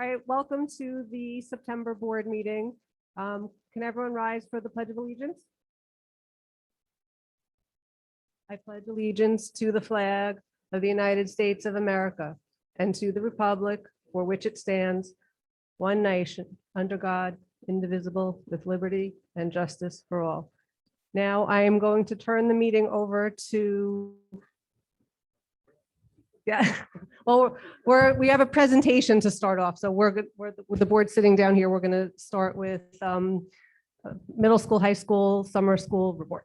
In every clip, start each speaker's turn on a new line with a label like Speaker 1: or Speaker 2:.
Speaker 1: All right, welcome to the September board meeting. Can everyone rise for the Pledge of Allegiance? I pledge allegiance to the flag of the United States of America and to the republic for which it stands, one nation, under God, indivisible, with liberty and justice for all. Now I am going to turn the meeting over to well, we have a presentation to start off. So we're with the board sitting down here. We're going to start with middle school, high school, summer school report.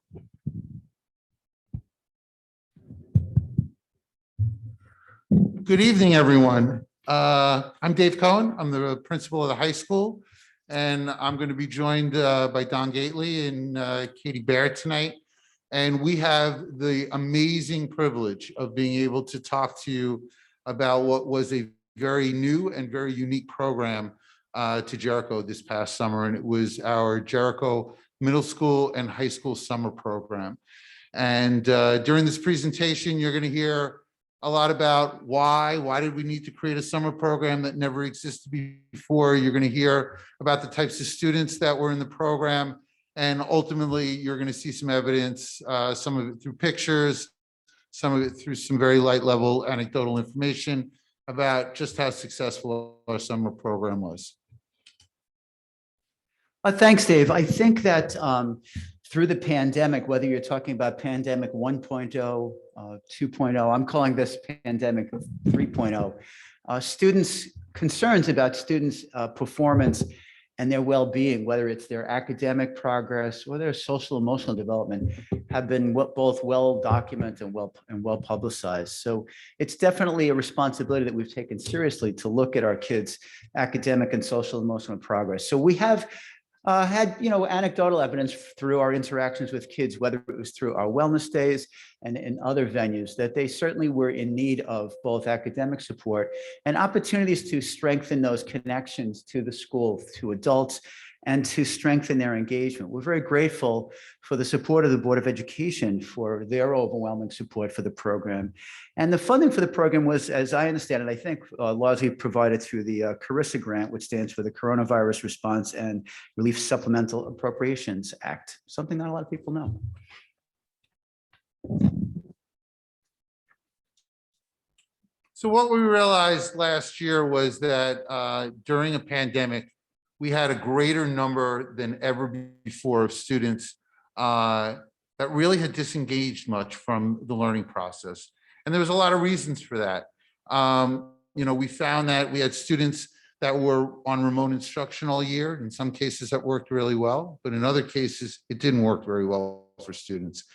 Speaker 2: Good evening, everyone. I'm Dave Cohen. I'm the principal of the high school, and I'm going to be joined by Don Gately and Katie Barrett tonight. And we have the amazing privilege of being able to talk to you about what was a very new and very unique program to Jericho this past summer. And it was our Jericho Middle School and High School Summer Program. And during this presentation, you're going to hear a lot about why did we need to create a summer program that never existed before. You're going to hear about the types of students that were in the program. And ultimately, you're going to see some evidence, some of it through pictures, some of it through some very light level anecdotal information about just how successful our summer program was.
Speaker 3: Thanks, Dave. I think that through the pandemic, whether you're talking about pandemic 1.0, 2.0, I'm calling this pandemic 3.0, students' concerns about students' performance and their well-being, whether it's their academic progress or their social emotional development, have been both well documented and well publicized. So it's definitely a responsibility that we've taken seriously to look at our kids' academic and social emotional progress. So we have had anecdotal evidence through our interactions with kids, whether it was through our wellness days and in other venues, that they certainly were in need of both academic support and opportunities to strengthen those connections to the school, to adults, and to strengthen their engagement. We're very grateful for the support of the Board of Education for their overwhelming support for the program. And the funding for the program was, as I understand it, I think largely provided through the CARISA grant, which stands for the Coronavirus Response and Relief Supplemental Appropriations Act, something not a lot of people know.
Speaker 2: So what we realized last year was that during a pandemic, we had a greater number than ever before of students that really had disengaged much from the learning process. And there was a lot of reasons for that. We found that we had students that were on remote instruction all year. In some cases that worked really well, but in other cases, it didn't work very well for students.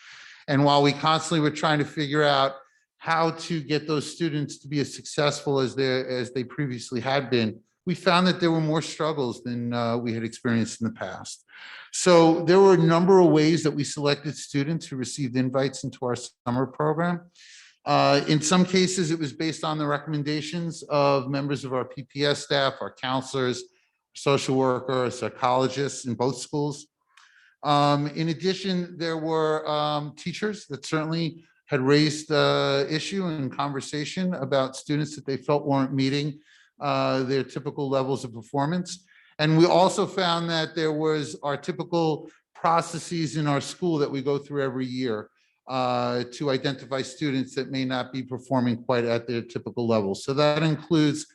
Speaker 2: And while we constantly were trying to figure out how to get those students to be as successful as they previously had been, we found that there were more struggles than we had experienced in the past. So there were a number of ways that we selected students who received invites into our summer program. In some cases, it was based on the recommendations of members of our PPS staff, our counselors, social workers, psychologists in both schools. In addition, there were teachers that certainly had raised the issue and conversation about students that they felt weren't meeting their typical levels of performance. And we also found that there was our typical processes in our school that we go through every year to identify students that may not be performing quite at their typical level. So that includes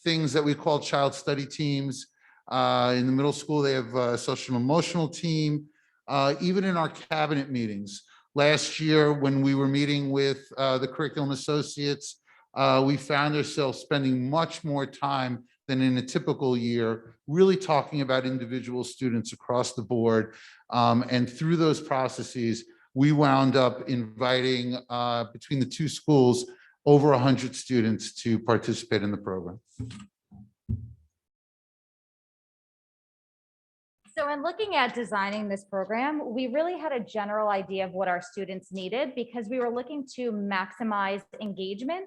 Speaker 2: things that we call child study teams. In the middle school, they have a social and emotional team. Even in our cabinet meetings. Last year, when we were meeting with the curriculum associates, we found ourselves spending much more time than in a typical year, really talking about individual students across the board. And through those processes, we wound up inviting between the two schools over 100 students to participate in the program.
Speaker 4: So in looking at designing this program, we really had a general idea of what our students needed because we were looking to maximize engagement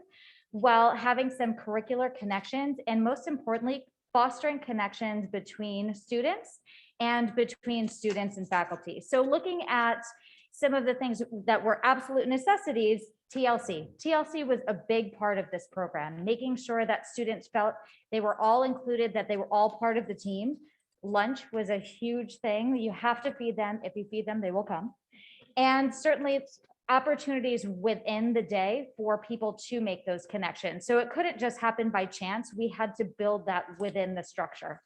Speaker 4: while having some curricular connections and most importantly, fostering connections between students and between students and faculty. So looking at some of the things that were absolute necessities, TLC was a big part of this program, making sure that students felt they were all included, that they were all part of the team. Lunch was a huge thing. You have to feed them. If you feed them, they will come. And certainly it's opportunities within the day for people to make those connections. So it couldn't just happen by chance. We had to build that within the structure.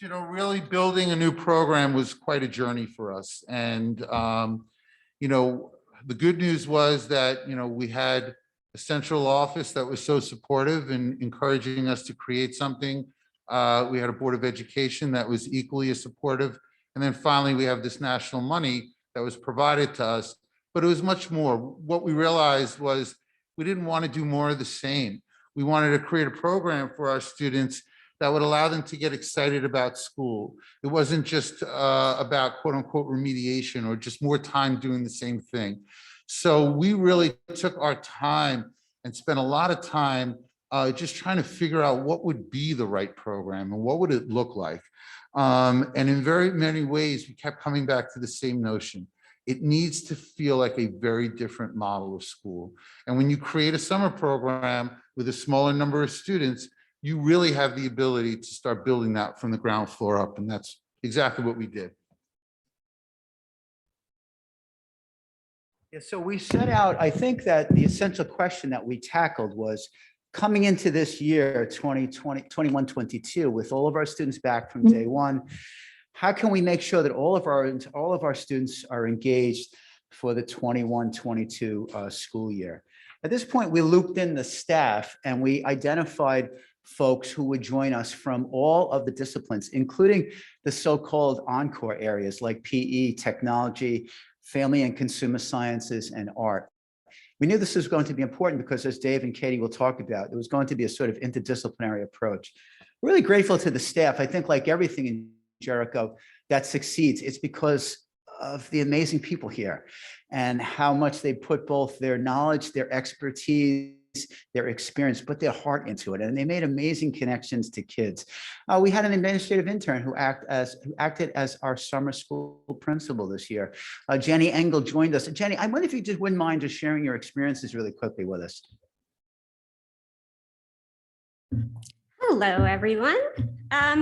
Speaker 2: You know, really building a new program was quite a journey for us. And, you know, the good news was that, you know, we had a central office that was so supportive and encouraging us to create something. We had a Board of Education that was equally as supportive. And then finally, we have this national money that was provided to us, but it was much more. What we realized was we didn't want to do more of the same. We wanted to create a program for our students that would allow them to get excited about school. It wasn't just about quote unquote remediation or just more time doing the same thing. So we really took our time and spent a lot of time just trying to figure out what would be the right program and what would it look like. And in very many ways, we kept coming back to the same notion. It needs to feel like a very different model of school. And when you create a summer program with a smaller number of students, you really have the ability to start building that from the ground floor up. And that's exactly what we did.
Speaker 3: Yeah, so we set out, I think that the essential question that we tackled was coming into this year, 2020, 21, 22, with all of our students back from day one, how can we make sure that all of our students are engaged for the 21, 22 school year? At this point, we looped in the staff and we identified folks who would join us from all of the disciplines, including the so-called encore areas like PE, technology, family and consumer sciences, and art. We knew this was going to be important because, as Dave and Katie will talk about, it was going to be a sort of interdisciplinary approach. Really grateful to the staff. I think like everything in Jericho that succeeds, it's because of the amazing people here and how much they put both their knowledge, their expertise, their experience, put their heart into it. And they made amazing connections to kids. We had an administrative intern who acted as our summer school principal this year. Jenny Engel joined us. Jenny, I wonder if you just wouldn't mind just sharing your experiences really quickly with us.
Speaker 5: Hello, everyone.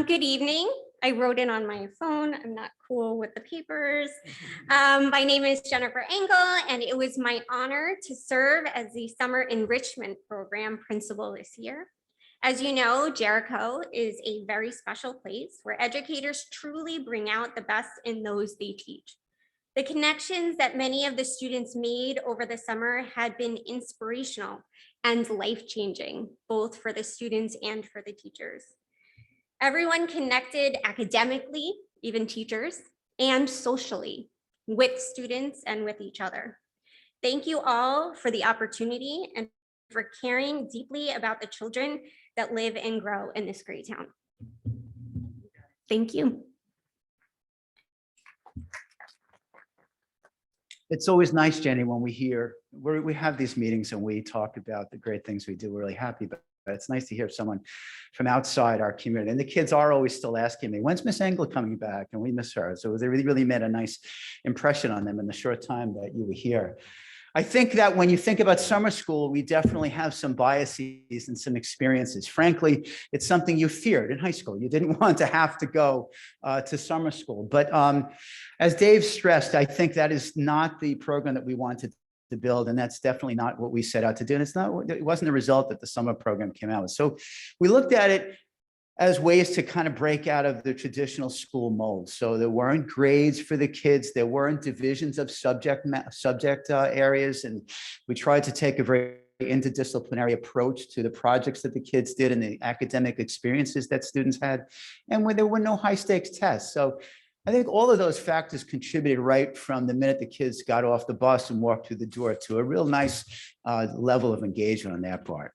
Speaker 5: Good evening. I wrote it on my phone. I'm not cool with the papers. My name is Jennifer Engel, and it was my honor to serve as the Summer Enrichment Program principal this year. As you know, Jericho is a very special place where educators truly bring out the best in those they teach. The connections that many of the students made over the summer had been inspirational and life-changing, both for the students and for the teachers. Everyone connected academically, even teachers, and socially with students and with each other. Thank you all for the opportunity and for caring deeply about the children that live and grow in this great town. Thank you.
Speaker 3: It's always nice, Jenny, when we have these meetings and we talk about the great things we do. We're really happy about. It's nice to hear someone from outside our community. And the kids are always still asking me, when's Miss Engel coming back? And we miss her. So they really made a nice impression on them in the short time that you were here. I think that when you think about summer school, we definitely have some biases and some experiences. Frankly, it's something you feared in high school. You didn't want to have to go to summer school. But as Dave stressed, I think that is not the program that we wanted to build, and that's definitely not what we set out to do. And it wasn't the result that the summer program came out with. So we looked at it as ways to kind of break out of the traditional school mold. So there weren't grades for the kids. There weren't divisions of subject areas. And we tried to take a very interdisciplinary approach to the projects that the kids did and the academic experiences that students had. And when there were no high stakes tests. So I think all of those factors contributed right from the minute the kids got off the bus and walked through the door to a real nice level of engagement on their part.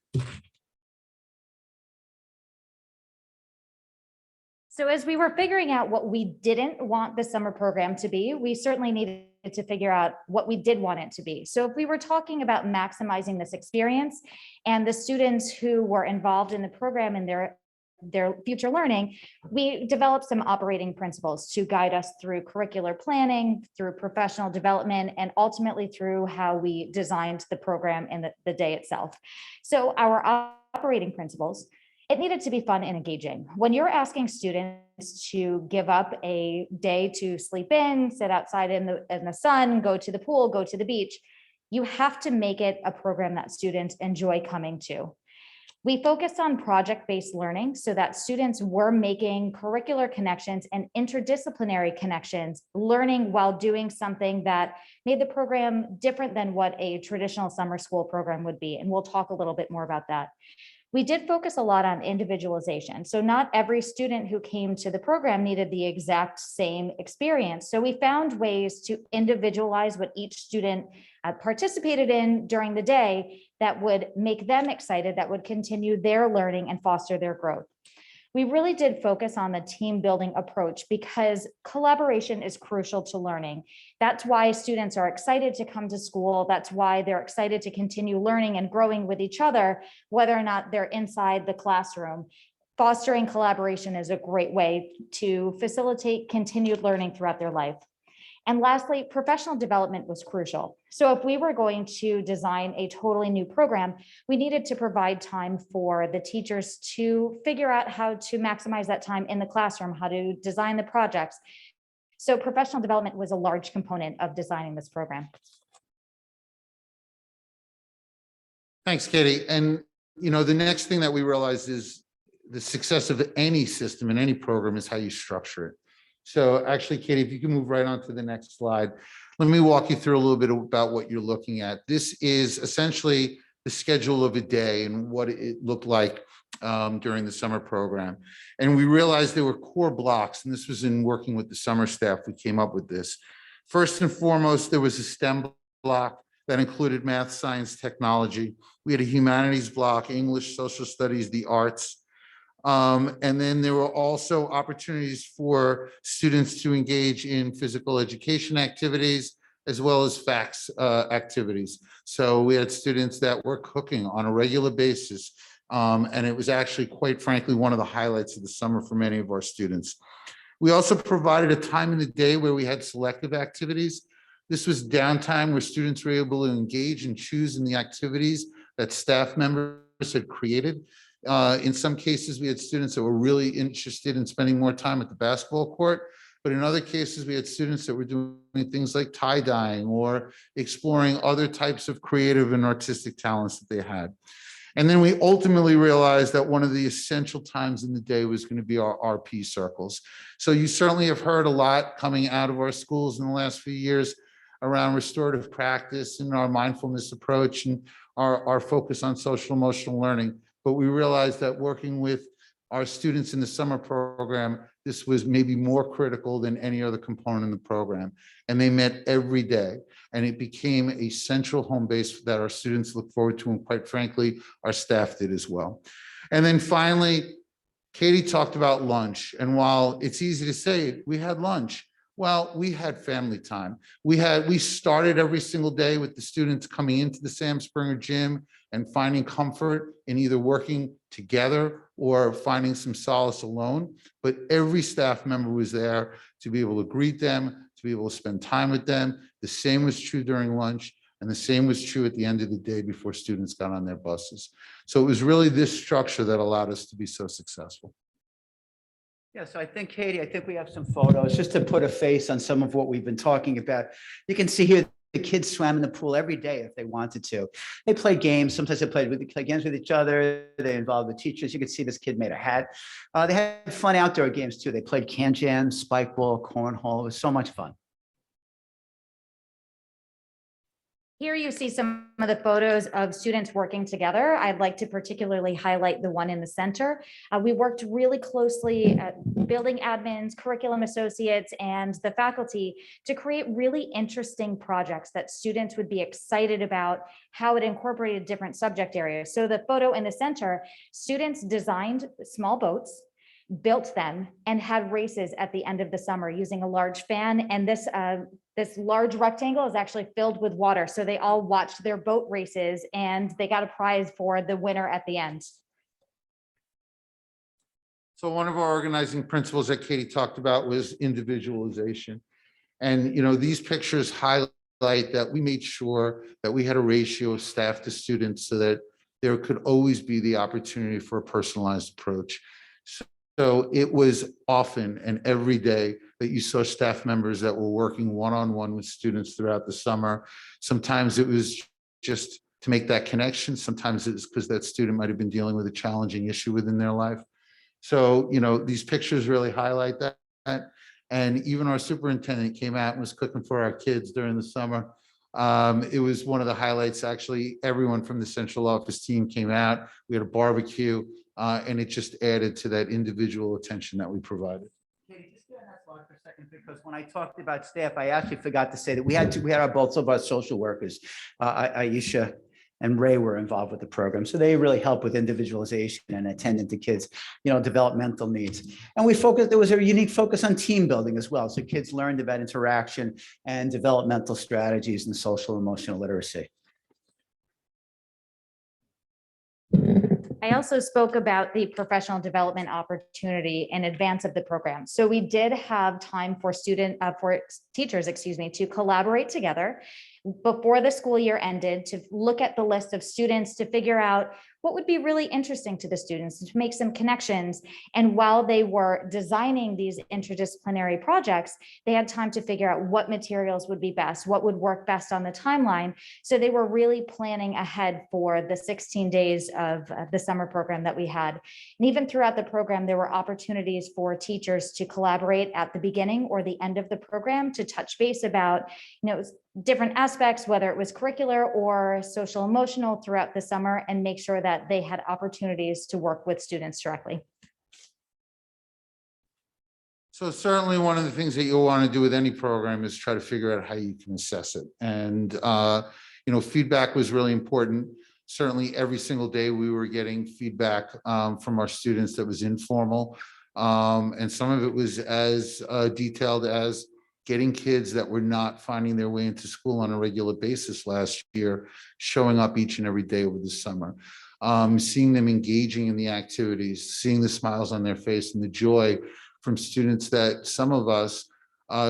Speaker 4: So as we were figuring out what we didn't want the summer program to be, we certainly needed to figure out what we did want it to be. So if we were talking about maximizing this experience and the students who were involved in the program and their their future learning, we developed some operating principles to guide us through curricular planning, through professional development, and ultimately through how we designed the program and the day itself. So our operating principles, it needed to be fun and engaging. When you're asking students to give up a day to sleep in, sit outside in the sun, go to the pool, go to the beach, you have to make it a program that students enjoy coming to. We focused on project-based learning so that students were making curricular connections and interdisciplinary connections, learning while doing something that made the program different than what a traditional summer school program would be. And we'll talk a little bit more about that. We did focus a lot on individualization. So not every student who came to the program needed the exact same experience. So we found ways to individualize what each student participated in during the day that would make them excited, that would continue their learning and foster their growth. We really did focus on the team building approach because collaboration is crucial to learning. That's why students are excited to come to school. That's why they're excited to continue learning and growing with each other, whether or not they're inside the classroom. Fostering collaboration is a great way to facilitate continued learning throughout their life. And lastly, professional development was crucial. So if we were going to design a totally new program, we needed to provide time for the teachers to figure out how to maximize that time in the classroom, how to design the projects. So professional development was a large component of designing this program.
Speaker 2: Thanks, Katie. And, the next thing that we realized is the success of any system in any program is how you structure it. So actually, Katie, if you can move right on to the next slide, let me walk you through a little bit about what you're looking at. This is essentially the schedule of a day and what it looked like during the summer program. And we realized there were core blocks, and this was in working with the summer staff, we came up with this. First and foremost, there was a STEM block that included math, science, technology. We had a humanities block, English, social studies, the arts. And then there were also opportunities for students to engage in physical education activities as well as FACS activities. So we had students that were cooking on a regular basis. And it was actually, quite frankly, one of the highlights of the summer for many of our students. We also provided a time in the day where we had selective activities. This was downtime where students were able to engage and choose in the activities that staff members had created. In some cases, we had students that were really interested in spending more time at the basketball court, but in other cases, we had students that were doing things like tie-dyeing or exploring other types of creative and artistic talents that they had. And then we ultimately realized that one of the essential times in the day was going to be our RP circles. So you certainly have heard a lot coming out of our schools in the last few years around restorative practice and our mindfulness approach and our focus on social emotional learning. But we realized that working with our students in the summer program, this was maybe more critical than any other component in the program. And they met every day. And it became a central home base that our students look forward to. And quite frankly, our staff did as well. And then finally, Katie talked about lunch. And while it's easy to say, we had lunch. Well, we had family time. We started every single day with the students coming into the Sam Springer gym and finding comfort in either working together or finding some solace alone. But every staff member was there to be able to greet them, to be able to spend time with them. The same was true during lunch, and the same was true at the end of the day before students got on their buses. So it was really this structure that allowed us to be so successful.
Speaker 3: Yeah, so I think, Katie, we have some photos just to put a face on some of what we've been talking about. You can see here the kids swam in the pool every day if they wanted to. They played games. Sometimes they play games with each other. They involved the teachers. You could see this kid made a hat. They had fun outdoor games too. They played can jam, spike ball, cornhole. It was so much fun.
Speaker 4: Here you see some of the photos of students working together. I'd like to particularly highlight the one in the center. We worked really closely at building admins, curriculum associates, and the faculty to create really interesting projects that students would be excited about, how it incorporated different subject areas. So the photo in the center, students designed small boats, built them, and had races at the end of the summer using a large fan. And this large rectangle is actually filled with water. So they all watched their boat races and they got a prize for the winner at the end.
Speaker 2: So one of our organizing principles that Katie talked about was individualization. And, these pictures highlight that we made sure that we had a ratio of staff to students so that there could always be the opportunity for a personalized approach. So it was often and every day that you saw staff members that were working one-on-one with students throughout the summer. Sometimes it was just to make that connection. Sometimes it was because that student might have been dealing with a challenging issue within their life. So, these pictures really highlight that. And even our superintendent came out and was cooking for our kids during the summer. It was one of the highlights. Actually, everyone from the central office team came out. We had a barbecue, and it just added to that individual attention that we provided.
Speaker 3: Katie, just stay on that slide for a second, because when I talked about staff, I actually forgot to say that we had both of our social workers, Aisha and Ray, were involved with the program. So they really help with individualization and attending to kids, developmental needs. And there was a unique focus on team building as well. So kids learned about interaction and developmental strategies and social emotional literacy.
Speaker 4: I also spoke about the professional development opportunity in advance of the program. So we did have time for teachers, to collaborate together before the school year ended, to look at the list of students, to figure out what would be really interesting to the students, to make some connections. And while they were designing these interdisciplinary projects, they had time to figure out what materials would be best, what would work best on the timeline. So they were really planning ahead for the 16 days of the summer program that we had. And even throughout the program, there were opportunities for teachers to collaborate at the beginning or the end of the program to touch base about, different aspects, whether it was curricular or social emotional throughout the summer, and make sure that they had opportunities to work with students directly.
Speaker 2: So certainly one of the things that you'll want to do with any program is try to figure out how you can assess it. And, feedback was really important. Certainly every single day we were getting feedback from our students that was informal. And some of it was as detailed as getting kids that were not finding their way into school on a regular basis last year, showing up each and every day over the summer, seeing them engaging in the activities, seeing the smiles on their face and the joy from students that some of us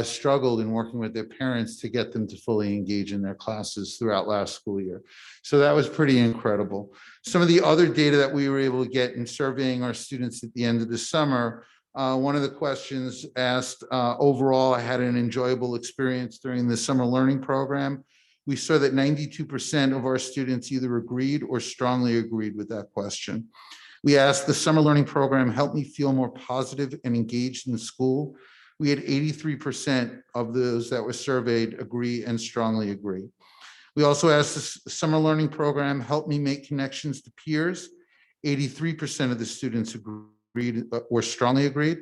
Speaker 2: struggled in working with their parents to get them to fully engage in their classes throughout last school year. So that was pretty incredible. Some of the other data that we were able to get in surveying our students at the end of the summer, one of the questions asked, overall, I had an enjoyable experience during the summer learning program. We saw that 92% of our students either agreed or strongly agreed with that question. We asked, the summer learning program helped me feel more positive and engaged in school. We had 83% of those that were surveyed agree and strongly agree. We also asked, the summer learning program helped me make connections to peers. 83% of the students agreed or strongly agreed.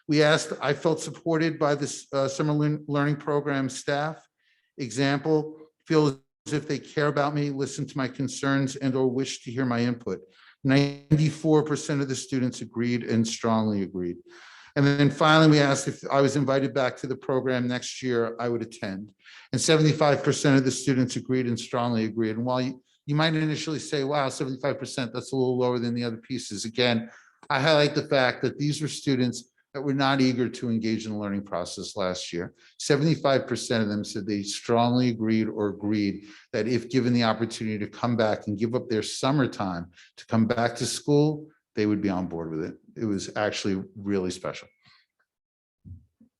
Speaker 2: We asked, I felt supported by this summer learning program staff. Example, feel as if they care about me, listen to my concerns, and or wish to hear my input. 94% of the students agreed and strongly agreed. And then finally, we asked if I was invited back to the program next year, I would attend. And 75% of the students agreed and strongly agreed. And while you might initially say, wow, 75%, that's a little lower than the other pieces. Again, I highlight the fact that these were students that were not eager to engage in the learning process last year. 75% of them said they strongly agreed or agreed that if given the opportunity to come back and give up their summertime to come back to school, they would be on board with it. It was actually really special.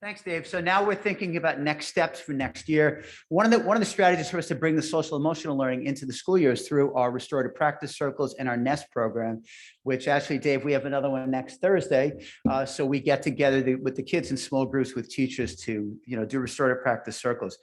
Speaker 3: Thanks, Dave. So now we're thinking about next steps for next year. One of the strategies for us to bring the social emotional learning into the school year is through our restorative practice circles and our NEST program, which actually, Dave, we have another one next Thursday. So we get together with the kids in small groups with teachers to, do restorative practice circles.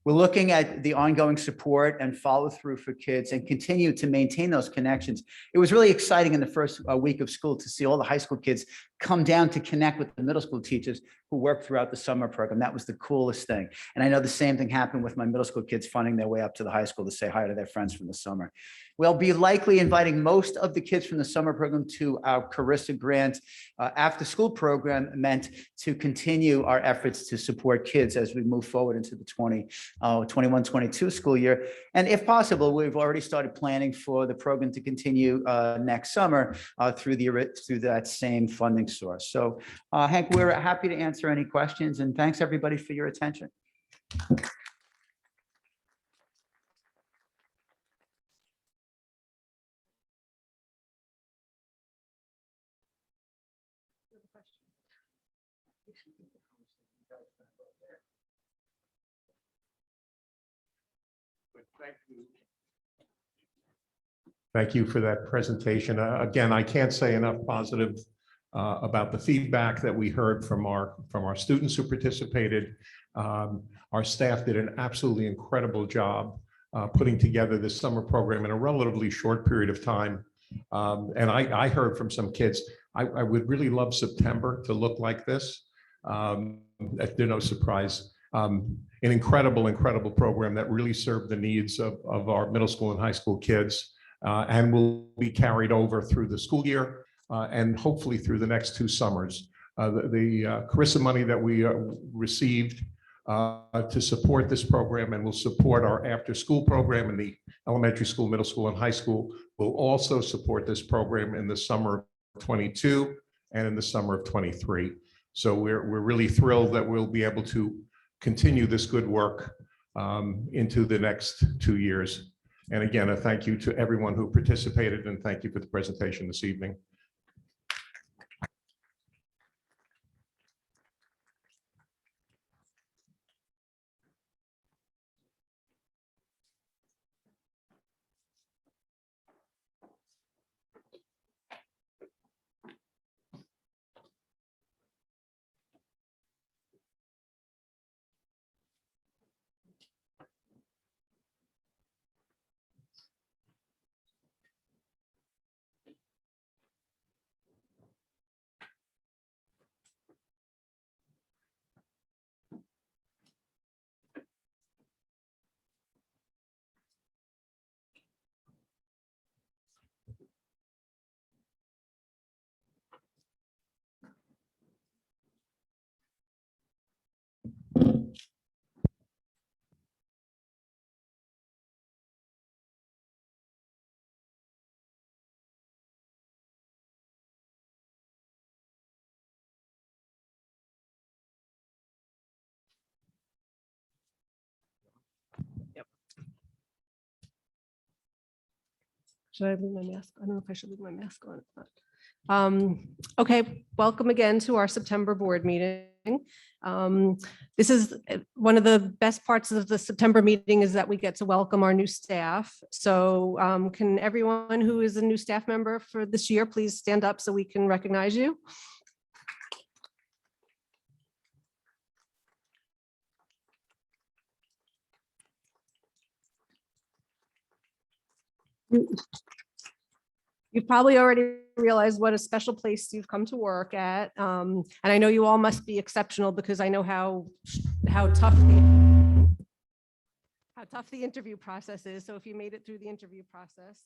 Speaker 3: We're looking at the ongoing support and follow through for kids and continue to maintain those connections. It was really exciting in the first week of school to see all the high school kids come down to connect with the middle school teachers who worked throughout the summer program. That was the coolest thing. And I know the same thing happened with my middle school kids finding their way up to the high school to say hi to their friends from the summer. We'll be likely inviting most of the kids from the summer program to our Carissa Grant after school program meant to continue our efforts to support kids as we move forward into the 21-22 school year. And if possible, we've already started planning for the program to continue next summer through that same funding source. So Hank, we're happy to answer any questions, and thanks everybody for your attention.
Speaker 6: Thank you for that presentation. Again, I can't say enough positive about the feedback that we heard from our students who participated. Our staff did an absolutely incredible job putting together this summer program in a relatively short period of time. And I heard from some kids, I would really love September to look like this. They're no surprise. An incredible program that really served the needs of our middle school and high school kids. And will be carried over through the school year and hopefully through the next 2 summers. The Carissa money that we received to support this program and will support our after-school program in the elementary school, middle school, and high school will also support this program in the summer of 22 and in the summer of 23. So we're really thrilled that we'll be able to continue this good work into the next 2 years. And again, a thank you to everyone who participated, and thank you for the presentation this evening.
Speaker 1: Should I leave my mask? I don't know if I should leave my mask on. Okay, welcome again to our September board meeting. This is one of the best parts of the September meeting is that we get to welcome our new staff. So can everyone who is a new staff member for this year, please stand up so we can recognize you. You've probably already realized what a special place you've come to work at. And I know you all must be exceptional because I know how tough the interview process is. So if you made it through the interview process,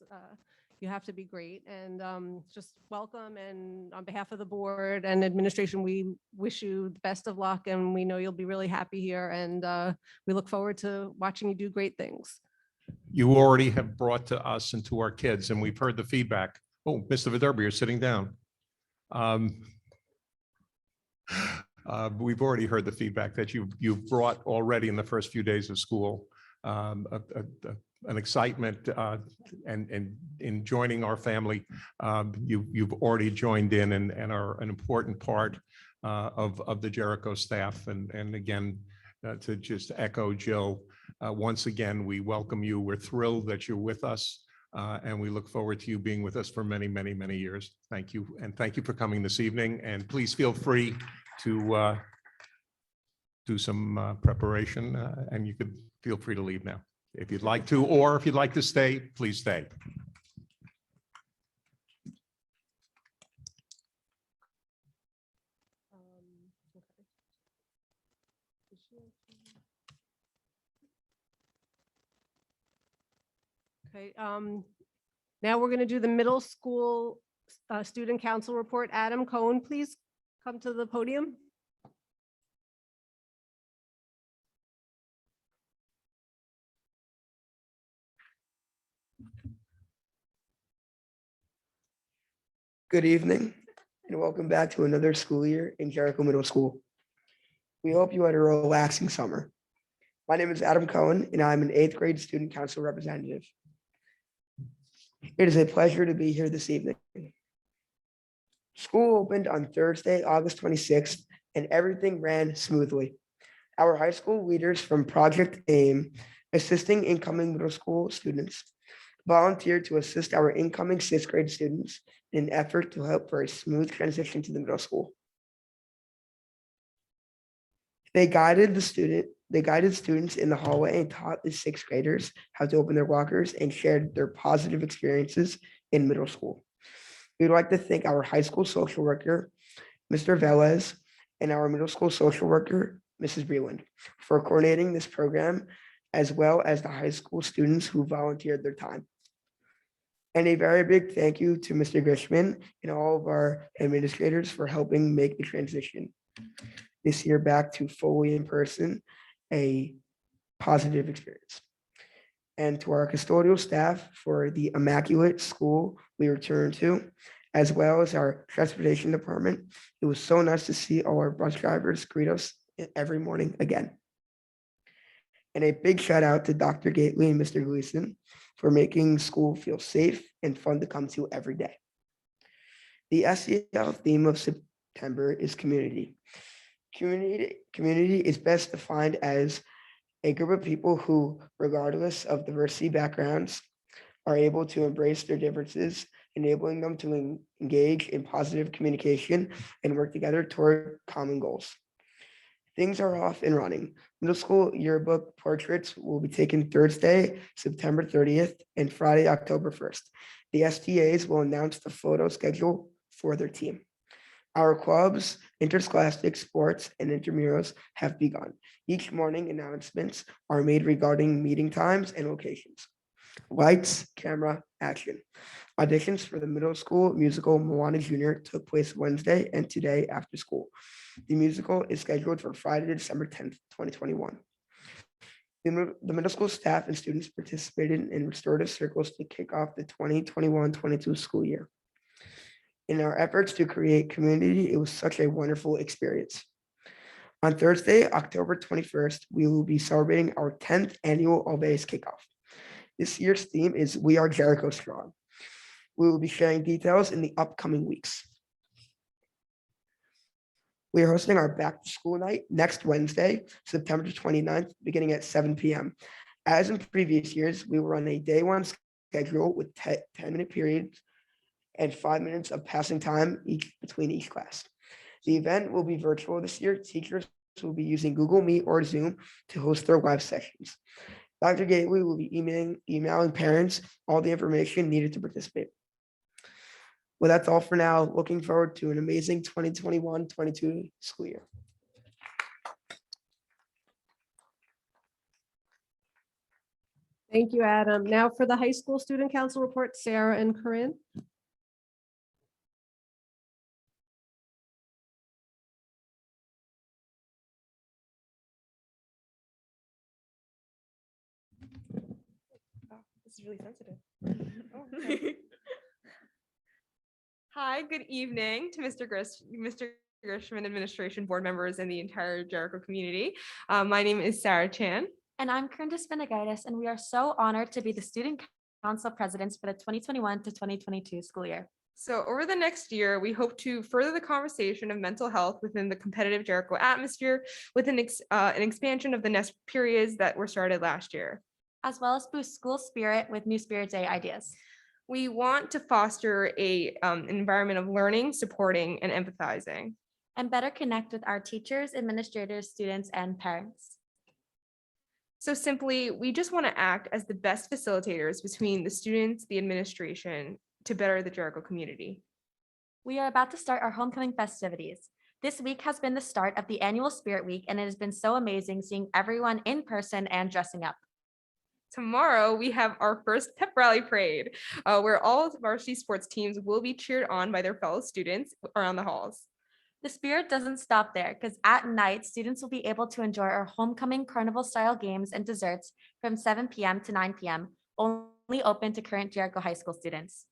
Speaker 1: you have to be great. And just welcome. And on behalf of the board and administration, we wish you the best of luck. And we know you'll be really happy here. And we look forward to watching you do great things.
Speaker 6: You already have brought to us and to our kids, and we've heard the feedback. Oh, Mr. Viterbi, you're sitting down. We've already heard the feedback that you've brought already in the first few days of school, an excitement and in joining our family. You've already joined in and are an important part of the Jericho staff. And again, to just echo Jill, once again, we welcome you. We're thrilled that you're with us, and we look forward to you being with us for many, many, many years. Thank you. And thank you for coming this evening. And please feel free to do some preparation, and you could feel free to leave now if you'd like to, or if you'd like to stay, please stay.
Speaker 1: Okay, now we're going to do the middle school student council report. Adam Cohen, please come to the podium.
Speaker 7: Good evening. and welcome back to another school year in Jericho Middle School. We hope you had a relaxing summer. My name is Adam Cohen, and I'm an 8th grade student council representative. It is a pleasure to be here this evening. School opened on Thursday, August 26th, and everything ran smoothly. Our high school leaders from Project AIM, assisting incoming middle school students, volunteered to assist our incoming 6th grade students in an effort to help for a smooth transition to the middle school. They guided students in the hallway and taught the 6th graders how to open their lockers and shared their positive experiences in middle school. We'd like to thank our high school social worker, Mr. Velez, and our middle school social worker, Mrs. Breland, for coordinating this program, as well as the high school students who volunteered their time. And a very big thank you to Mr. Grishman and all of our administrators for helping make the transition this year back to fully in person, a positive experience. And to our custodial staff for the immaculate school we returned to, as well as our transportation department. It was so nice to see all our bus drivers greet us every morning again. And a big shout out to Dr. Gately and Mr. Gleason for making school feel safe and fun to come to every day. The SEL theme of September is community. Community is best defined as a group of people who, regardless of diversity backgrounds, are able to embrace their differences, enabling them to engage in positive communication and work together toward common goals. Things are off and running. Middle school yearbook portraits will be taken Thursday, September 30th, and Friday, October 1st. The STAs will announce the photo schedule for their team. Our clubs, interscholastic sports, and intramurals have begun. Each morning, announcements are made regarding meeting times and locations. Lights, camera, action. Auditions for the middle school musical Moana Jr. took place Wednesday and today after school. The musical is scheduled for Friday, December 10th, 2021. The middle school staff and students participated in restorative circles to kick off the 2021-22 school year. In our efforts to create community, it was such a wonderful experience. On Thursday, October 21st, we will be celebrating our 10th annual Always Kickoff. This year's theme is We Are Jericho Strong. We will be sharing details in the upcoming weeks. We are hosting our back to school night next Wednesday, September 29th, beginning at 7 p.m. As in previous years, we will run a day one schedule with 10-minute periods and 5 minutes of passing time between each class. The event will be virtual this year. Teachers will be using Google Meet or Zoom to host their live sessions. Dr. Gately will be emailing parents all the information needed to participate. Well, that's all for now. Looking forward to an amazing 2021-22 school year.
Speaker 1: Thank you, Adam. Now for the high school student council report, Sarah and Corinne.
Speaker 8: This is really sensitive. Oh, okay. Hi, good evening to Mr. Grishman, administration, board members, and the entire Jericho community. My name is Sarah Chan.
Speaker 9: And I'm Corinne Spinagaitis, and we are so honored to be the student council presidents for the 2021 to 2022 school year.
Speaker 8: So over the next year, we hope to further the conversation of mental health within the competitive Jericho atmosphere with an expansion of the nest periods that were started last year,
Speaker 9: as well as boost school spirit with New Spirit Day ideas.
Speaker 8: We want to foster an environment of learning, supporting, and empathizing.
Speaker 9: And better connect with our teachers, administrators, students, and parents.
Speaker 8: So simply, we just want to act as the best facilitators between the students, the administration, to better the Jericho community.
Speaker 9: We are about to start our homecoming festivities. This week has been the start of the annual Spirit Week, and it has been so amazing seeing everyone in person and dressing up.
Speaker 8: Tomorrow, we have our first pep rally parade, where all of the varsity sports teams will be cheered on by their fellow students around the halls.
Speaker 9: The spirit doesn't stop there, because at night, students will be able to enjoy our homecoming carnival-style games and desserts from 7 p.m. to 9 p.m., only open to current Jericho High School students.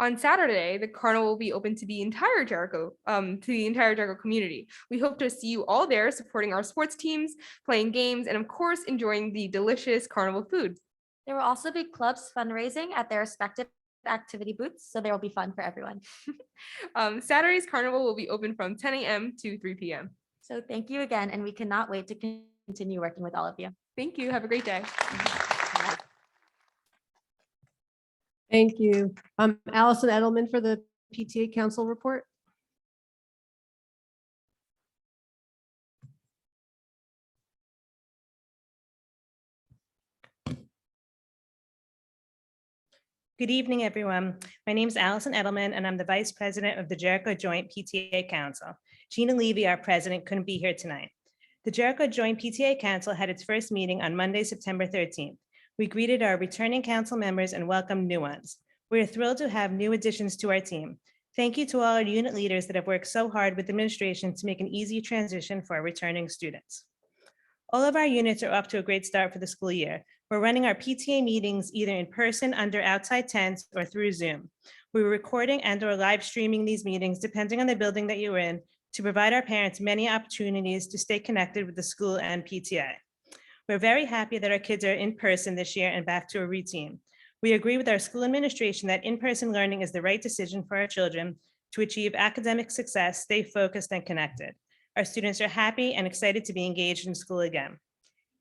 Speaker 8: On Saturday, the carnival will be open to the entire Jericho community. We hope to see you all there supporting our sports teams, playing games, and of course, enjoying the delicious carnival food.
Speaker 9: There will also be clubs fundraising at their respective activity booths, so there will be fun for everyone.
Speaker 8: Saturday's carnival will be open from 10 a.m. to 3 p.m.
Speaker 9: So thank you again, and we cannot wait to continue working with all of you.
Speaker 8: Thank you. Have a great day.
Speaker 1: Thank you. Allison Edelman for the PTA Council report.
Speaker 10: Good evening, everyone. My name is Allison Edelman, and I'm the Vice President of the Jericho Joint PTA Council. Gina Levy, our president, couldn't be here tonight. The Jericho Joint PTA Council had its first meeting on Monday, September 13th. We greeted our returning council members and welcomed new ones. We're thrilled to have new additions to our team. Thank you to all our unit leaders that have worked so hard with administration to make an easy transition for our returning students. All of our units are off to a great start for the school year. We're running our PTA meetings either in person under outside tents or through Zoom. We're recording and/or live streaming these meetings depending on the building that you're in to provide our parents many opportunities to stay connected with the school and PTA. We're very happy that our kids are in person this year and back to a routine. We agree with our school administration that in-person learning is the right decision for our children to achieve academic success, stay focused and connected. Our students are happy and excited to be engaged in school again.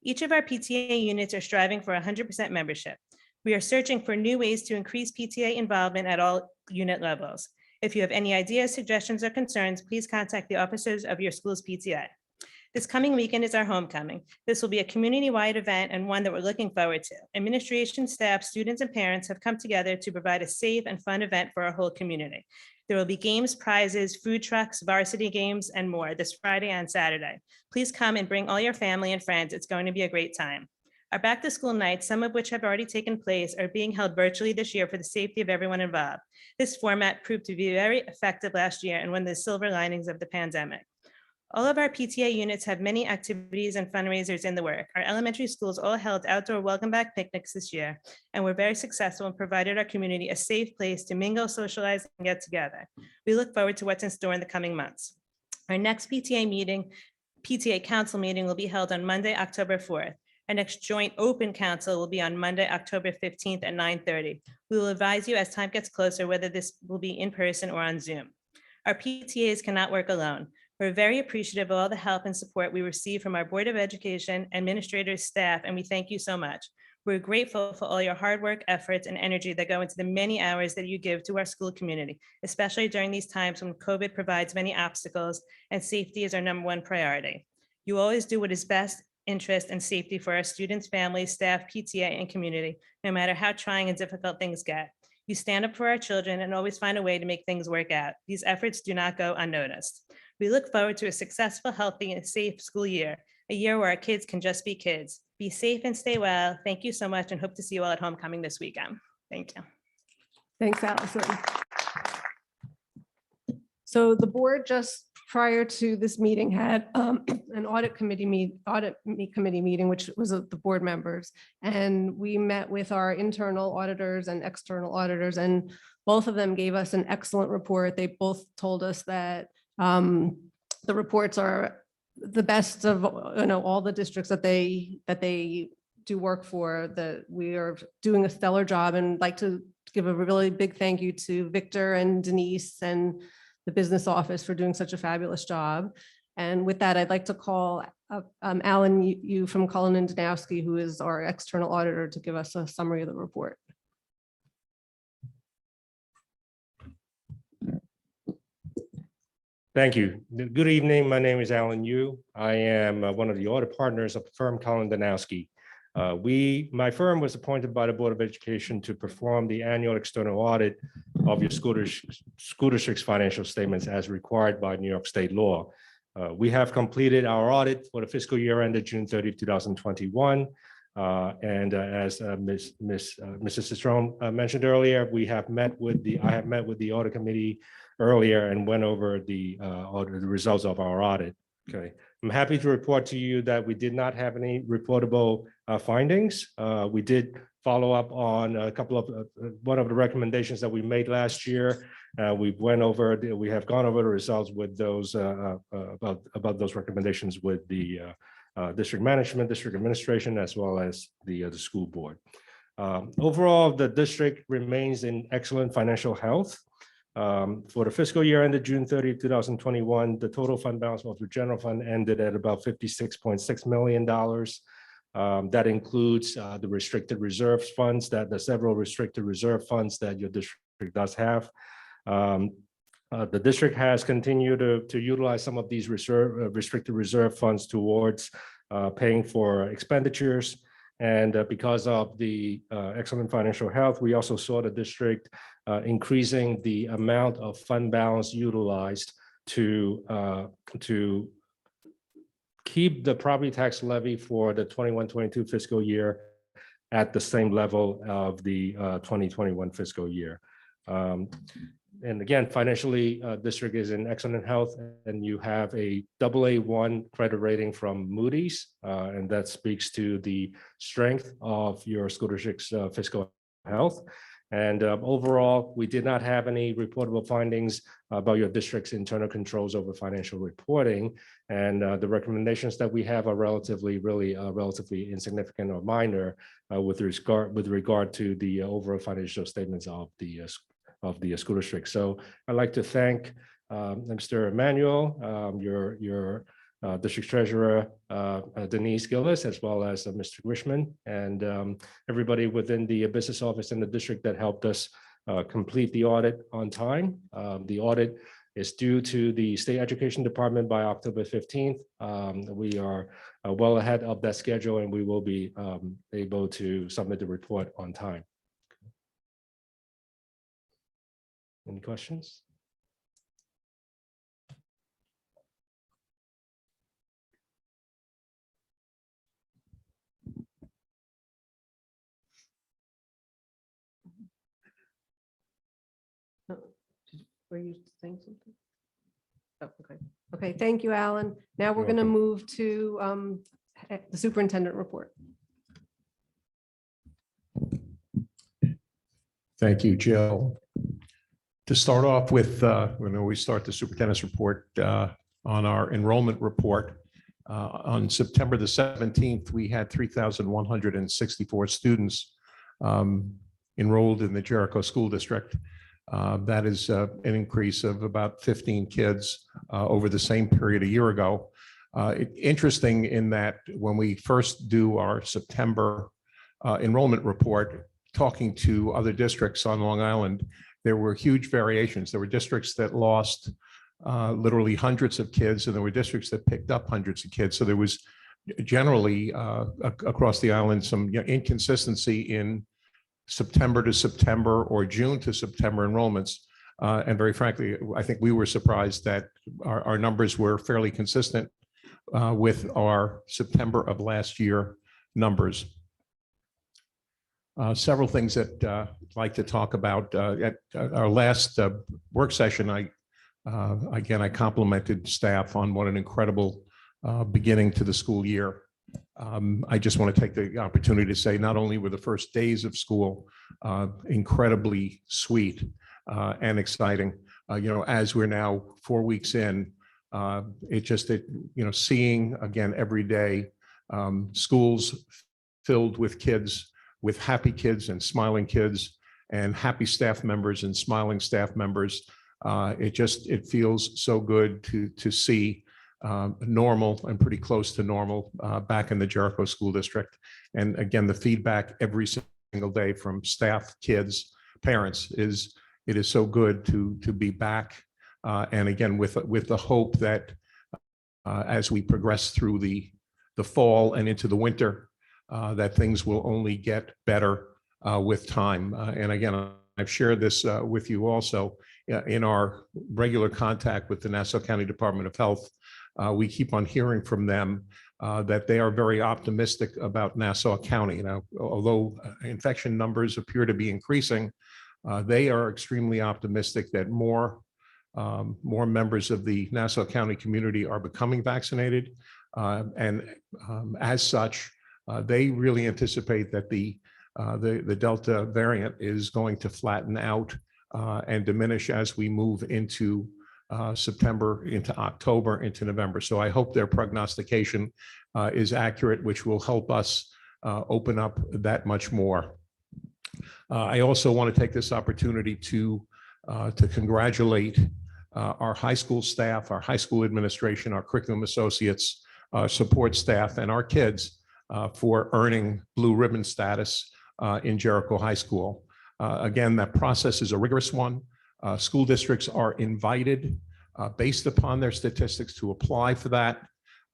Speaker 10: Each of our PTA units are striving for 100% membership. We are searching for new ways to increase PTA involvement at all unit levels. If you have any ideas, suggestions, or concerns, please contact the officers of your school's PTA. This coming weekend is our homecoming. This will be a community-wide event and one that we're looking forward to. Administration, staff, students, and parents have come together to provide a safe and fun event for our whole community. There will be games, prizes, food trucks, varsity games, and more this Friday and Saturday. Please come and bring all your family and friends. It's going to be a great time. Our back-to-school nights, some of which have already taken place, are being held virtually this year for the safety of everyone involved. This format proved to be very effective last year and one of the silver linings of the pandemic. All of our PTA units have many activities and fundraisers in the work. Our elementary schools all held outdoor welcome back picnics this year, and were very successful and provided our community a safe place to mingle, socialize, and get together. We look forward to what's in store in the coming months. Our next PTA Council meeting will be held on Monday, October 4th. Our next joint open council will be on Monday, October 15th at 9:30. We will advise you as time gets closer whether this will be in person or on Zoom. Our PTAs cannot work alone. We're very appreciative of all the help and support we receive from our Board of Education, administrators, staff, and we thank you so much. We're grateful for all your hard work, efforts, and energy that go into the many hours that you give to our school community, especially during these times when COVID provides many obstacles and safety is our #1 priority. You always do what is best interest and safety for our students, families, staff, PTA, and community, no matter how trying and difficult things get. You stand up for our children and always find a way to make things work out. These efforts do not go unnoticed. We look forward to a successful, healthy, and safe school year, a year where our kids can just be kids. Be safe and stay well. Thank you so much and hope to see you all at homecoming this weekend. Thank you.
Speaker 1: Thanks, Allison. So the board just prior to this meeting had an audit committee meeting, which was the board members. And we met with our internal auditors and external auditors, and both of them gave us an excellent report. They both told us that the reports are the best of all the districts that they do work for, that we are doing a stellar job, and like to give a really big thank you to Victor and Denise and the business office for doing such a fabulous job. And with that, I'd like to call Alan Yu from Cullen and Danowski, who is our external auditor, to give us a summary of the report.
Speaker 11: Thank you. Good evening. My name is Alan Yu. I am one of the audit partners of the firm Cullen Danowski. My firm was appointed by the Board of Education to perform the annual external audit of your school district's financial statements as required by New York State law. We have completed our audit for the fiscal year ended June 30, 2021. And as Mrs. Cicerone mentioned earlier, I have met with the audit committee earlier and went over the results of our audit. Okay, I'm happy to report to you that we did not have any reportable findings. We did follow up on a couple of one of the recommendations that we made last year. We have gone over the results with those about those recommendations with the district management, district administration, as well as the school board. Overall, the district remains in excellent financial health. For the fiscal year ended June 30, 2021, the total fund balance of the general fund ended at about $56.6 million. That includes the restricted reserves funds, the several restricted reserve funds that your district does have. The district has continued to utilize some of these restricted reserve funds towards paying for expenditures. And because of the excellent financial health, we also saw the district increasing the amount of fund balance utilized to keep the property tax levy for the 21-22 fiscal year at the same level of the 2021 fiscal year. And again, financially, district is in excellent health, and you have a AA1 credit rating from Moody's, and that speaks to the strength of your school district's fiscal health. And overall, we did not have any reportable findings about your district's internal controls over financial reporting. And the recommendations that we have are relatively insignificant or minor with regard to the overall financial statements of the school district. So I'd like to thank Mr. Emmanuel, your district treasurer, Denise Gillis, as well as Mr. Wishman, and everybody within the business office in the district that helped us complete the audit on time. The audit is due to the State Education Department by October 15th. We are well ahead of that schedule, and we will be able to submit the report on time. Any questions?
Speaker 1: Were you saying something? Oh, okay. Okay, thank you, Alan. Now we're
Speaker 11: You're
Speaker 1: going to
Speaker 11: welcome.
Speaker 1: move to the superintendent report.
Speaker 6: Thank you, Jill. To start off with, when we start the superintendent's report on our enrollment report, on September the 17th, we had 3,164 students enrolled in the Jericho School District. That is an increase of about 15 kids over the same period a year ago. Interesting in that when we first do our September enrollment report, talking to other districts on Long Island, there were huge variations. There were districts that lost literally hundreds of kids, and there were districts that picked up hundreds of kids. So there was generally across the island some inconsistency in September to September or June to September enrollments. And very frankly, I think we were surprised that our numbers were fairly consistent with our September of last year numbers. Several things that I'd like to talk about. At our last work session, I complimented staff on what an incredible beginning to the school year. I just want to take the opportunity to say not only were the first days of school incredibly sweet and exciting, as we're now 4 weeks in, seeing again every day schools filled with kids, with happy kids and smiling kids, and happy staff members and smiling staff members. It feels so good to see normal and pretty close to normal back in the Jericho School District. And again, the feedback every single day from staff, kids, parents is so good to be back. And again, with the hope that as we progress through the fall and into the winter, that things will only get better with time. And again, I've shared this with you also in our regular contact with the Nassau County Department of Health. We keep on hearing from them that they are very optimistic about Nassau County. Now, although infection numbers appear to be increasing, they are extremely optimistic that more members of the Nassau County community are becoming vaccinated. And as such, they really anticipate that the the Delta variant is going to flatten out and diminish as we move into September, into October, into November. So I hope their prognostication is accurate, which will help us open up that much more. I also want to take this opportunity to congratulate our high school staff, our high school administration, our curriculum associates, support staff, and our kids for earning blue ribbon status in Jericho High School. Again, that process is a rigorous one. School districts are invited based upon their statistics to apply for that.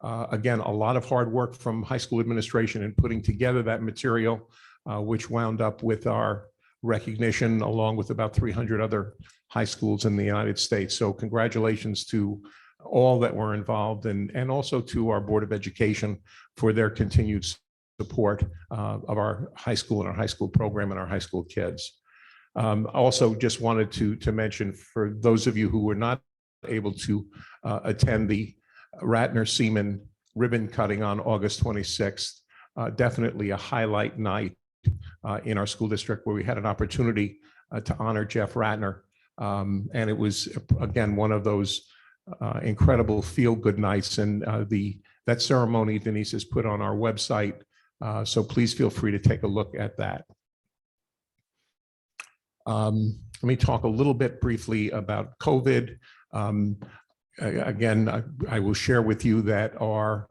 Speaker 6: Again, a lot of hard work from high school administration in putting together that material, which wound up with our recognition along with about 300 other high schools in the United States. So congratulations to all that were involved and also to our Board of Education for their continued support of our high school and our high school program and our high school kids. Also just wanted to mention for those of you who were not able to attend the Ratner Seaman ribbon cutting on August 26th, definitely a highlight night in our school district where we had an opportunity to honor Jeff Ratner. And it was, again, one of those incredible feel-good nights. And that ceremony, Denise, is put on our website. So please feel free to take a look at that. Let me talk a little bit briefly about COVID. Again, I will share with you that our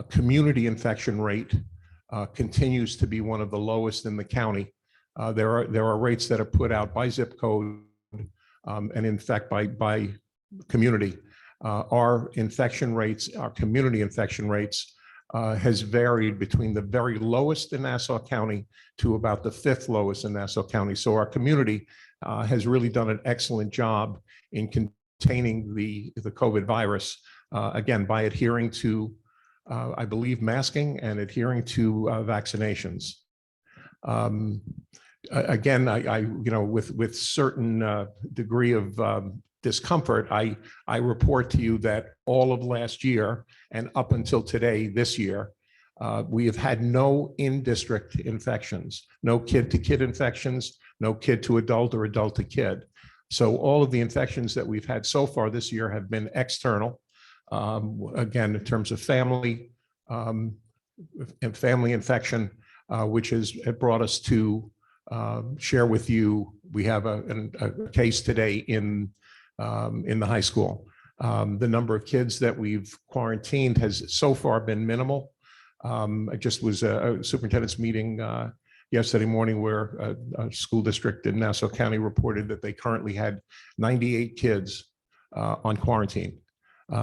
Speaker 6: community infection rate continues to be one of the lowest in the county. There are rates that are put out by zip code and in fact by community. Our infection rates, our community infection rates has varied between the very lowest in Nassau County to about the 5th lowest in Nassau County. So our community has really done an excellent job in containing the COVID virus, again, by adhering to, I believe, masking and adhering to vaccinations. Again, with certain degree of discomfort, I report to you that all of last year and up until today, this year, we have had no in-district infections, no kid-to-kid infections, no kid-to-adult or adult-to-kid. So all of the infections that we've had so far this year have been external. Again, in terms of family and family infection, which has brought us to share with you. We have a case today in the high school. The number of kids that we've quarantined has so far been minimal. I just was a superintendent's meeting yesterday morning where a school district in Nassau County reported that they currently had 98 kids on quarantine.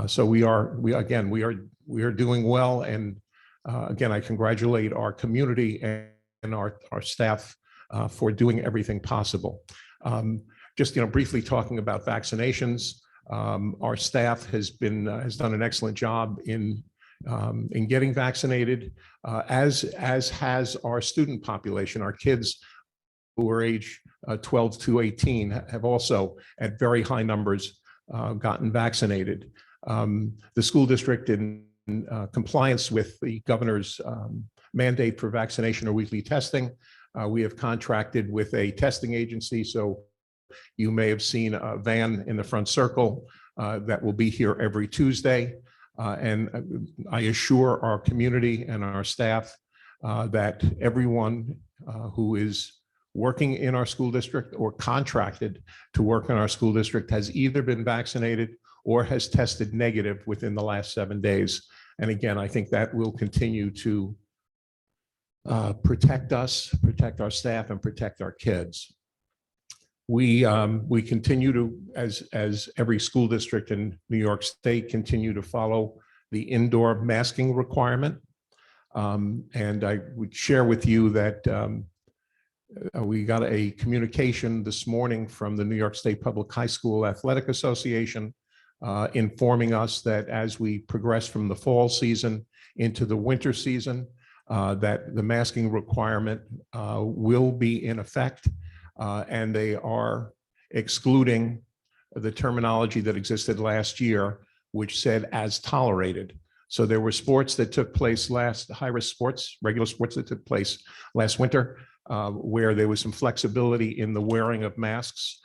Speaker 6: So we are doing well. And again, I congratulate our community and our staff for doing everything possible. Just briefly talking about vaccinations, our staff has done an excellent job in getting vaccinated, as has our student population. Our kids who are age 12 to 18 have also at very high numbers gotten vaccinated. The school district, in compliance with the governor's mandate for vaccination or weekly testing, we have contracted with a testing agency. So you may have seen a van in the front circle that will be here every Tuesday. And I assure our community and our staff that everyone who is working in our school district or contracted to work in our school district has either been vaccinated or has tested negative within the last 7 days. And again, I think that will continue to protect us, protect our staff, and protect our kids. We continue to, as every school district in New York State, continue to follow the indoor masking requirement. And I would share with you that we got a communication this morning from the New York State Public High School Athletic Association informing us that as we progress from the fall season into the winter season, that the masking requirement will be in effect. And they are excluding the terminology that existed last year, which said as tolerated. So there were sports that took place high-risk sports, regular sports that took place last winter where there was some flexibility in the wearing of masks.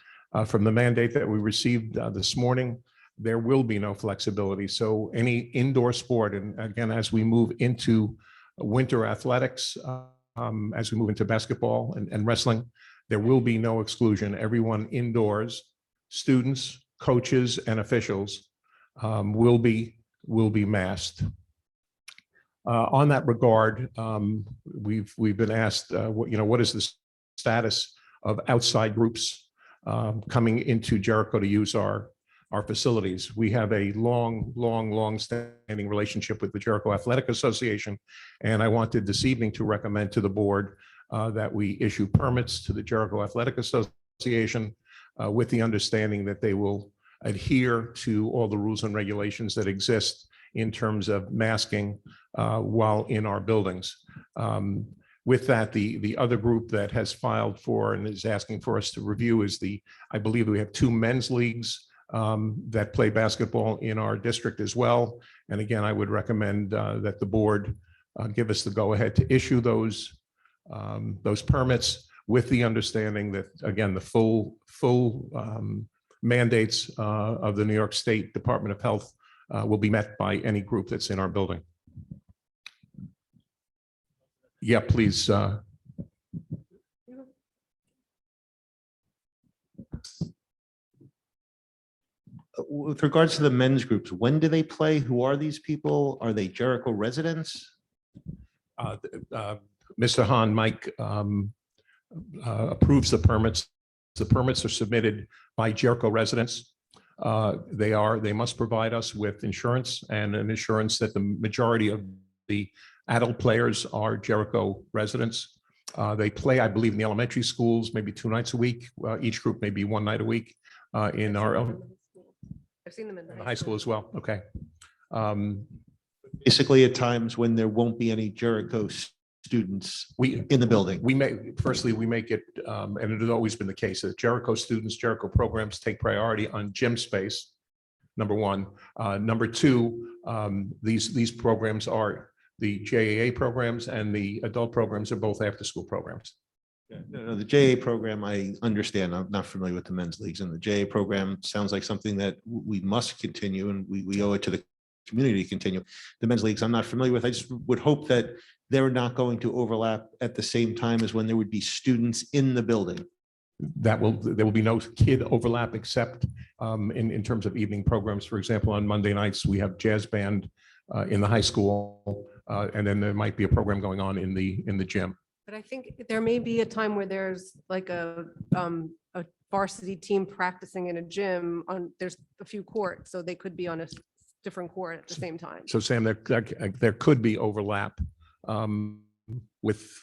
Speaker 6: From the mandate that we received this morning, there will be no flexibility. So any indoor sport, and again, as we move into winter athletics, as we move into basketball and wrestling, there will be no exclusion. Everyone indoors, students, coaches, and officials will be masked. On that regard, we've been asked, what is the status of outside groups coming into Jericho to use our facilities? We have a long standing relationship with the Jericho Athletic Association, and I wanted this evening to recommend to the board that we issue permits to the Jericho Athletic Association with the understanding that they will adhere to all the rules and regulations that exist in terms of masking while in our buildings. With that, the other group that has filed for and is asking for us to review is I believe we have 2 men's leagues that play basketball in our district as well. And again, I would recommend that the board give us the go-ahead to issue those permits with the understanding that, again, the full mandates of the New York State Department of Health will be met by any group that's in our building. Yeah, please.
Speaker 12: With regards to the men's groups, when do they play? Who are these people? Are they Jericho residents?
Speaker 6: Mr. Hahn, Mike approves the permits. The permits are submitted by Jericho residents. They must provide us with insurance and an assurance that the majority of the adult players are Jericho residents. They play, I believe, in the elementary schools, maybe 2 nights a week. Each group maybe 1 night a week in our
Speaker 1: I've seen them in the
Speaker 6: high school as well. Okay.
Speaker 12: Basically, at times when there won't be any Jericho students in the building.
Speaker 6: We make it, and it has always been the case that Jericho students, Jericho programs take priority on gym space, number one. Number two, these programs are the JAA programs, and the adult programs are both after-school programs.
Speaker 12: No, the JA program, I understand. I'm not familiar with the men's leagues, and the JA program sounds like something that we must continue, and we owe it to the community to continue. The men's leagues, I'm not familiar with. I just would hope that they're not going to overlap at the same time as when there would be students in the building.
Speaker 6: There will be no kid overlap except in terms of evening programs. For example, on Monday nights, we have jazz band in the high school, and then there might be a program going on in the gym.
Speaker 1: But I think there may be a time where there's like a varsity team practicing in a gym there's a few courts, so they could be on a different court at the same time.
Speaker 6: So Sam, there could be overlap with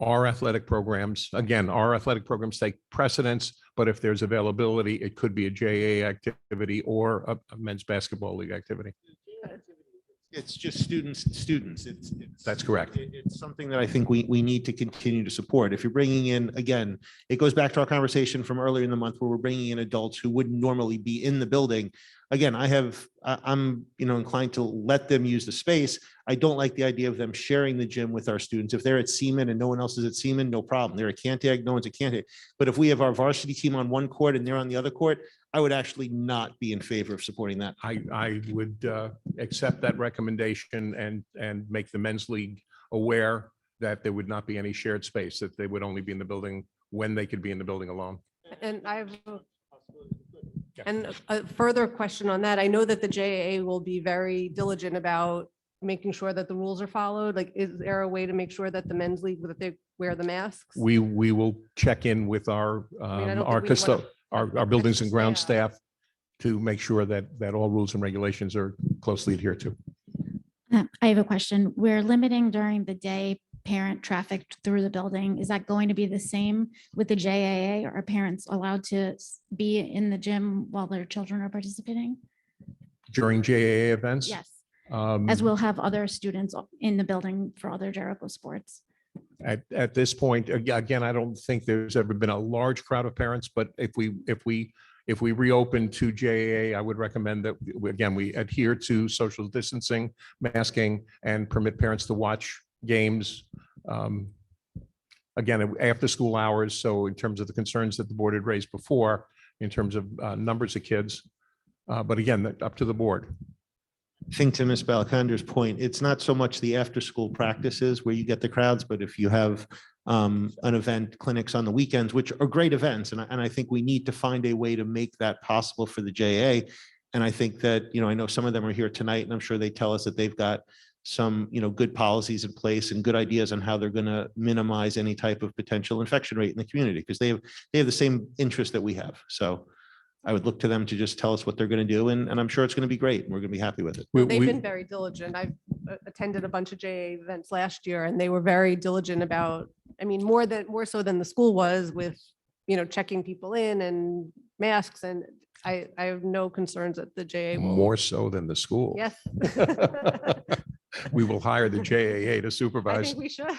Speaker 6: our athletic programs. Again, our athletic programs take precedence, but if there's availability, it could be a JA activity or a men's basketball league activity.
Speaker 12: It's just students.
Speaker 6: That's correct.
Speaker 12: It's something that I think we need to continue to support. If you're bringing in, again, it goes back to our conversation from earlier in the month where we're bringing in adults who wouldn't normally be in the building. Again, I'm inclined to let them use the space. I don't like the idea of them sharing the gym with our students. If they're at Seaman and no one else is at Seaman, no problem. They're at Cantig, no one's at Cantig. But if we have our varsity team on one court and they're on the other court, I would actually not be in favor of supporting that.
Speaker 6: I would accept that recommendation and make the men's league aware that there would not be any shared space, that they would only be in the building when they could be in the building alone.
Speaker 1: And I have a further question on that. I know that the JAA will be very diligent about making sure that the rules are followed. Like, is there a way to make sure that the men's league, that they wear the masks?
Speaker 6: We will check in with our buildings and ground staff to make sure that all rules and regulations are closely adhered to.
Speaker 13: I have a question. We're limiting during the day parent traffic through the building. Is that going to be the same with the JAA? Or are parents allowed to be in the gym while their children are participating?
Speaker 6: During JAA events?
Speaker 13: Yes. As we'll have other students in the building for other Jericho sports.
Speaker 6: At this point, again, I don't think there's ever been a large crowd of parents, but if we reopen to JAA, I would recommend that we adhere to social distancing, masking, and permit parents to watch games again, after school hours. So in terms of the concerns that the board had raised before, in terms of numbers of kids. But again, up to the board.
Speaker 12: I think to Ms. Balakander's point, it's not so much the after-school practices where you get the crowds, but if you have an event, clinics on the weekends, which are great events, and I think we need to find a way to make that possible for the JA. And I think that, I know some of them are here tonight, and I'm sure they tell us that they've got some, good policies in place and good ideas on how they're going to minimize any type of potential infection rate in the community, because they have the same interest that we have. So I would look to them to just tell us what they're going to do, and I'm sure it's going to be great. We're going to be happy with it.
Speaker 1: They've been very diligent. I've attended a bunch of JA events last year and they were very diligent about, more so than the school was with, checking people in and masks, and I have no concerns that the JA will.
Speaker 6: More so than the school.
Speaker 1: Yes.
Speaker 6: We will hire the JAA to
Speaker 1: I
Speaker 6: supervise.
Speaker 1: think we should.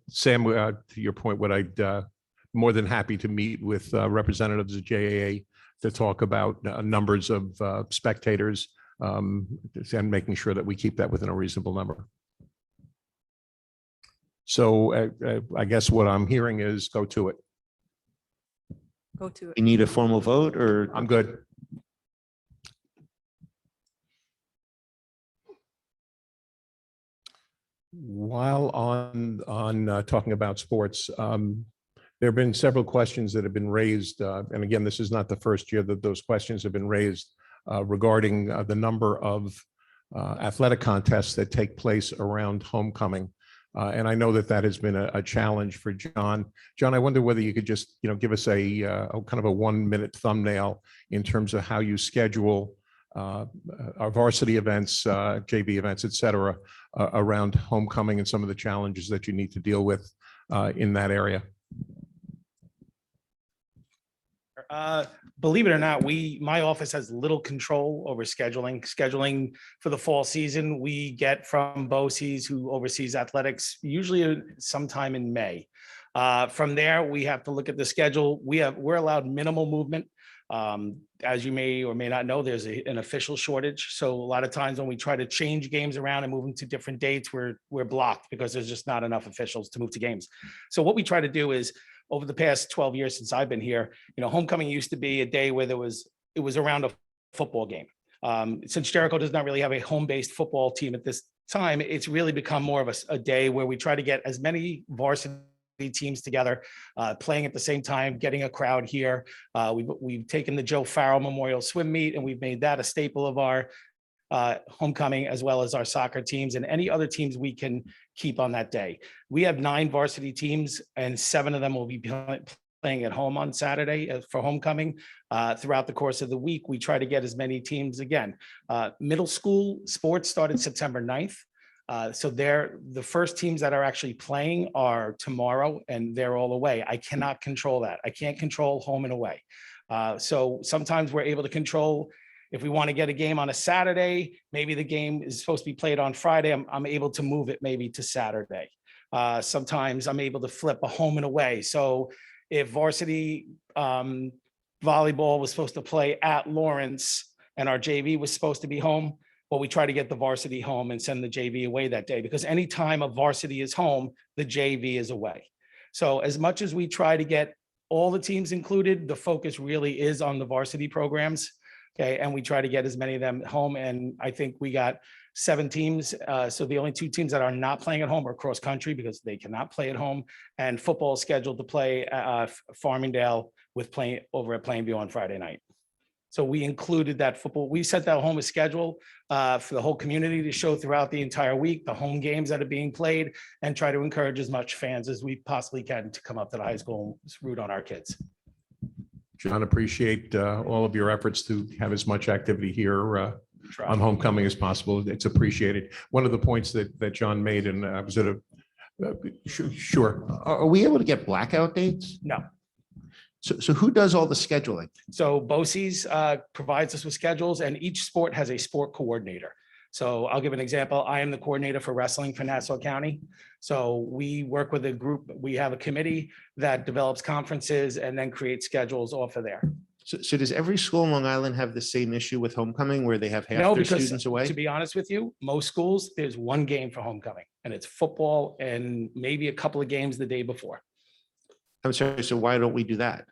Speaker 6: Sam, to your point, more than happy to meet with representatives of JAA to talk about numbers of spectators and making sure that we keep that within a reasonable number. So I guess what I'm hearing is go to it.
Speaker 1: Go to it.
Speaker 12: You need a formal vote, or?
Speaker 6: I'm good. While on talking about sports, there have been several questions that have been raised, and again, this is not the first year that those questions have been raised regarding the number of athletic contests that take place around homecoming. And I know that has been a challenge for John. John, I wonder whether you could just, give us a kind of a 1-minute thumbnail in terms of how you schedule our varsity events, JV events, et cetera, around homecoming and some of the challenges that you need to deal with in that area.
Speaker 14: Believe it or not, my office has little control over scheduling. Scheduling for the fall season, we get from BOCES, who oversees athletics, usually sometime in May. From there, we have to look at the schedule. We're allowed minimal movement. As you may or may not know, there's an official shortage. So a lot of times when we try to change games around and move them to different dates, we're blocked because there's just not enough officials to move to games. So what we try to do is, over the past 12 years since I've been here, homecoming used to be a day where it was around a football game. Since Jericho does not really have a home-based football team at this time, it's really become more of a day where we try to get as many varsity teams together, playing at the same time, getting a crowd here. We've taken the Joe Farrell Memorial Swim Meet, and we've made that a staple of our homecoming, as well as our soccer teams and any other teams we can keep on that day. We have 9 varsity teams, and 7 of them will be playing at home on Saturday for homecoming. Throughout the course of the week, we try to get as many teams again. Middle school sports started September 9th. So the first teams that are actually playing are tomorrow, and they're all away. I cannot control that. I can't control home and away. So sometimes we're able to control. If we want to get a game on a Saturday, maybe the game is supposed to be played on Friday. I'm able to move it maybe to Saturday. Sometimes I'm able to flip a home and away. So if varsity volleyball was supposed to play at Lawrence and our JV was supposed to be home, well, we try to get the varsity home and send the JV away that day, because anytime a varsity is home, the JV is away. So as much as we try to get all the teams included, the focus really is on the varsity programs. Okay, and we try to get as many of them home. And I think we got 7 teams. So the only 2 teams that are not playing at home are cross country, because they cannot play at home. And football is scheduled to play Farmingdale with playing over at Plainview on Friday night. So we included that football. We set that home a schedule for the whole community to show throughout the entire week, the home games that are being played, and try to encourage as much fans as we possibly can to come up to the high school and root on our kids.
Speaker 6: John, appreciate all of your efforts to have as much activity here on homecoming as possible. It's appreciated. One of the points that John made, and I was at a, sure.
Speaker 12: Are we able to get blackout dates?
Speaker 14: No.
Speaker 12: So who does all the scheduling?
Speaker 14: So BOCES provides us with schedules, and each sport has a sport coordinator. So I'll give an example. I am the coordinator for wrestling for Nassau County. So we work with a group. We have a committee that develops conferences and then creates schedules off of there.
Speaker 12: So does every school in Long Island have the same issue with homecoming, where they have half
Speaker 14: No,
Speaker 12: their
Speaker 14: because
Speaker 12: students away?
Speaker 14: to be honest with you, most schools, there's one game for homecoming. and it's football and maybe a couple of games the day before,
Speaker 12: I'm sorry, so why don't we do that?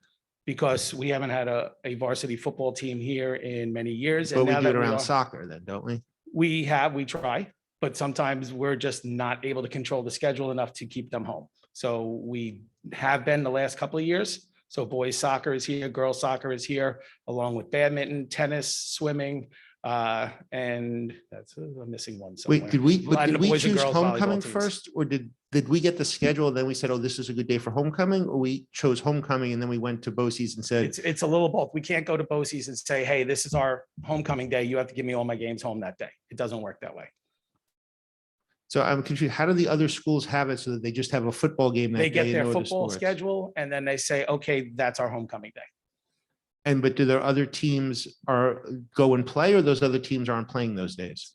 Speaker 14: because we haven't had a varsity football team here in many years.
Speaker 12: But
Speaker 14: And
Speaker 12: we
Speaker 14: now
Speaker 12: do it
Speaker 14: that we
Speaker 12: around
Speaker 14: are,
Speaker 12: soccer then, don't we?
Speaker 14: we try, but sometimes we're just not able to control the schedule enough to keep them home. So we have been the last couple of years. So boys soccer is here, girls soccer is here, along with badminton, tennis, swimming, and I'm missing one somewhere.
Speaker 12: Wait, did we,
Speaker 14: And
Speaker 12: but did
Speaker 14: the
Speaker 12: we
Speaker 14: boys and
Speaker 12: choose
Speaker 14: girls volleyball
Speaker 12: homecoming
Speaker 14: teams.
Speaker 12: first, or did we get the schedule, then we said, oh, this is a good day for homecoming, or we chose homecoming and then we went to BOCES and said,
Speaker 14: It's a little both. We can't go to BOCES and say, hey, this is our homecoming day. You have to give me all my games home that day. It doesn't work that way.
Speaker 12: so I'm confused, how do the other schools have it so that they just have a football game that
Speaker 14: They
Speaker 12: day?
Speaker 14: get
Speaker 12: and
Speaker 14: their
Speaker 12: no other
Speaker 14: football
Speaker 12: sports?
Speaker 14: schedule and then they say, okay, that's our homecoming day.
Speaker 12: And but do their other teams go and play, or those other teams aren't playing those days?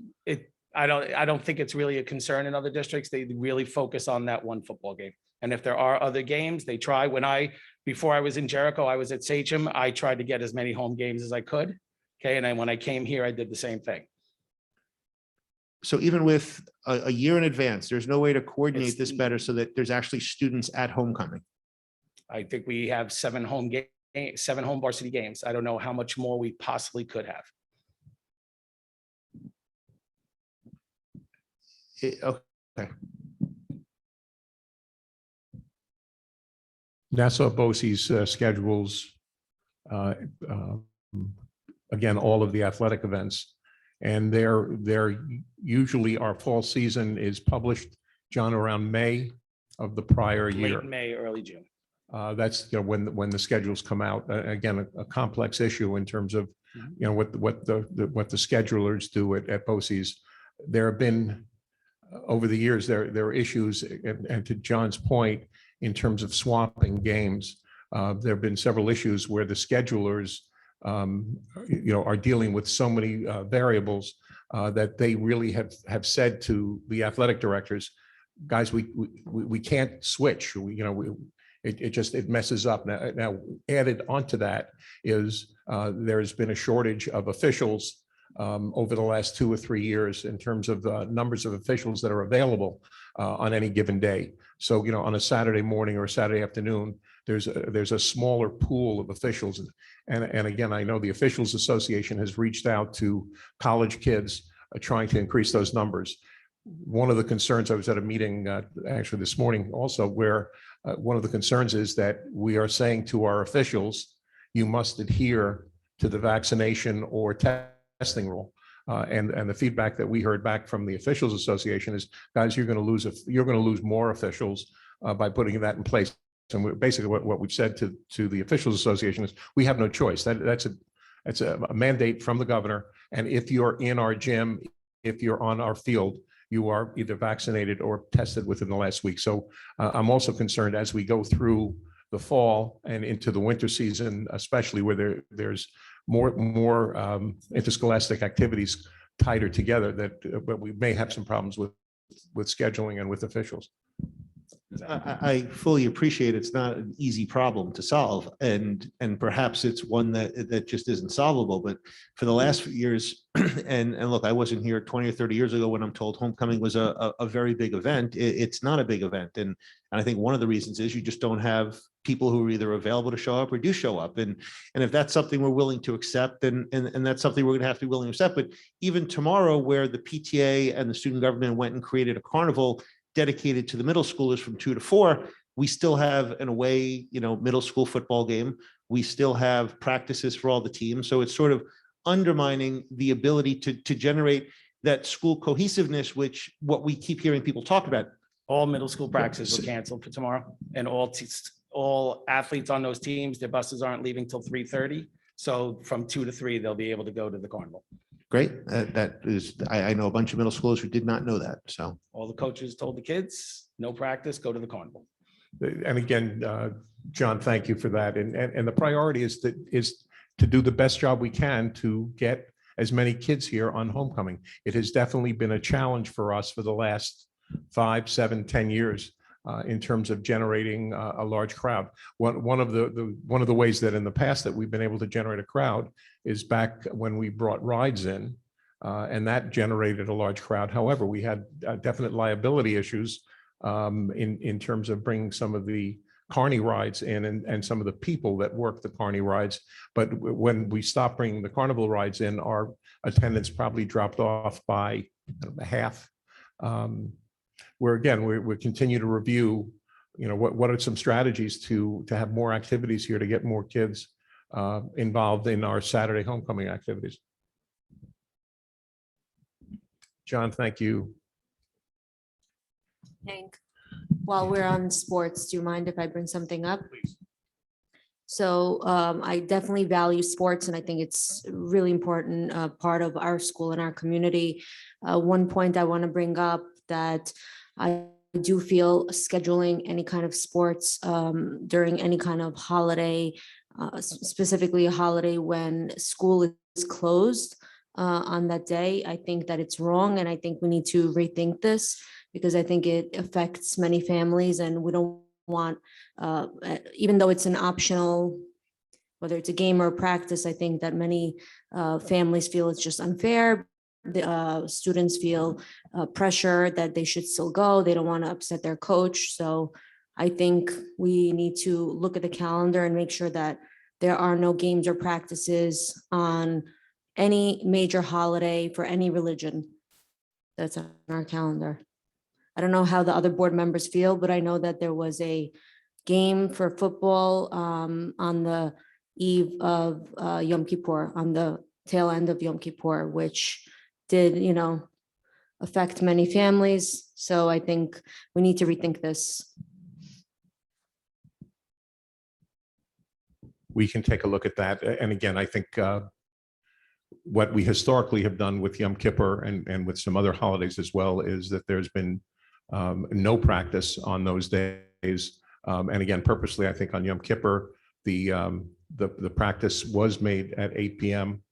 Speaker 14: I don't think it's really a concern in other districts. They really focus on that one football game. And if there are other games, they try. Before I was in Jericho, I was at Sachem. I tried to get as many home games as I could. Okay, and then when I came here, I did the same thing.
Speaker 12: So even with a year in advance, there's no way to coordinate
Speaker 14: It's-
Speaker 12: this better so that there's actually students at homecoming?
Speaker 14: I think we have 7 home varsity games. I don't know how much more we possibly could have.
Speaker 12: Okay.
Speaker 6: Nassau BOCES schedules, again, all of the athletic events. And they're usually, our fall season is published, John, around May of the prior year.
Speaker 14: Late May, early June.
Speaker 6: That's, when the schedules come out. Again, a complex issue in terms of, what the schedulers do at BOCES. There have been, over the years, there are issues, and to John's point, in terms of swapping games, there have been several issues where the schedulers, are dealing with so many variables that they really have said to the athletic directors, guys, we can't switch. It messes up. Now added onto that is there's been a shortage of officials over the last 2 or 3 years in terms of the numbers of officials that are available on any given day. So, on a Saturday morning or a Saturday afternoon, there's a smaller pool of officials. And again, I know the Officials Association has reached out to college kids trying to increase those numbers. One of the concerns, I was at a meeting actually this morning also, where one of the concerns is that we are saying to our officials, you must adhere to the vaccination or testing rule. And the feedback that we heard back from the Officials Association is, guys, you're going to lose more officials by putting that in place. And basically what we've said to the Officials Association is, we have no choice. That's a mandate from the governor. And if you're in our gym, if you're on our field, you are either vaccinated or tested within the last week. So I'm also concerned as we go through the fall and into the winter season, especially where there's more interscholastic activities tighter together, that we may have some problems with scheduling and with officials.
Speaker 12: I fully appreciate it's not an easy problem to solve, and perhaps it's one that just isn't solvable. But for the last few years, and look, I wasn't here 20 or 30 years ago when I'm told homecoming was a very big event. It's not a big event, and I think one of the reasons is you just don't have people who are either available to show up or do show up. And if that's something we're willing to accept, and that's something we're going to have to be willing to accept. But even tomorrow, where the PTA and the student government went and created a carnival dedicated to the middle schoolers from 2 to 4, we still have an away, middle school football game. We still have practices for all the teams. So it's sort of undermining the ability to generate that school cohesiveness, which what we keep hearing people talk about.
Speaker 14: All middle school practices were canceled for tomorrow, and all athletes on those teams, their buses aren't leaving till 3:30. So from 2 to 3, they'll be able to go to the carnival.
Speaker 12: Great. That is, I know a bunch of middle schoolers who did not know that. So
Speaker 14: All the coaches told the kids, no practice, go to the carnival.
Speaker 6: And again, John, thank you for that. And the priority is to do the best job we can to get as many kids here on homecoming. It has definitely been a challenge for us for the last 5, 7, 10 years in terms of generating a large crowd. One of the ways that in the past that we've been able to generate a crowd is back when we brought rides in. And that generated a large crowd. However, we had definite liability issues in terms of bringing some of the carny rides in and some of the people that work the carny rides. But when we stopped bringing the carnival rides in, our attendance probably dropped off by I don't know, half. Where again, we continue to review, what are some strategies to have more activities here to get more kids involved in our Saturday homecoming activities. John, thank you.
Speaker 15: Hank, while we're on sports, do you mind if I bring something up? So I definitely value sports, and I think it's a really important part of our school and our community. One point I want to bring up that I do feel scheduling any kind of sports during any kind of holiday, specifically a holiday when school is closed on that day, I think that it's wrong, and I think we need to rethink this because I think it affects many families, and we don't want, even though it's an optional, whether it's a game or a practice, I think that many families feel it's just unfair. The students feel pressure that they should still go. They don't want to upset their coach. So I think we need to look at the calendar and make sure that there are no games or practices on any major holiday for any religion that's on our calendar. I don't know how the other board members feel, but I know that there was a game for football on the eve of Yom Kippur, on the tail end of Yom Kippur, which did, affect many families. So I think we need to rethink this.
Speaker 6: We can take a look at that. And again, I think what we historically have done with Yom Kippur and with some other holidays as well is that there's been no practice on those days. And again, purposely, I think on Yom Kippur, the practice was made at 8 p.m.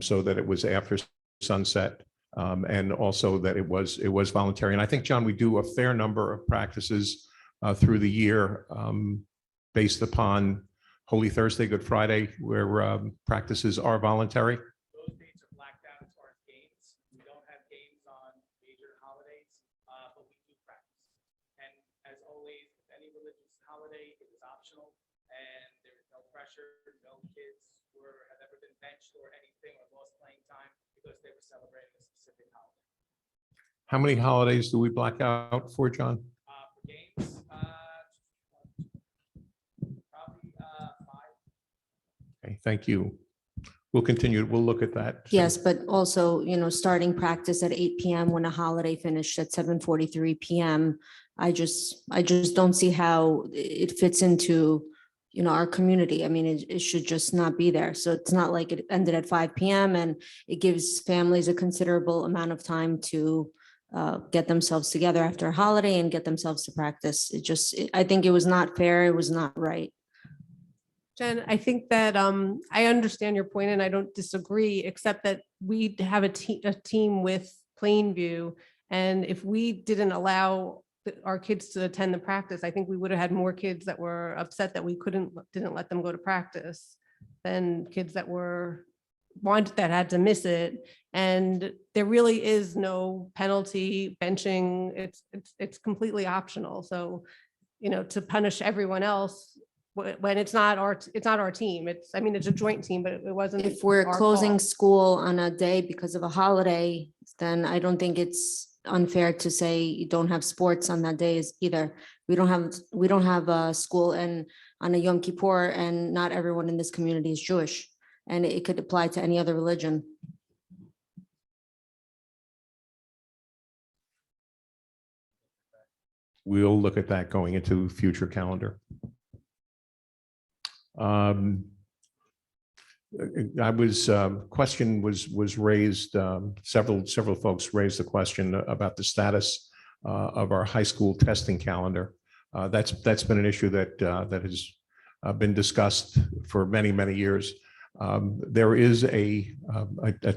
Speaker 6: So that it was after sunset, and also that it was voluntary. And I think, John, we do a fair number of practices through the year based upon Holy Thursday, Good Friday, where practices are voluntary.
Speaker 14: Those dates are blacked out as far as games. We don't have games on major holidays, but we do practice. And as always, with any religious holiday, it is optional, and there is no pressure. No kids have ever been benched or anything or lost playing time because they were celebrating a specific holiday.
Speaker 6: How many holidays do we black out for, John?
Speaker 14: For games, probably 5.
Speaker 6: Okay, thank you. We'll continue. We'll look at that.
Speaker 15: Yes, but also, starting practice at 8 p.m. when a holiday finished at 7:43 p.m. I just don't see how it fits into, our community. I mean, it should just not be there. So it's not like it ended at 5 p.m. and it gives families a considerable amount of time to get themselves together after a holiday and get themselves to practice. I think it was not fair. It was not right.
Speaker 1: Jen, I think that I understand your point and I don't disagree, except that we have a team with Plainview. And if we didn't allow our kids to attend the practice, I think we would have had more kids that were upset that we didn't let them go to practice than kids that had to miss it. And there really is no penalty, benching. It's completely optional. So, to punish everyone else when it's not our team. It's a joint team, but it wasn't.
Speaker 15: If we're
Speaker 1: our
Speaker 15: closing
Speaker 1: fault.
Speaker 15: school on a day because of a holiday, then I don't think it's unfair to say you don't have sports on that day either. We don't have a school and on a Yom Kippur, and not everyone in this community is Jewish, and it could apply to any other religion.
Speaker 6: We'll look at that going into future calendar. Question was raised, several folks raised the question about the status of our high school testing calendar. That's been an issue that has been discussed for many years. There is a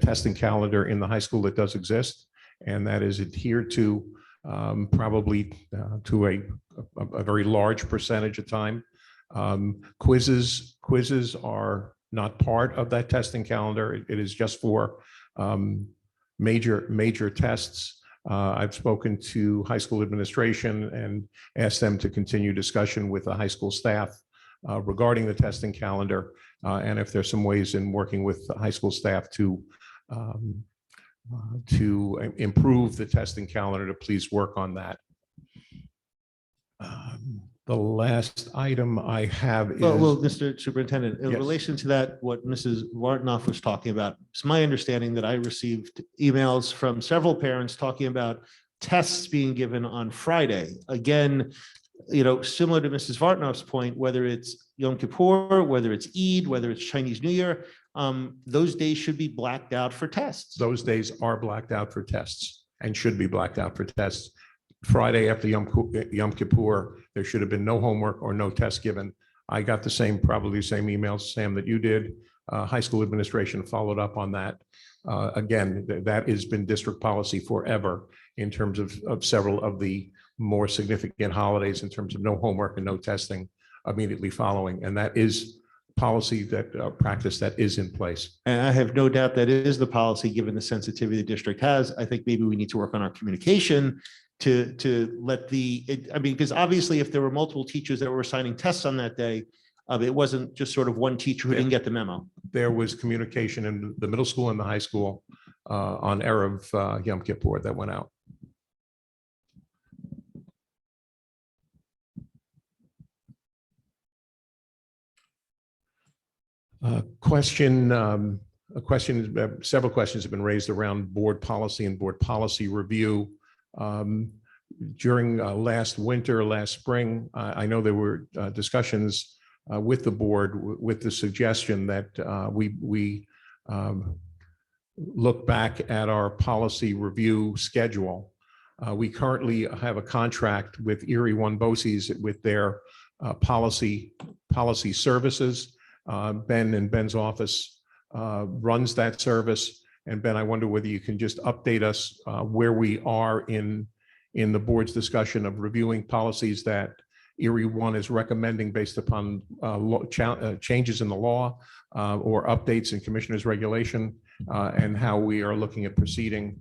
Speaker 6: testing calendar in the high school that does exist, and that is adhered to probably to a very large percentage of time. Quizzes are not part of that testing calendar. It is just for major tests. I've spoken to high school administration and asked them to continue discussion with the high school staff regarding the testing calendar. And if there's some ways in working with the high school staff to improve the testing calendar, to please work on that. The last item I have is.
Speaker 12: Well, Mr. Superintendent, in
Speaker 6: Yes.
Speaker 12: relation to that, what Mrs. Wartnoff was talking about, it's my understanding that I received emails from several parents talking about tests being given on Friday. Again, similar to Mrs. Wartnoff's point, whether it's Yom Kippur, whether it's Eid, whether it's Chinese New Year, those days should be blacked out for tests.
Speaker 6: Those days are blacked out for tests and should be blacked out for tests. Friday after Yom Kippur, there should have been no homework or no test given. I got probably the same emails, Sam, that you did. High school administration followed up on that. Again, that has been district policy forever in terms of several of the more significant holidays in terms of no homework and no testing immediately following. And that is policy, that practice that is in place.
Speaker 12: And I have no doubt that it is the policy, given the sensitivity the district has. I think maybe we need to work on our communication to let because obviously if there were multiple teachers that were assigning tests on that day, it wasn't just sort of one teacher who didn't get the memo.
Speaker 6: There was communication in the middle school and the high school on Erev Yom Kippur that went out. Several questions have been raised around board policy and board policy review. During last spring, I know there were discussions with the board with the suggestion that we look back at our policy review schedule. We currently have a contract with Erie One BOCES with their policy services. Ben and Ben's office runs that service. And Ben, I wonder whether you can just update us where we are in the board's discussion of reviewing policies that Erie One is recommending based upon changes in the law or updates in commissioner's regulation, and how we are looking at proceeding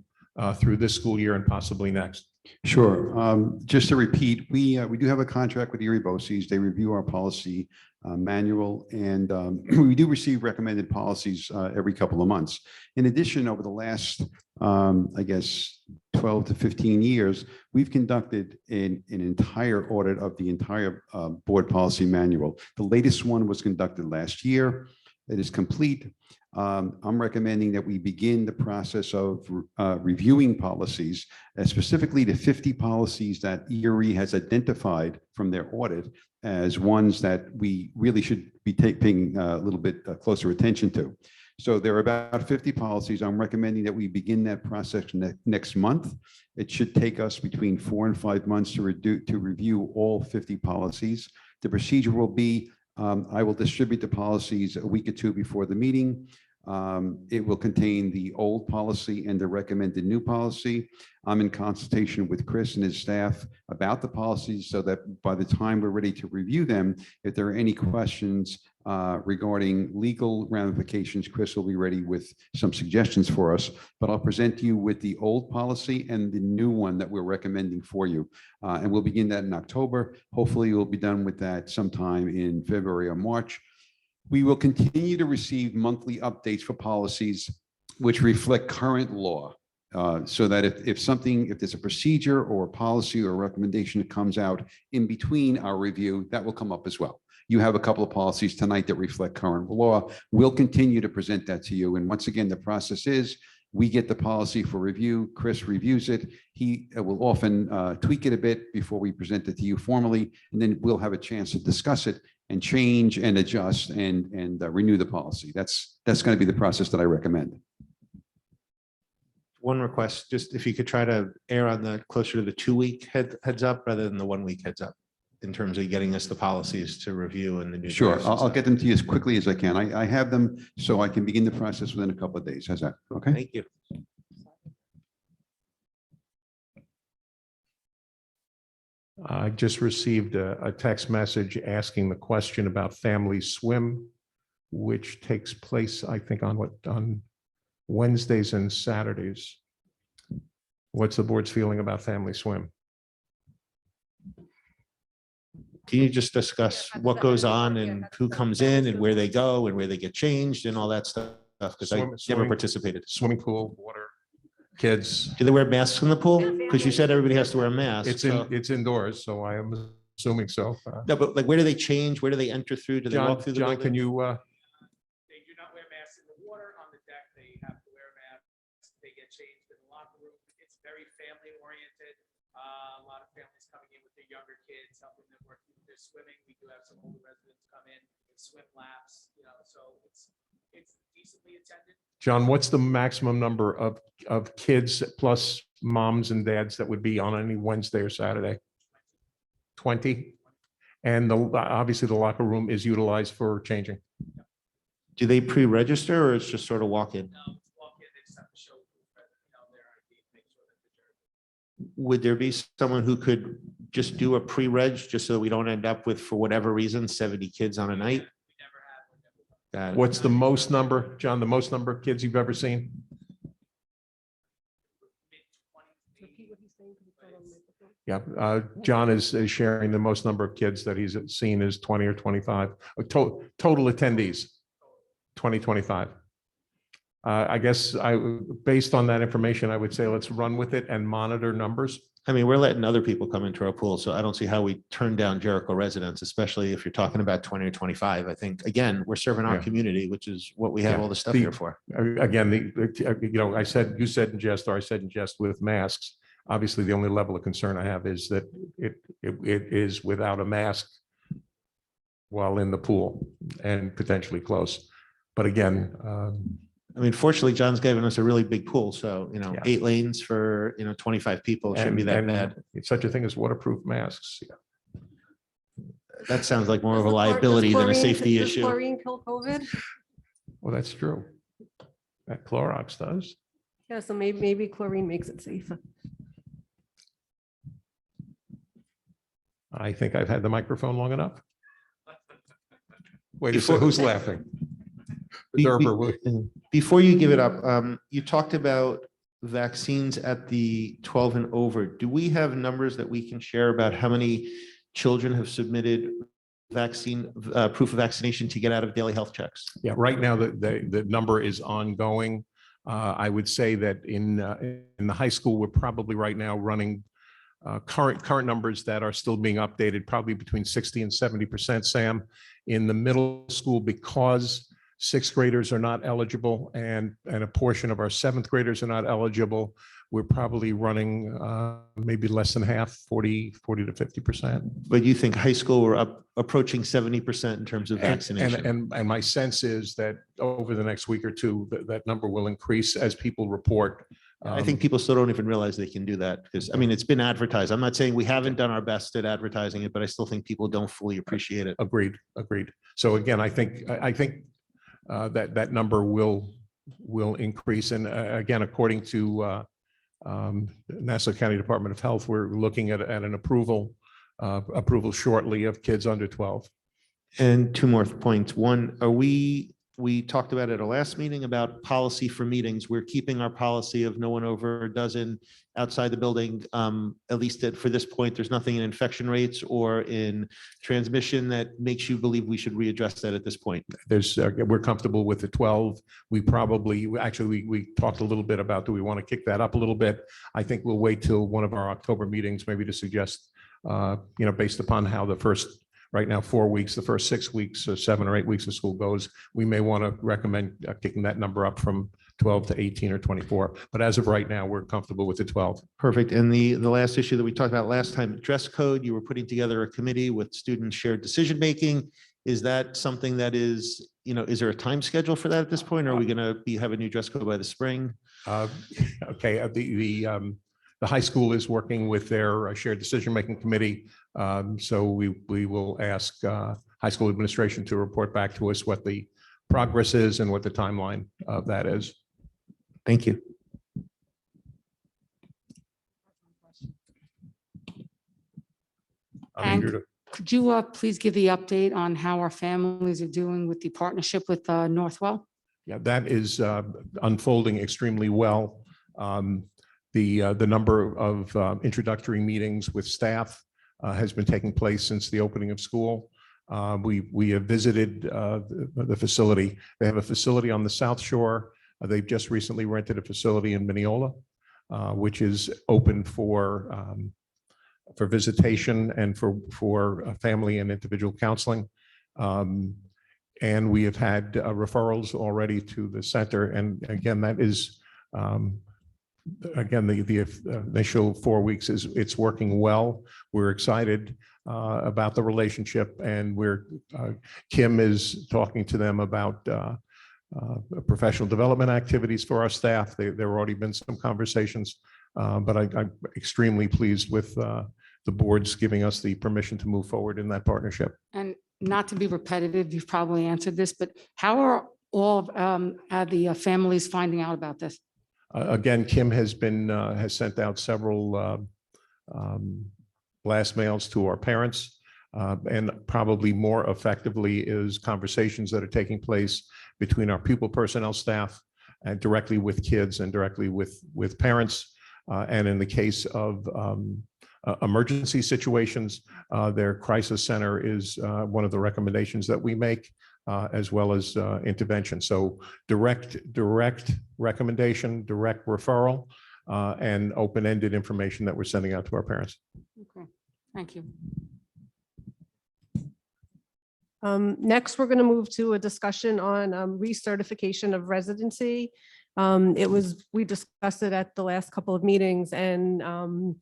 Speaker 6: through this school year and possibly next.
Speaker 16: Sure. Just to repeat, we do have a contract with Erie BOCES. They review our policy manual, and we do receive recommended policies every couple of months. In addition, over the last, I guess, 12 to 15 years, we've conducted an entire audit of the entire board policy manual. The latest one was conducted last year. It is complete. I'm recommending that we begin the process of reviewing policies, specifically the 50 policies that Erie has identified from their audit as ones that we really should be paying a little bit closer attention to. So there are about 50 policies. I'm recommending that we begin that process next month. It should take us between 4 and 5 months to review all 50 policies. The procedure will be, I will distribute the policies a week or two before the meeting. It will contain the old policy and the recommended new policy. I'm in consultation with Chris and his staff about the policies so that by the time we're ready to review them, if there are any questions regarding legal ramifications, Chris will be ready with some suggestions for us. But I'll present you with the old policy and the new one that we're recommending for you. And we'll begin that in October. Hopefully we'll be done with that sometime in February or March. We will continue to receive monthly updates for policies which reflect current law, so that if there's a procedure or a policy or a recommendation that comes out in between our review, that will come up as well. You have a couple of policies tonight that reflect current law. We'll continue to present that to you. And once again, the process is we get the policy for review. Chris reviews it. He will often tweak it a bit before we present it to you formally, and then we'll have a chance to discuss it and change and adjust and renew the policy. That's going to be the process that I recommend.
Speaker 12: One request, just if you could try to err on the closer to the 2-week heads up rather than the 1-week heads up in terms of getting us the policies to review and the new.
Speaker 16: Sure, I'll get them to you as quickly as I can. I have them so I can begin the process within a couple of days. How's that? Okay.
Speaker 12: Thank you.
Speaker 6: I just received a text message asking the question about family swim, which takes place, I think, on Wednesdays and Saturdays. What's the board's feeling about family swim?
Speaker 12: Can you just discuss what goes on and who comes in and where they go and where they get changed and all that stuff? Because I never participated.
Speaker 6: Swimming pool, water, kids.
Speaker 12: Do they wear masks in the pool? Because you said everybody has to wear a mask.
Speaker 6: It's indoors, so I am assuming so.
Speaker 12: No, but like, where do they change? Where do they enter through? Do they
Speaker 6: John,
Speaker 12: walk through the
Speaker 6: John,
Speaker 12: building?
Speaker 6: can you,
Speaker 14: They do not wear masks in the water. On the deck, they have to wear masks. They get changed in the locker room. It's very family oriented. A lot of families coming in with their younger kids, helping them work through their swimming. We do have some older residents come in with swim laps, so it's decently attended.
Speaker 6: John, what's the maximum number of kids plus moms and dads that would be on any Wednesday or Saturday? 20? And obviously the locker room is utilized for changing.
Speaker 12: Do they pre-register or it's just sort of walk-in?
Speaker 14: No, it's walk-in. They just have to show their ID, make sure that they're
Speaker 12: Would there be someone who could just do a pre-reg just so we don't end up with, for whatever reason, 70 kids on a night? Got it.
Speaker 6: What's the most number, John, the most number of kids you've ever seen? Yeah, John is sharing the most number of kids that he's seen is 20 or 25. Total attendees, 25. I guess based on that information, I would say let's run with it and monitor numbers.
Speaker 12: I mean, we're letting other people come into our pool, so I don't see how we turn down Jericho residents, especially if you're talking about 20 or 25. I think, again, we're serving our
Speaker 6: Yeah.
Speaker 12: community, which is what we have all the stuff here for.
Speaker 6: Again, you said in jest, or I said in jest with masks. Obviously, the only level of concern I have is that it is without a mask while in the pool and potentially close. But again,
Speaker 12: I mean, fortunately, John's given us a really big pool, so,
Speaker 6: Yeah.
Speaker 12: 8 lanes for, 25 people shouldn't be that
Speaker 6: and
Speaker 12: bad.
Speaker 6: it's such a thing as waterproof masks. Yeah.
Speaker 12: That sounds like more of a
Speaker 1: Does
Speaker 12: liability than a
Speaker 1: chlorine-
Speaker 12: safety
Speaker 1: does
Speaker 12: issue.
Speaker 1: Chlorine kill COVID?
Speaker 6: Well, that's true. That Clorox does.
Speaker 1: Yeah, so maybe chlorine makes it safer.
Speaker 6: I think I've had the microphone long enough. Wait a
Speaker 12: Before-
Speaker 6: second, who's laughing?
Speaker 12: Be- be-
Speaker 6: Derber, will-
Speaker 12: Before you give it up, you talked about vaccines at the 12 and over. Do we have numbers that we can share about how many children have submitted proof of vaccination to get out of daily health checks?
Speaker 6: Yeah, right now, the number is ongoing. I would say that in the high school, we're probably right now running current numbers that are still being updated, probably between 60 and 70%, Sam. In the middle school, because sixth graders are not eligible and a portion of our seventh graders are not eligible, we're probably running maybe less than half, 40 to 50%.
Speaker 12: But you think high school, we're approaching 70% in terms of vaccination?
Speaker 6: And my sense is that over the next week or two, that number will increase as people report.
Speaker 12: I think people still don't even realize they can do that because, I mean, it's been advertised. I'm not saying we haven't done our best at advertising it, but I still think people don't fully appreciate it.
Speaker 6: Agreed. So again, I think that number will increase. And again, according to Nassau County Department of Health, we're looking at an approval shortly of kids under 12.
Speaker 12: And 2 more points. One, we talked about at our last meeting about policy for meetings. We're keeping our policy of no one over a dozen outside the building. At least for this point, there's nothing in infection rates or in transmission that makes you believe we should readdress that at this point.
Speaker 6: We're comfortable with the 12. We talked a little bit about, do we want to kick that up a little bit? I think we'll wait till one of our October meetings, maybe to suggest, based upon how the first, right now, 4 weeks, the first 6 weeks or 7 or 8 weeks of school goes, we may want to recommend kicking that number up from 12 to 18 or 24. But as of right now, we're comfortable with the 12.
Speaker 12: Perfect. And the last issue that we talked about last time, dress code, you were putting together a committee with student shared decision-making. Is that something that is, is there a time schedule for that at this point? Or are we going to have a new dress code by the spring?
Speaker 6: Okay, the high school is working with their shared decision-making committee. So we will ask high school administration to report back to us what the progress is and what the timeline of that is.
Speaker 12: Thank you.
Speaker 17: Could you please give the update on how our families are doing with the partnership with Northwell?
Speaker 6: Yeah, that is unfolding extremely well. The number of introductory meetings with staff has been taking place since the opening of school. We have visited the facility. They have a facility on the South Shore. They've just recently rented a facility in Mineola, which is open for visitation and for family and individual counseling. And we have had referrals already to the center. And again, that is, again, the initial 4 weeks it's working well. We're excited about the relationship, and Kim is talking to them about professional development activities for our staff. There have already been some conversations, but I'm extremely pleased with the board's giving us the permission to move forward in that partnership.
Speaker 17: And not to be repetitive, you've probably answered this, but how are all of the families finding out about this?
Speaker 6: Again, Kim has sent out several blast mails to our parents, and probably more effectively is conversations that are taking place between our pupil personnel staff and directly with kids and directly with parents. And in the case of emergency situations, their crisis center is one of the recommendations that we make, as well as intervention. So direct recommendation, direct referral, and open-ended information that we're sending out to our parents.
Speaker 17: Okay, thank you.
Speaker 1: Next, we're going to move to a discussion on recertification of residency. We discussed it at the last couple of meetings, and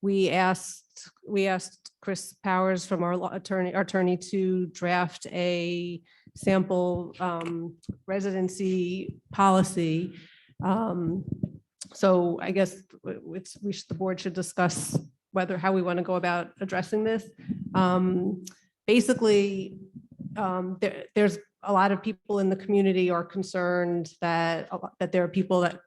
Speaker 1: we asked Chris Powers from our attorney to draft a sample residency policy. So I guess the board should discuss how we want to go about addressing this. Basically, there's a lot of people in the community are concerned that there are people that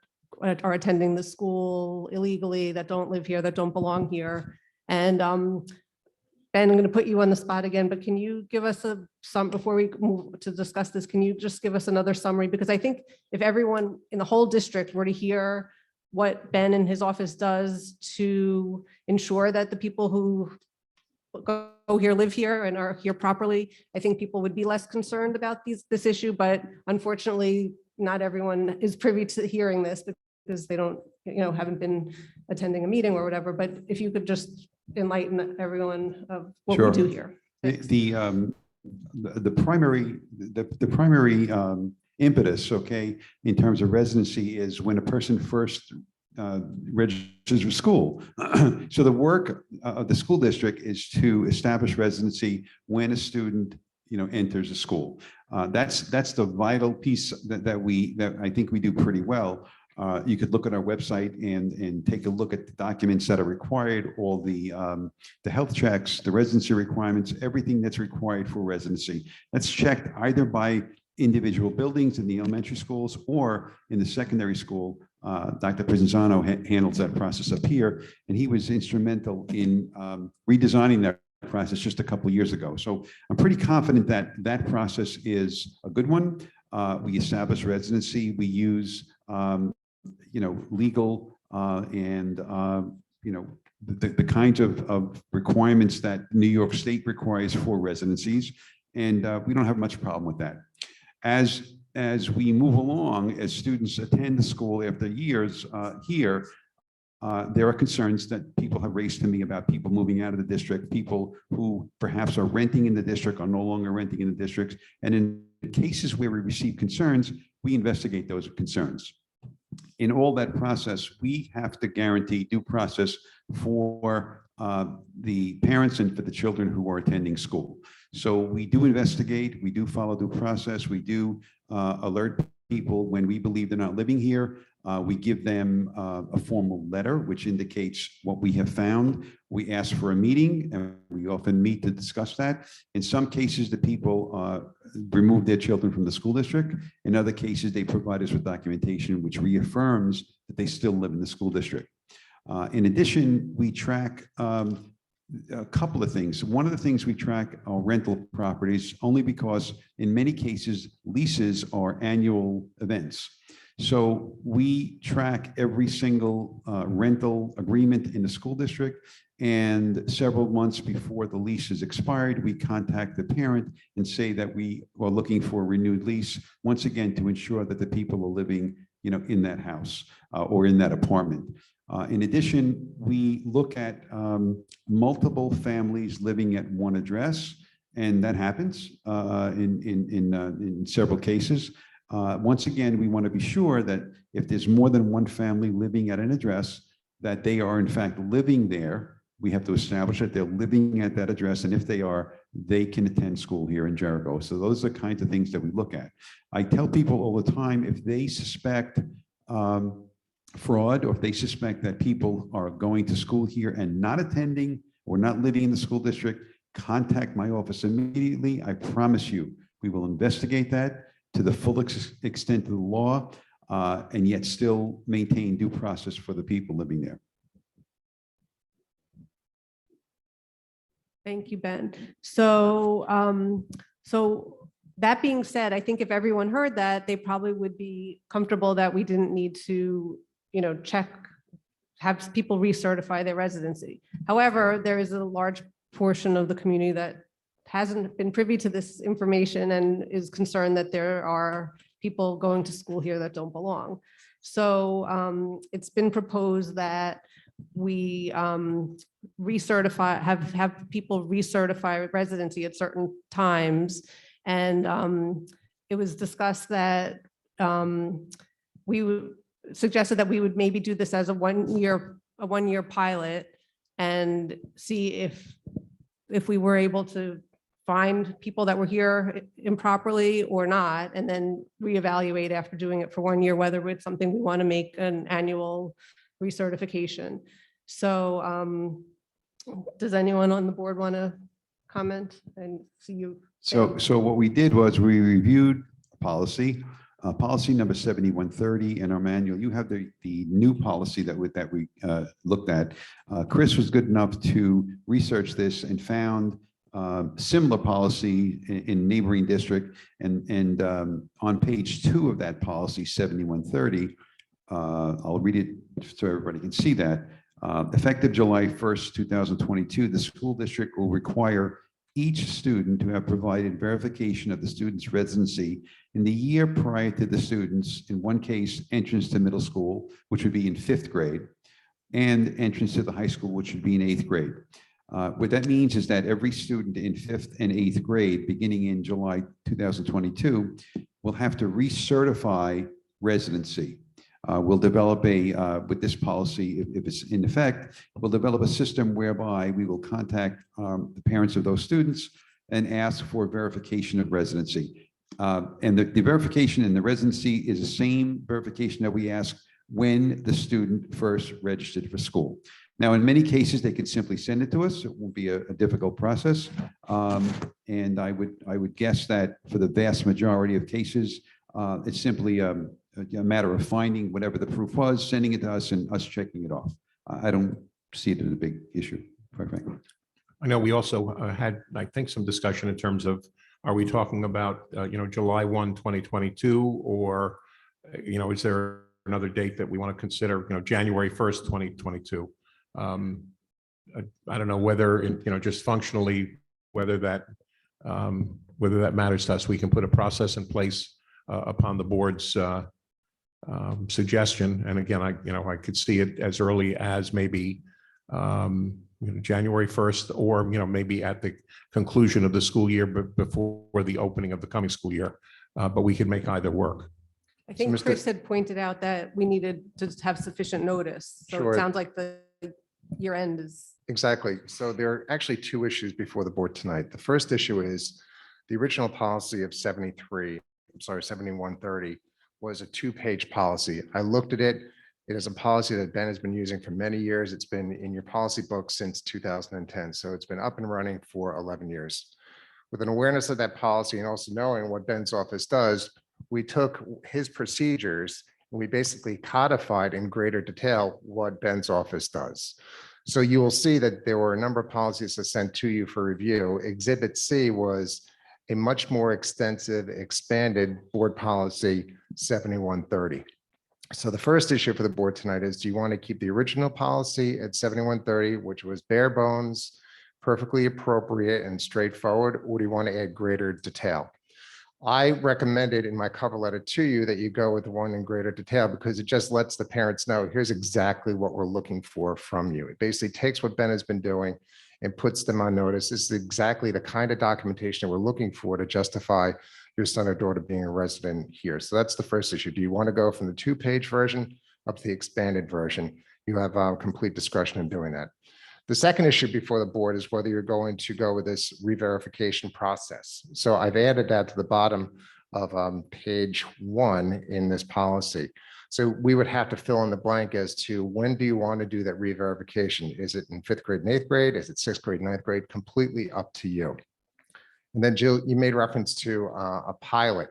Speaker 1: are attending the school illegally, that don't live here, that don't belong here. And Ben, I'm going to put you on the spot again, but can you give us before we move to discuss this, can you just give us another summary? Because I think if everyone in the whole district were to hear what Ben and his office does to ensure that the people who go here, live here, and are here properly, I think people would be less concerned about this issue. But unfortunately, not everyone is privy to hearing this because they don't, haven't been attending a meeting or whatever. But if you could just enlighten everyone of what we do here.
Speaker 16: The primary impetus, okay, in terms of residency is when a person first registers for school. So the work of the school district is to establish residency when a student enters a school. That's the vital piece that I think we do pretty well. You could look at our website and take a look at the documents that are required, all the health checks, the residency requirements, everything that's required for residency. That's checked either by individual buildings in the elementary schools or in the secondary school. Dr. Provenzano handles that process up here, and he was instrumental in redesigning that process just a couple of years ago. So I'm pretty confident that that process is a good one. We establish residency. We use legal and the kinds of requirements that New York State requires for residencies, and we don't have much problem with that. As we move along, as students attend the school after years here, there are concerns that people have raised to me about people moving out of the district, people who perhaps are renting in the district are no longer renting in the district. And in cases where we receive concerns, we investigate those concerns. In all that process, we have to guarantee due process for the parents and for the children who are attending school. So we do investigate, we do follow due process, we do alert people when we believe they're not living here. We give them a formal letter which indicates what we have found. We ask for a meeting, and we often meet to discuss that. In some cases, the people remove their children from the school district. In other cases, they provide us with documentation which reaffirms that they still live in the school district. In addition, we track a couple of things. One of the things we track are rental properties, only because in many cases, leases are annual events. So we track every single rental agreement in the school district. And several months before the lease is expired, we contact the parent and say that we are looking for a renewed lease, once again, to ensure that the people are living, in that house or in that apartment. In addition, we look at multiple families living at one address, and that happens in several cases. Once again, we want to be sure that if there's more than one family living at an address, that they are in fact living there. We have to establish that they're living at that address, and if they are, they can attend school here in Jericho. So those are the kinds of things that we look at. I tell people all the time, if they suspect fraud, or if they suspect that people are going to school here and not attending or not living in the school district, contact my office immediately. I promise you, we will investigate that to the full extent of the law, and yet still maintain due process for the people living there.
Speaker 1: Thank you, Ben. So, so that being said, I think if everyone heard that, they probably would be comfortable that we didn't need to, have people recertify their residency. However, there is a large portion of the community that hasn't been privy to this information and is concerned that there are people going to school here that don't belong. So it's been proposed that we recertify, have people recertify residency at certain times. And it was discussed that we suggested that we would maybe do this as a one-year pilot and see if we were able to find people that were here improperly or not, and then reevaluate after doing it for 1 year, whether it's something we want to make an annual recertification. So does anyone on the board want to comment? And see you.
Speaker 16: So what we did was we reviewed policy number 7130 in our manual. You have the new policy that we looked at. Chris was good enough to research this and found similar policy in neighboring district. And on page 2 of that policy, 7130, I'll read it so everybody can see that. Effective July 1st, 2022, the school district will require each student to have provided verification of the student's residency in the year prior to the student's, in one case, entrance to middle school, which would be in 5th grade, and entrance to the high school, which would be in 8th grade. What that means is that every student in 5th and 8th grade, beginning in July 2022, will have to recertify residency. We'll develop with this policy, if it's in effect, we'll develop a system whereby we will contact the parents of those students and ask for verification of residency. And the verification in the residency is the same verification that we ask when the student first registered for school. Now, in many cases, they can simply send it to us. It won't be a difficult process. And I would guess that for the vast majority of cases, it's simply a matter of finding whatever the proof was, sending it to us, and us checking it off. I don't see it as a big issue, quite frankly.
Speaker 6: I know we also had, I think, some discussion in terms of, are we talking about, July 1, 2022, or, is there another date that we want to consider, January 1st, 2022? I don't know whether, just functionally, whether that matters to us. We can put a process in place upon the board's suggestion. And again, I could see it as early as maybe January 1st, or maybe at the conclusion of the school year, but before the opening of the coming school year. But we could make either work.
Speaker 1: I think Chris had pointed out that we needed to have sufficient notice. So
Speaker 18: Sure.
Speaker 1: it sounds like the year end is.
Speaker 18: Exactly. So there are actually 2 issues before the board tonight. The first issue is the original policy of 7130 was a 2-page policy. I looked at it. It is a policy that Ben has been using for many years. It's been in your policy book since 2010. So it's been up and running for 11 years. With an awareness of that policy and also knowing what Ben's office does, we took his procedures and we basically codified in greater detail what Ben's office does. So you will see that there were a number of policies that sent to you for review. Exhibit C was a much more extensive, expanded board policy 7130. So the first issue for the board tonight is, do you want to keep the original policy at 7130, which was bare bones, perfectly appropriate and straightforward, or do you want to add greater detail? I recommended in my cover letter to you that you go with the one in greater detail because it just lets the parents know, here's exactly what we're looking for from you. It basically takes what Ben has been doing and puts them on notice. This is exactly the kind of documentation that we're looking for to justify your son or daughter being a resident here. So that's the first issue. Do you want to go from the 2-page version up to the expanded version? You have complete discretion in doing that. The second issue before the board is whether you're going to go with this re-verification process. So I've added that to the bottom of page 1 in this policy. So we would have to fill in the blank as to when do you want to do that re-verification? Is it in 5th grade and 8th grade? Is it 6th grade, 9th grade? Completely up to you. And then Jill, you made reference to a pilot.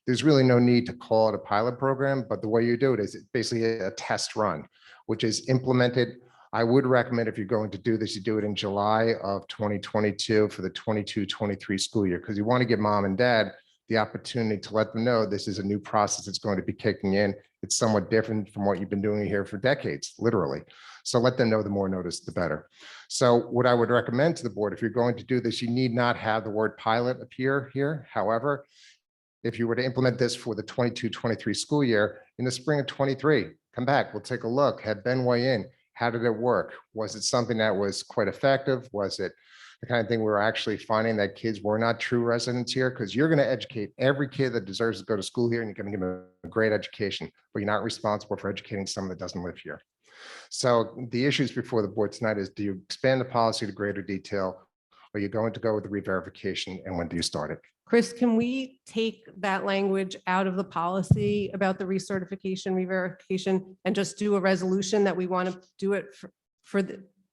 Speaker 18: There's really no need to call it a pilot program, but the way you do it is basically a test run, which is implemented. I would recommend if you're going to do this, you do it in July of 2022 for the 22-23 school year, because you want to give mom and dad the opportunity to let them know this is a new process that's going to be kicking in. It's somewhat different from what you've been doing here for decades, literally. So let them know, the more notice, the better. So what I would recommend to the board, if you're going to do this, you need not have the word pilot appear here. However, if you were to implement this for the 22-23 school year in the spring of 23, come back, we'll take a look, have Ben weigh in. How did it work? Was it something that was quite effective? Was it the kind of thing we were actually finding that kids were not true residents here? Because you're going to educate every kid that deserves to go to school here, and you're going to give them a great education, but you're not responsible for educating someone that doesn't live here. So the issues before the board tonight is, do you expand the policy to greater detail? Are you going to go with the re-verification, and when do you start it?
Speaker 1: Chris, can we take that language out of the policy about the recertification, re-verification, and just do a resolution that we want to do it for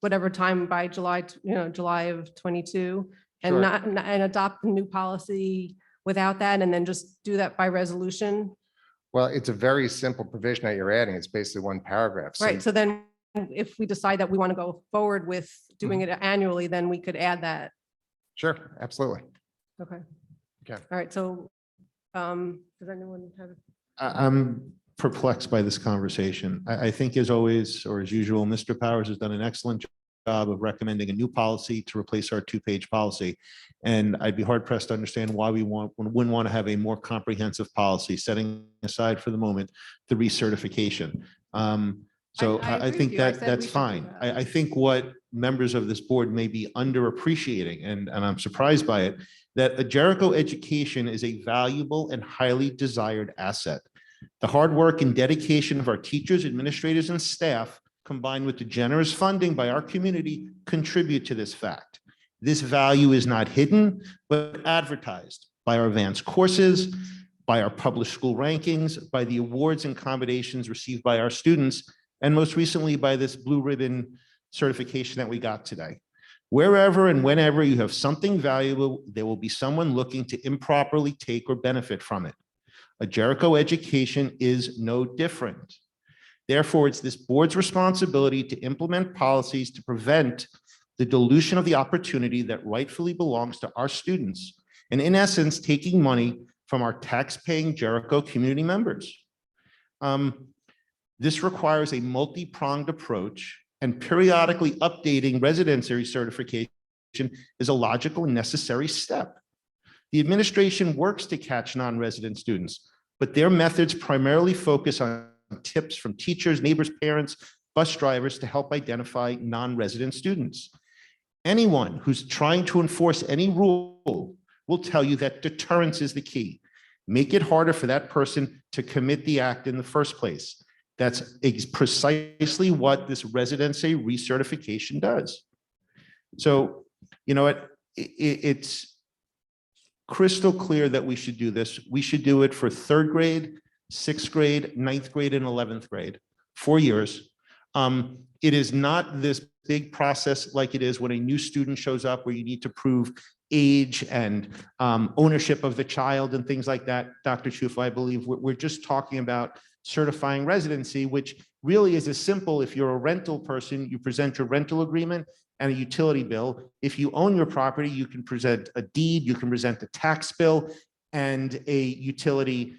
Speaker 1: whatever time by July, July of 22, and
Speaker 18: Sure.
Speaker 1: and adopt the new policy without that, and then just do that by resolution?
Speaker 18: Well, it's a very simple provision that you're adding. It's basically one paragraph. So
Speaker 1: Right. So then if we decide that we want to go forward with doing it annually, then we could add that.
Speaker 18: Sure, absolutely.
Speaker 1: Okay.
Speaker 18: Okay.
Speaker 1: All right. So does anyone have?
Speaker 12: I'm perplexed by this conversation. I think as always, or as usual, Mr. Powers has done an excellent job of recommending a new policy to replace our 2-page policy. And I'd be hard pressed to understand why we wouldn't want to have a more comprehensive policy, setting aside for the moment the recertification. So
Speaker 1: I
Speaker 12: I
Speaker 1: agree
Speaker 12: think
Speaker 1: with you. I
Speaker 12: that
Speaker 1: said
Speaker 12: that's
Speaker 1: we should do
Speaker 12: fine.
Speaker 1: that.
Speaker 12: I think what members of this board may be underappreciating, and I'm surprised by it, that a Jericho education is a valuable and highly desired asset. The hard work and dedication of our teachers, administrators, and staff, combined with the generous funding by our community, contribute to this fact. This value is not hidden, but advertised by our advanced courses, by our published school rankings, by the awards and accommodations received by our students, and most recently by this blue ribbon certification that we got today. Wherever and whenever you have something valuable, there will be someone looking to improperly take or benefit from it. A Jericho education is no different. Therefore, it's this board's responsibility to implement policies to prevent the dilution of the opportunity that rightfully belongs to our students, and in essence, taking money from our tax-paying Jericho community members. This requires a multi-pronged approach, and periodically updating residency certification is a logical and necessary step. The administration works to catch non-resident students, but their methods primarily focus on tips from teachers, neighbors, parents, bus drivers to help identify non-resident students. Anyone who's trying to enforce any rule will tell you that deterrence is the key. Make it harder for that person to commit the act in the first place. That's precisely what this residency recertification does. So, you know what, it's crystal clear that we should do this. We should do it for 3rd grade, 6th grade, 9th grade, and 11th grade, 4 years. It is not this big process like it is when a new student shows up where you need to prove age and ownership of the child and things like that. Dr. Chufo, I believe we're just talking about certifying residency, which really is as simple. If you're a rental person, you present your rental agreement and a utility bill. If you own your property, you can present a deed, you can present a tax bill and a utility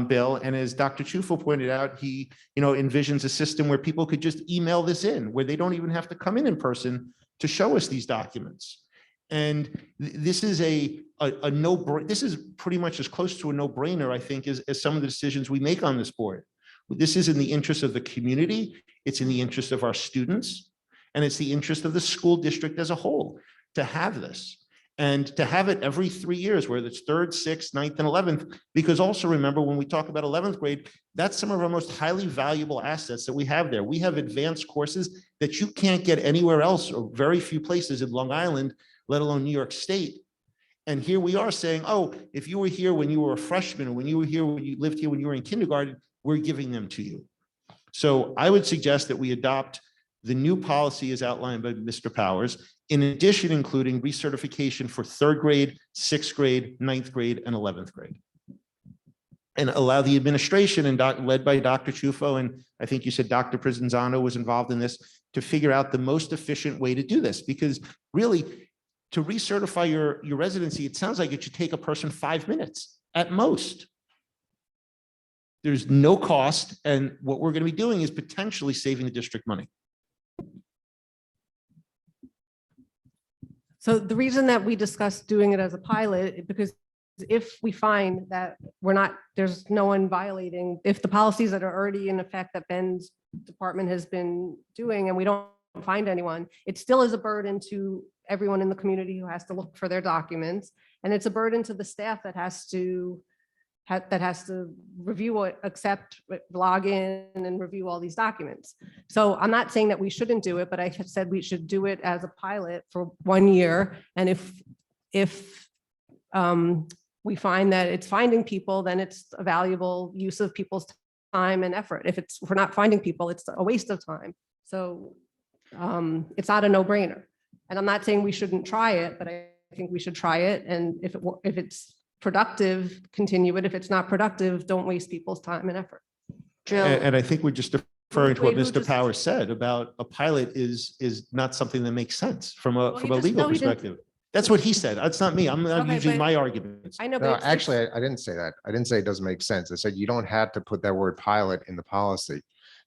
Speaker 12: Bill. And as Dr. Chufo pointed out, he, envisions a system where people could just email this in, where they don't even have to come in person to show us these documents. And this is this is pretty much as close to a no-brainer, I think, as some of the decisions we make on this board. This is in the interest of the community, it's in the interest of our students, and it's the interest of the school district as a whole to have this. And to have it every 3 years, whether it's 3rd, 6th, 9th, and 11th, because also remember, when we talk about 11th grade, that's some of our most highly valuable assets that we have there. We have advanced courses that you can't get anywhere else, or very few places in Long Island, let alone New York State. And here we are saying, oh, if you were here when you were a freshman, or when you were here, when you lived here when you were in kindergarten, we're giving them to you. So I would suggest that we adopt the new policy as outlined by Mr. Powers, in addition, including recertification for 3rd grade, 6th grade, 9th grade, and 11th grade. And allow the administration, and led by Dr. Chufo, and I think you said Dr. Provenzano was involved in this, to figure out the most efficient way to do this. Because really, to recertify your residency, it sounds like it should take a person 5 minutes at most. There's no cost, and what we're going to be doing is potentially saving the district money.
Speaker 1: So the reason that we discussed doing it as a pilot, because if we find that there's no one violating, if the policies that are already in effect that Ben's department has been doing, and we don't find anyone, it still is a burden to everyone in the community who has to look for their documents. And it's a burden to the staff that has to review it, accept, log in, and review all these documents. So I'm not saying that we shouldn't do it, but I have said we should do it as a pilot for 1 year. And if we find that it's finding people, then it's a valuable use of people's time and effort. If we're not finding people, it's a waste of time. So it's not a no-brainer. And I'm not saying we shouldn't try it, but I think we should try it. And if it's productive, continue it. If it's not productive, don't waste people's time and effort.
Speaker 12: And I think we're just referring to what
Speaker 1: Wait, who
Speaker 12: Mr.
Speaker 1: just-
Speaker 12: Powers said about a pilot is not something that makes sense from a
Speaker 1: he just-
Speaker 12: legal
Speaker 1: no, he didn't.
Speaker 12: perspective. That's what he said. That's not me. I'm not
Speaker 1: Okay,
Speaker 12: using
Speaker 1: but-
Speaker 12: my arguments.
Speaker 1: I know,
Speaker 18: No,
Speaker 1: but
Speaker 18: actually, I didn't say that. I didn't say it doesn't make sense. I said you don't have to put that word pilot in the policy.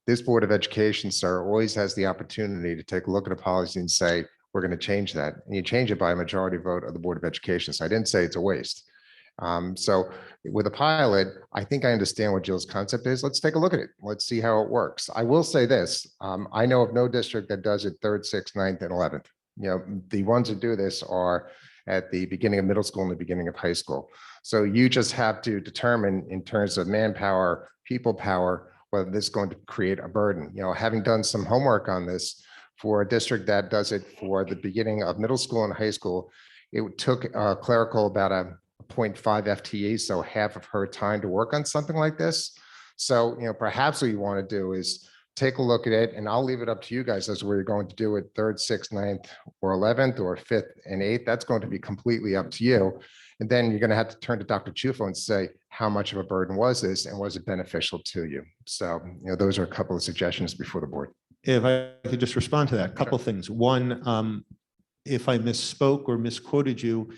Speaker 18: This Board of Education, sir, always has the opportunity to take a look at a policy and say, we're going to change that. And you change it by a majority vote of the Board of Education. So I didn't say it's a waste. So with a pilot, I think I understand what Jill's concept is. Let's take a look at it. Let's see how it works. I will say this. I know of no district that does it 3rd, 6th, 9th, and 11th. The ones that do this are at the beginning of middle school and the beginning of high school. So you just have to determine in terms of manpower, people power, whether this is going to create a burden. Having done some homework on this for a district that does it for the beginning of middle school and high school, it took a clerical about a 0.5 FTE, so half of her time to work on something like this. So, perhaps what you want to do is take a look at it, and I'll leave it up to you guys as where you're going to do it 3rd, 6th, 9th, or 11th, or 5th and 8th. That's going to be completely up to you. And then you're going to have to turn to Dr. Chufo and say, how much of a burden was this and was it beneficial to you? So, those are a couple of suggestions before the board.
Speaker 12: If I could just respond to that, a couple of things. One, if I misspoke or misquoted you,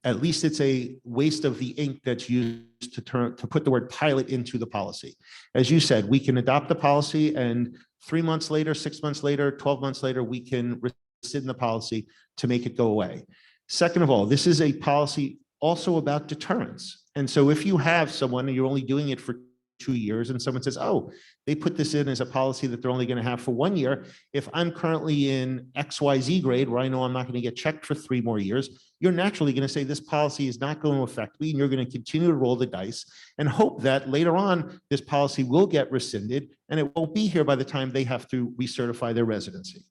Speaker 12: at least it's a waste of the ink that's used to put the word pilot into the policy. As you said, we can adopt the policy, and 3 months later, 6 months later, 12 months later, we can rescind the policy to make it go away. Second of all, this is a policy also about deterrence. And so if you have someone and you're only doing it for 2 years and someone says, oh, they put this in as a policy that they're only going to have for 1 year. If I'm currently in XYZ grade where I know I'm not going to get checked for 3 more years, you're naturally going to say this policy is not going to affect me, and you're going to continue to roll the dice and hope that later on this policy will get rescinded and it won't be here by the time they have to recertify their residency.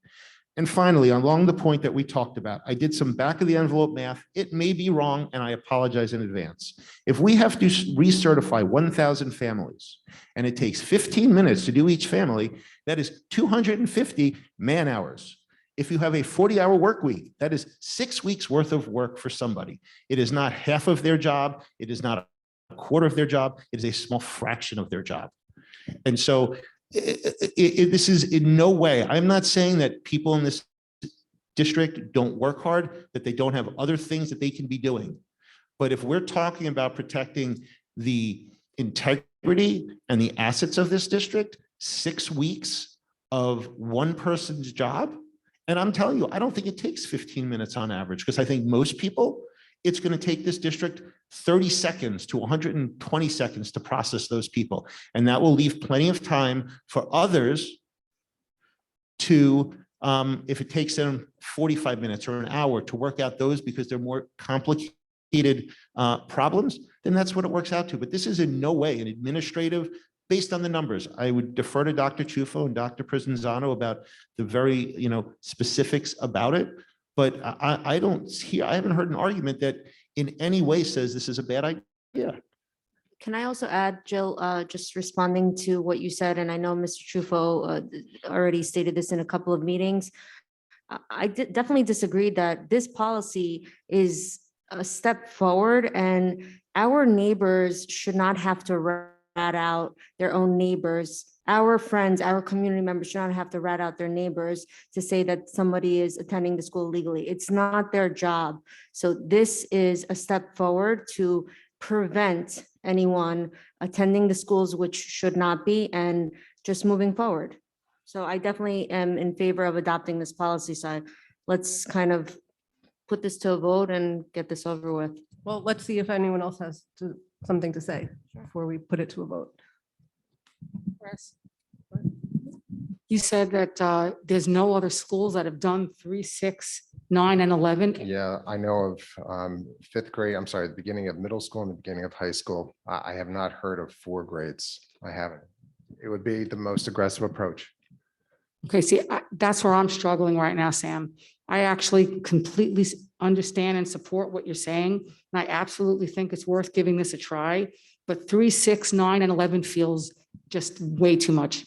Speaker 12: And finally, along the point that we talked about, I did some back of the envelope math. It may be wrong, and I apologize in advance. If we have to recertify 1,000 families, and it takes 15 minutes to do each family, that is 250 man hours. If you have a 40-hour work week, that is 6 weeks worth of work for somebody. It is not half of their job. It is not a quarter of their job. It is a small fraction of their job. And so this is in no way, I'm not saying that people in this district don't work hard, that they don't have other things that they can be doing. But if we're talking about protecting the integrity and the assets of this district, 6 weeks of one person's job. And I'm telling you, I don't think it takes 15 minutes on average, because I think most people, it's going to take this district 30 seconds to 120 seconds to process those people. And that will leave plenty of time for others to, if it takes them 45 minutes or an hour to work out those because they're more complicated problems, then that's what it works out to. But this is in no way an administrative, based on the numbers. I would defer to Dr. Chufo and Dr. Provenzano about the very, specifics about it. But I haven't heard an argument that in any way says this is a bad idea.
Speaker 15: Can I also add, Jill, just responding to what you said, and I know Mr. Trufo already stated this in a couple of meetings. I definitely disagree that this policy is a step forward, and our neighbors should not have to rat out their own neighbors. Our friends, our community members should not have to rat out their neighbors to say that somebody is attending the school legally. It's not their job. So this is a step forward to prevent anyone attending the schools which should not be, and just moving forward. So I definitely am in favor of adopting this policy side. Let's kind of put this to a vote and get this over with.
Speaker 1: Well, let's see if anyone else has something to say before we put it to a vote.
Speaker 17: You said that there's no other schools that have done 3, 6, 9, and 11.
Speaker 18: Yeah, I know of fifth grade, I'm sorry, the beginning of middle school and the beginning of high school. I have not heard of 4 grades. I haven't. It would be the most aggressive approach.
Speaker 17: Okay, see, that's where I'm struggling right now, Sam. I actually completely understand and support what you're saying, and I absolutely think it's worth giving this a try. But 3, 6, 9, and 11 feels just way too much.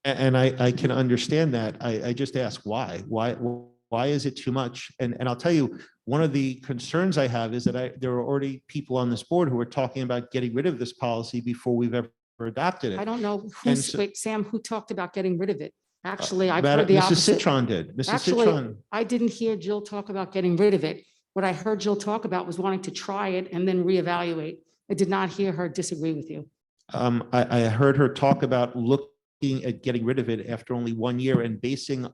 Speaker 12: And I can understand that. I just ask why? Why is it too much? And I'll tell you, one of the concerns I have is that there are already people on this board who are talking about getting rid of this policy before we've ever adopted it.
Speaker 17: I don't know
Speaker 12: And
Speaker 17: who's,
Speaker 12: so-
Speaker 17: wait, Sam, who talked about getting rid of it? Actually, I've heard the
Speaker 12: Mrs.
Speaker 17: opposite.
Speaker 12: Citron did. Mrs.
Speaker 17: Actually,
Speaker 12: Citron.
Speaker 17: I didn't hear Jill talk about getting rid of it. What I heard Jill talk about was wanting to try it and then reevaluate. I did not hear her disagree with you.
Speaker 12: I heard her talk about looking at getting rid of it after only 1 year and basing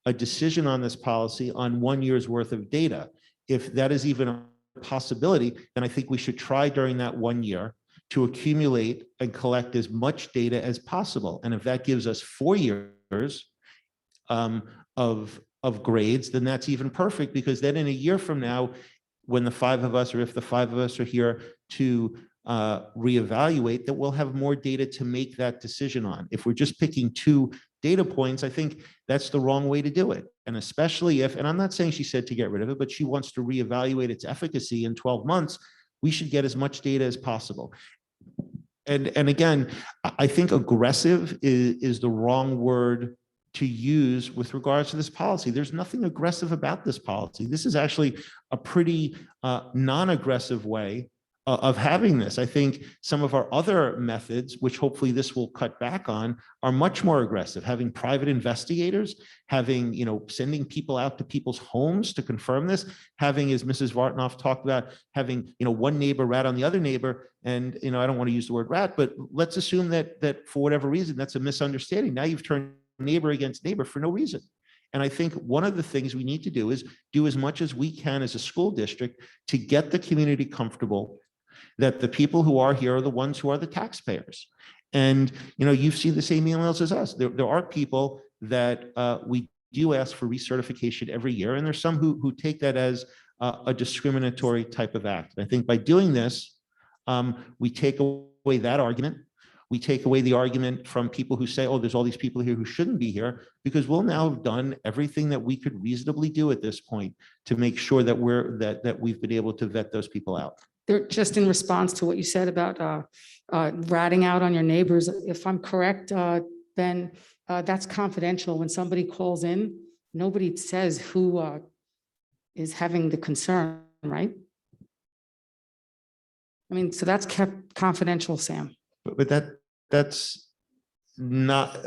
Speaker 12: a decision on this policy on 1 year's worth of data. If that is even a possibility, then I think we should try during that 1 year to accumulate and collect as much data as possible. And if that gives us 4 years of grades, then that's even perfect, because then in a year from now, when the 5 of us, or if the 5 of us are here to reevaluate, that we'll have more data to make that decision on. If we're just picking 2 data points, I think that's the wrong way to do it. And especially if, and I'm not saying she said to get rid of it, but she wants to reevaluate its efficacy in 12 months, we should get as much data as possible. And again, I think aggressive is the wrong word to use with regards to this policy. There's nothing aggressive about this policy. This is actually a pretty non-aggressive way of having this. I think some of our other methods, which hopefully this will cut back on, are much more aggressive. Having private investigators, having, sending people out to people's homes to confirm this, having, as Mrs. Vartanoff talked about, having, one neighbor rat on the other neighbor. And, I don't want to use the word rat, but let's assume that for whatever reason, that's a misunderstanding. Now you've turned neighbor against neighbor for no reason. And I think one of the things we need to do is do as much as we can as a school district to get the community comfortable that the people who are here are the ones who are the taxpayers. And, you've seen the same emails as us. There are people that we do ask for recertification every year, and there's some who take that as a discriminatory type of act. And I think by doing this, we take away that argument. We take away the argument from people who say, oh, there's all these people here who shouldn't be here, because we'll now have done everything that we could reasonably do at this point to make sure that we've been able to vet those people out.
Speaker 17: They're just in response to what you said about ratting out on your neighbors. If I'm correct, Ben, that's confidential. When somebody calls in, nobody says who is having the concern, right? I mean, so that's kept confidential, Sam.
Speaker 12: But that's not,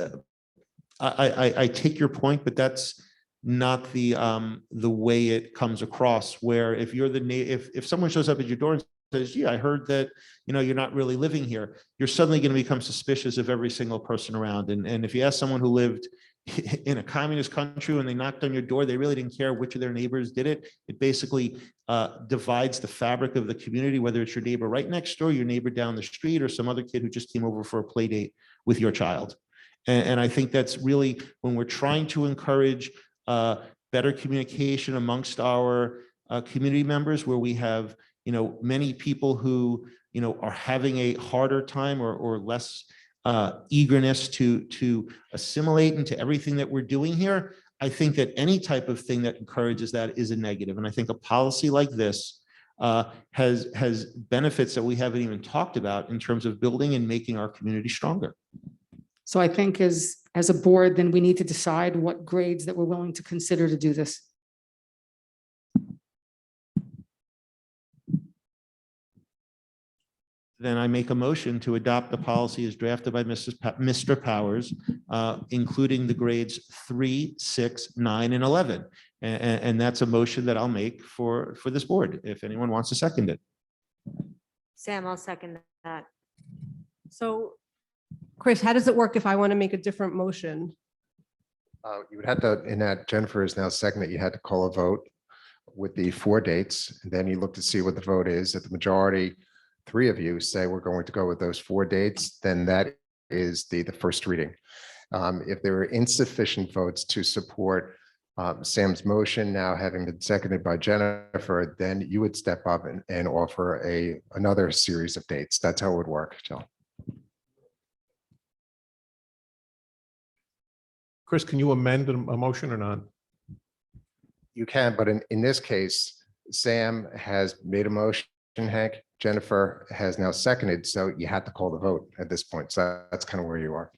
Speaker 12: I take your point, but that's not the way it comes across, where if you're if someone shows up at your door and says, yeah, I heard that, you're not really living here, you're suddenly going to become suspicious of every single person around. And if you ask someone who lived in a communist country and they knocked on your door, they really didn't care which of their neighbors did it. It basically divides the fabric of the community, whether it's your neighbor right next door, your neighbor down the street, or some other kid who just came over for a play date with your child. And I think that's really when we're trying to encourage better communication amongst our community members, where we have, many people who, are having a harder time or less eagerness to assimilate into everything that we're doing here. I think that any type of thing that encourages that is a negative. And I think a policy like this has benefits that we haven't even talked about in terms of building and making our community stronger.
Speaker 17: So I think as a board, then we need to decide what grades that we're willing to consider to do this.
Speaker 12: Then I make a motion to adopt the policy as drafted by Mr. Powers, including the grades 3, 6, 9, and 11. And that's a motion that I'll make for this board, if anyone wants to second it.
Speaker 15: Sam, I'll second that.
Speaker 1: So, Chris, how does it work if I want to make a different motion?
Speaker 18: You would have to, in that Jennifer is now second, that you had to call a vote with the 4 dates. And then you look to see what the vote is. If the majority, 3 of you say we're going to go with those 4 dates, then that is the first reading. If there are insufficient votes to support Sam's motion now having been seconded by Jennifer, then you would step up and offer another series of dates. That's how it would work, Jill.
Speaker 6: Chris, can you amend a motion or not?
Speaker 18: You can, but in this case, Sam has made a motion, Hank. Jennifer has now seconded, so you had to call the vote at this point. So that's kind of where you are.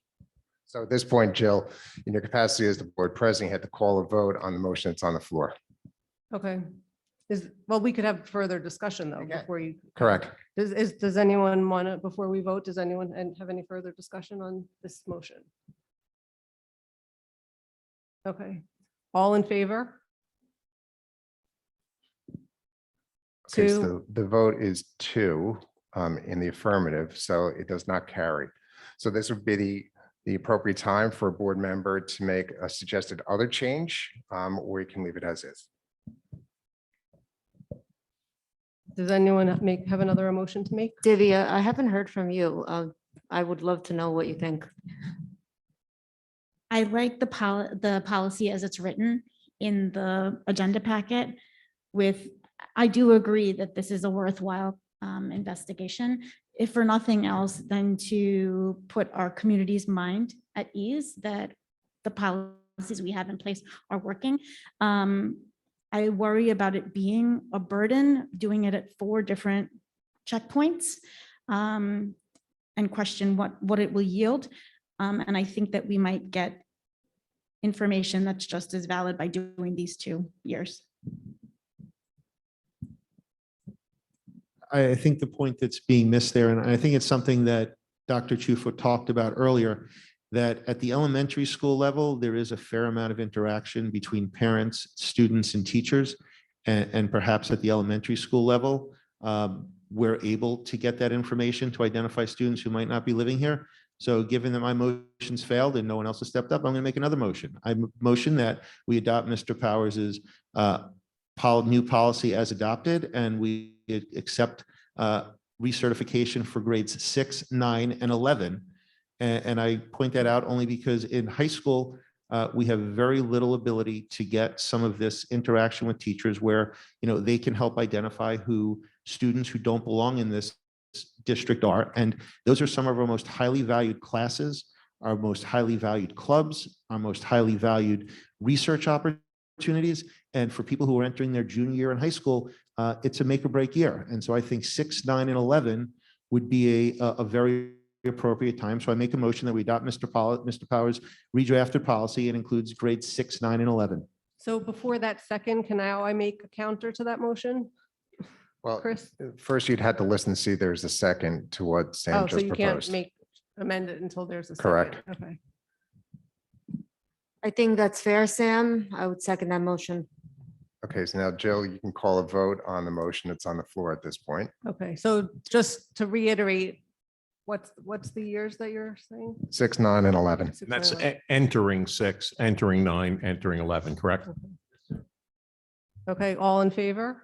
Speaker 18: So at this point, Jill, in your capacity as the board president, you had to call a vote on the motion that's on the floor.
Speaker 1: Okay. Well, we could have further discussion though before you.
Speaker 18: Correct.
Speaker 1: Does anyone want to, before we vote, does anyone have any further discussion on this motion? Okay, all in favor?
Speaker 18: Okay, so the vote is 2 in the affirmative, so it does not carry. So this would be the appropriate time for a board member to make a suggested other change, or you can leave it as is.
Speaker 1: Does anyone have another motion to make?
Speaker 15: Divya, I haven't heard from you. I would love to know what you think.
Speaker 13: I like the policy as it's written in the agenda packet I do agree that this is a worthwhile investigation, if for nothing else than to put our community's mind at ease that the policies we have in place are working. I worry about it being a burden, doing it at 4 different checkpoints, and question what it will yield. And I think that we might get information that's just as valid by doing these 2 years.
Speaker 12: I think the point that's being missed there, and I think it's something that Dr. Chufo talked about earlier, that at the elementary school level, there is a fair amount of interaction between parents, students, and teachers. And perhaps at the elementary school level, we're able to get that information to identify students who might not be living here. So given that my motions failed and no one else has stepped up, I'm going to make another motion. I motion that we adopt Mr. Powers's new policy as adopted, and we accept recertification for grades 6, 9, and 11. And I point that out only because in high school, we have very little ability to get some of this interaction with teachers where, they can help identify who students who don't belong in this district are. And those are some of our most highly valued classes, our most highly valued clubs, our most highly valued research opportunities. And for people who are entering their junior year in high school, it's a make or break year. And so I think 6, 9, and 11 would be a very appropriate time. So I make a motion that we adopt Mr. Powers' redrafted policy. It includes grades 6, 9, and 11.
Speaker 1: So before that second, can I make a counter to that motion?
Speaker 18: Well,
Speaker 1: Chris?
Speaker 18: first you'd have to listen and see there's a second to what Sam
Speaker 1: Oh, so
Speaker 18: just
Speaker 1: you can't
Speaker 18: proposed.
Speaker 1: amend it until there's a second.
Speaker 18: Correct.
Speaker 1: Okay.
Speaker 15: I think that's fair, Sam. I would second that motion.
Speaker 18: Okay, so now Jill, you can call a vote on the motion that's on the floor at this point.
Speaker 1: Okay, so just to reiterate, what's the years that you're saying?
Speaker 18: 6, 9, and 11.
Speaker 1: Six,
Speaker 6: That's
Speaker 1: nine, 11.
Speaker 6: entering 6, entering 9, entering 11, correct?
Speaker 1: Okay, all in favor?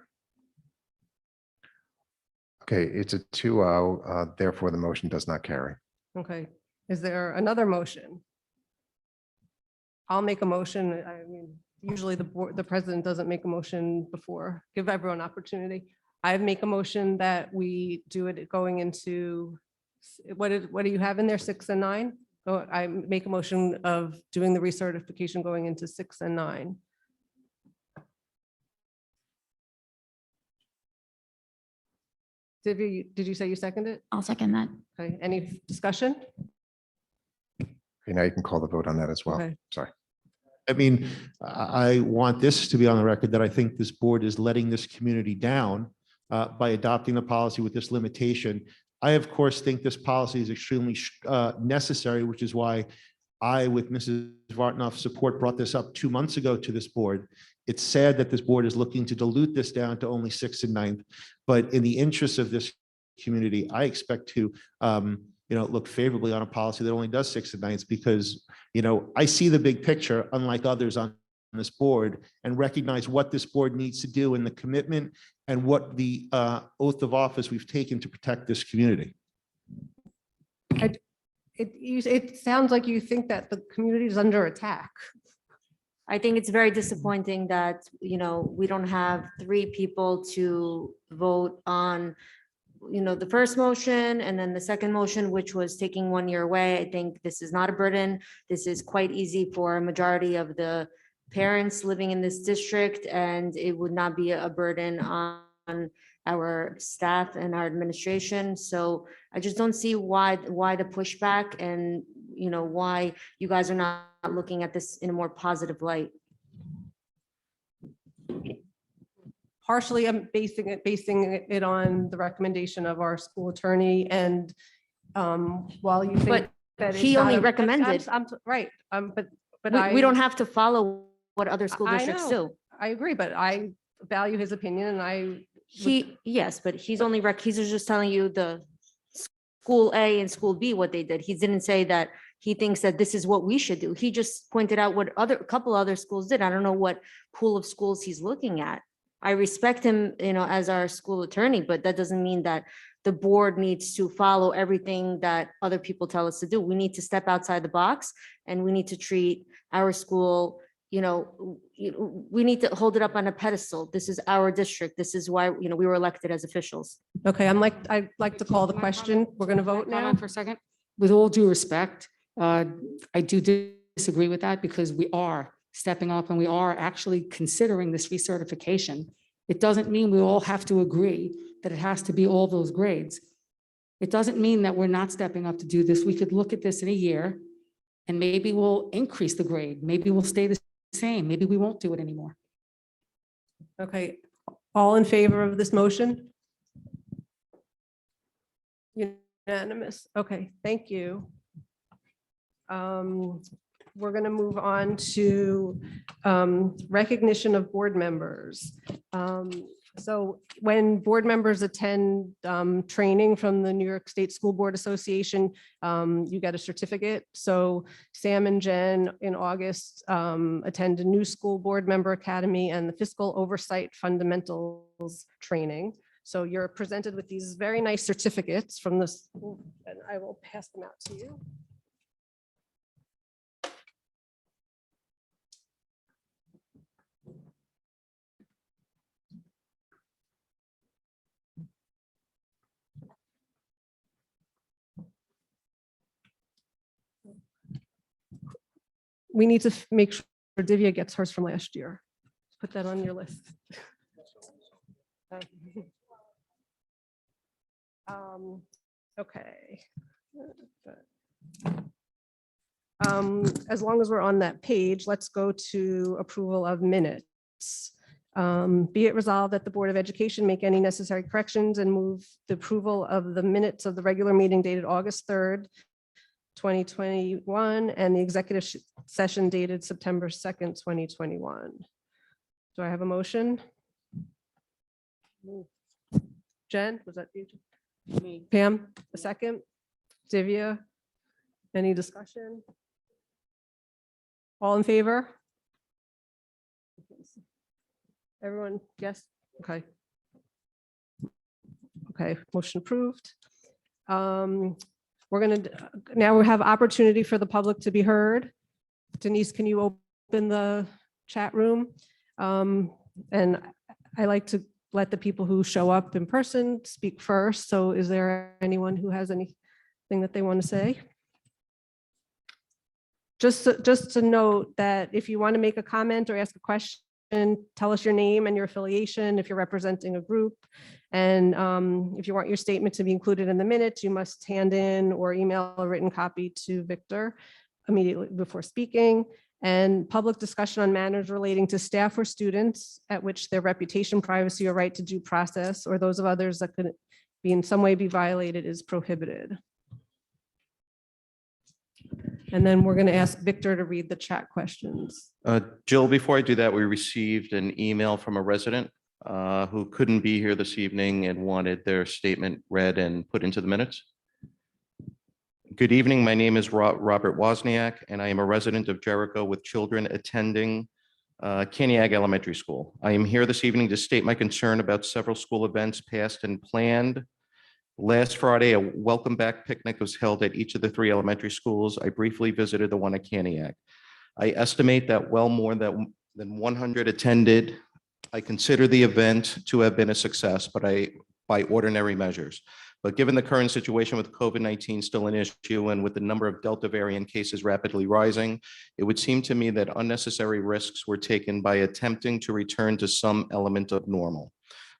Speaker 18: Okay, it's a 2-0, therefore the motion does not carry.
Speaker 1: Okay, is there another motion? I'll make a motion. I mean, usually the president doesn't make a motion before, give everyone opportunity. I make a motion that we do it going into, what do you have in there, 6 and 9? Oh, I make a motion of doing the recertification going into 6 and 9. Did you say you seconded it?
Speaker 13: I'll second that.
Speaker 1: Okay, any discussion?
Speaker 18: Okay, now you can call the vote on that as well.
Speaker 1: Okay.
Speaker 18: Sorry.
Speaker 12: I mean, I want this to be on the record that I think this board is letting this community down by adopting the policy with this limitation. I, of course, think this policy is extremely necessary, which is why I, with Mrs. Vartanoff's support, brought this up 2 months ago to this board. It's sad that this board is looking to dilute this down to only 6th and 9th, but in the interest of this community, I expect to look favorably on a policy that only does 6th and 9th, because I see the big picture, unlike others on this board, and recognize what this board needs to do and the commitment and what the oath of office we've taken to protect this community.
Speaker 1: It sounds like you think that the community is under attack.
Speaker 15: I think it's very disappointing that, we don't have 3 people to vote on, the first motion and then the second motion, which was taking 1 year away. I think this is not a burden. This is quite easy for a majority of the parents living in this district, and it would not be a burden on our staff and our administration. So I just don't see why the pushback, and why you guys are not looking at this in a more positive light.
Speaker 1: Partially, I'm basing it on the recommendation of our school attorney, and while you think
Speaker 15: But
Speaker 1: that
Speaker 15: he
Speaker 1: it's not
Speaker 15: only
Speaker 1: a-
Speaker 15: recommended.
Speaker 1: Right, but
Speaker 15: We don't have to follow what other school
Speaker 1: I
Speaker 15: districts
Speaker 1: know.
Speaker 15: do.
Speaker 1: I agree, but I value his opinion, and
Speaker 15: Yes, but he's just telling you the school A and school B, what they did. He didn't say that he thinks that this is what we should do. He just pointed out what a couple other schools did. I don't know what pool of schools he's looking at. I respect him, as our school attorney, but that doesn't mean that the board needs to follow everything that other people tell us to do. We need to step outside the box, and we need to treat our school, we need to hold it up on a pedestal. This is our district. This is why, we were elected as officials.
Speaker 1: okay, I'd like to call the question. We're going to vote now.
Speaker 17: Comment for a second. With all due respect, I do disagree with that, because we are stepping up and we are actually considering this recertification. It doesn't mean we all have to agree that it has to be all those grades. It doesn't mean that we're not stepping up to do this. We could look at this in a year and maybe we'll increase the grade. Maybe we'll stay the same. Maybe we won't do it anymore.
Speaker 1: Okay, all in favor of this motion? Unanimous. Okay, thank you. We're going to move on to recognition of board members. So when board members attend training from the New York State School Board Association, you get a certificate. So Sam and Jen in August attend a new school board member academy and the fiscal oversight fundamentals training. So you're presented with these very nice certificates from the school, and I will pass them out to you. We need to make sure Divya gets hers from last year. Put that on your list. Okay. As long as we're on that page, let's go to approval of minutes. Be it resolved that the Board of Education make any necessary corrections and move the approval of the minutes of the regular meeting dated August 3rd, 2021, and the executive session dated September 2nd, 2021. Do I have a motion? Jen, was that you? Pam, a second? Divya? Any discussion? All in favor? Everyone, yes? Okay. Okay, motion approved. We're gonna, now we have opportunity for the public to be heard. Denise, can you open the chat room? And I like to let the people who show up in person speak first. So is there anyone who has anything that they want to say? Just to note that if you want to make a comment or ask a question, tell us your name and your affiliation if you're representing a group. And if you want your statement to be included in the minutes, you must hand in or email a written copy to Victor immediately before speaking. And public discussion on matters relating to staff or students at which their reputation, privacy, or right to due process, or those of others that could be in some way be violated, is prohibited. And then we're going to ask Victor to read the chat questions.
Speaker 19: Jill, before I do that, we received an email from a resident who couldn't be here this evening and wanted their statement read and put into the minutes. Good evening. My name is Robert Wozniak, and I am a resident of Jericho with children attending Kaniag Elementary School. I am here this evening to state my concern about several school events past and planned. Last Friday, a welcome back picnic was held at each of the 3 elementary schools. I briefly visited the one at Kaniag. I estimate that well more than 100 attended. I consider the event to have been a success, but by ordinary measures. But given the current situation with COVID-19 still an issue and with the number of Delta variant cases rapidly rising, it would seem to me that unnecessary risks were taken by attempting to return to some element of normal.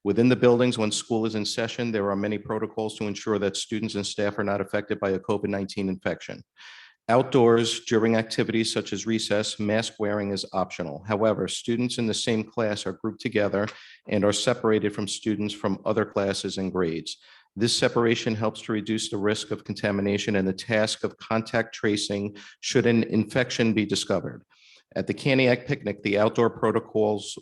Speaker 19: Within the buildings, when school is in session, there are many protocols to ensure that students and staff are not affected by a COVID-19 infection. Outdoors, during activities such as recess, mask wearing is optional. However, students in the same class are grouped together and are separated from students from other classes and grades. This separation helps to reduce the risk of contamination and the task of contact tracing should an infection be discovered. At the Kaniak picnic, the outdoor protocols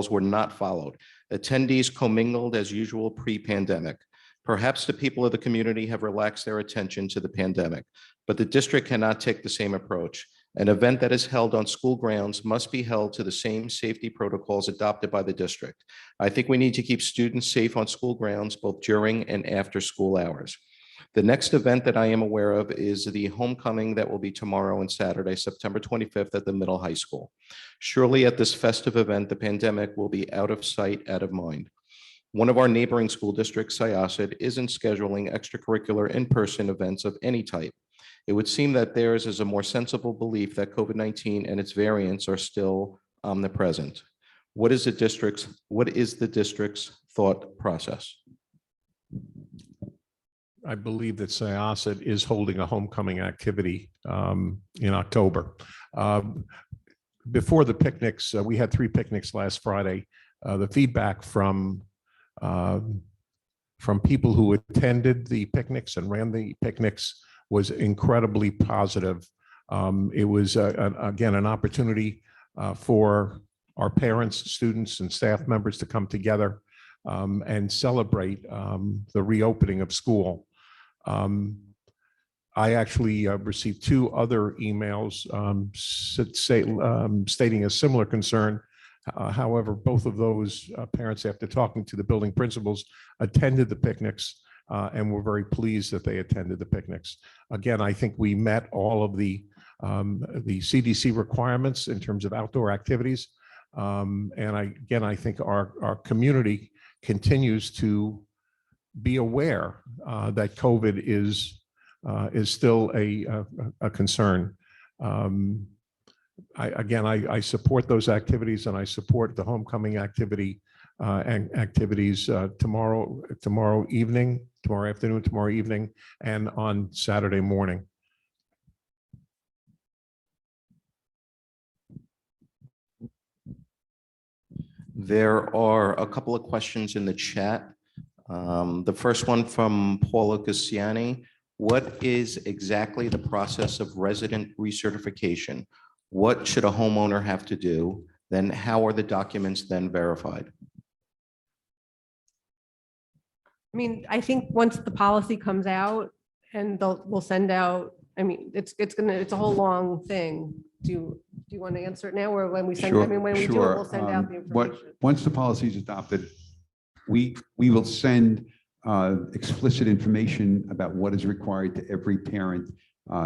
Speaker 19: were not followed. Attendees commingled as usual pre-pandemic. Perhaps the people of the community have relaxed their attention to the pandemic, but the district cannot take the same approach. An event that is held on school grounds must be held to the same safety protocols adopted by the district. I think we need to keep students safe on school grounds, both during and after school hours. The next event that I am aware of is the homecoming that will be tomorrow and Saturday, September 25th at the middle high school. Surely at this festive event, the pandemic will be out of sight, out of mind. One of our neighboring school districts, Syosset, isn't scheduling extracurricular in-person events of any type. It would seem that theirs is a more sensible belief that COVID-19 and its variants are still omnipresent. What is the district's thought process?
Speaker 6: I believe that Syosset is holding a homecoming activity in October. Before the picnics, we had 3 picnics last Friday. The feedback from people who attended the picnics and ran the picnics was incredibly positive. It was, again, an opportunity for our parents, students, and staff members to come together and celebrate the reopening of school. I actually received 2 other emails stating a similar concern. However, both of those parents, after talking to the building principals, attended the picnics and were very pleased that they attended the picnics. Again, I think we met all of the CDC requirements in terms of outdoor activities. And I think our community continues to be aware that COVID is still a concern. I support those activities, and I support the homecoming activity and activities tomorrow afternoon, tomorrow evening, and on Saturday morning.
Speaker 19: There are a couple of questions in the chat. The first one from Paula Cassiani. What is exactly the process of resident recertification? What should a homeowner have to do? then how are the documents then verified?
Speaker 1: I mean, I think once the policy comes out and we'll send out, I mean, it's a whole long thing. Do you want to answer it now or when we send, I mean, when we do it, we'll send out the information.
Speaker 16: Once the policy is adopted, we will send explicit information about what is required to every parent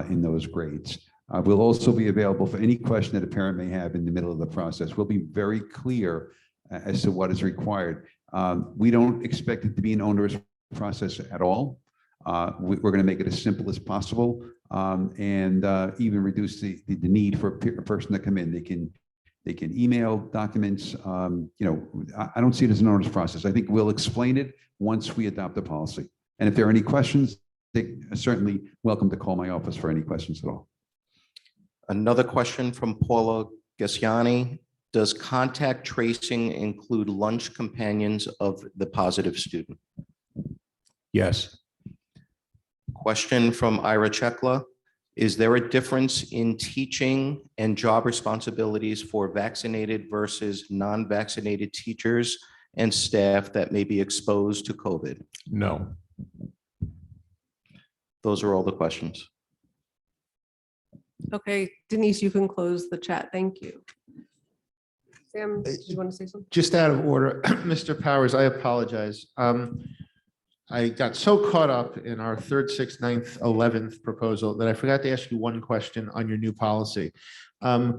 Speaker 16: in those grades. We'll also be available for any question that a parent may have in the middle of the process. We'll be very clear as to what is required. We don't expect it to be an onerous process at all. We're going to make it as simple as possible and even reduce the need for a person to come in. They can email documents. I don't see it as an onerous process. I think we'll explain it once we adopt the policy. And if there are any questions, they're certainly welcome to call my office for any questions at all.
Speaker 19: Another question from Paula Gassiani. Does contact tracing include lunch companions of the positive student?
Speaker 6: Yes.
Speaker 19: Question from Ira Chekla. Is there a difference in teaching and job responsibilities for vaccinated versus non-vaccinated teachers and staff that may be exposed to COVID?
Speaker 6: No.
Speaker 19: Those are all the questions.
Speaker 1: Okay, Denise, you can close the chat. Thank you. Sam, do you want to say something?
Speaker 12: Just out of order, Mr. Powers, I apologize. I got so caught up in our 3rd, 6th, 9th, 11th proposal that I forgot to ask you one question on your new policy. A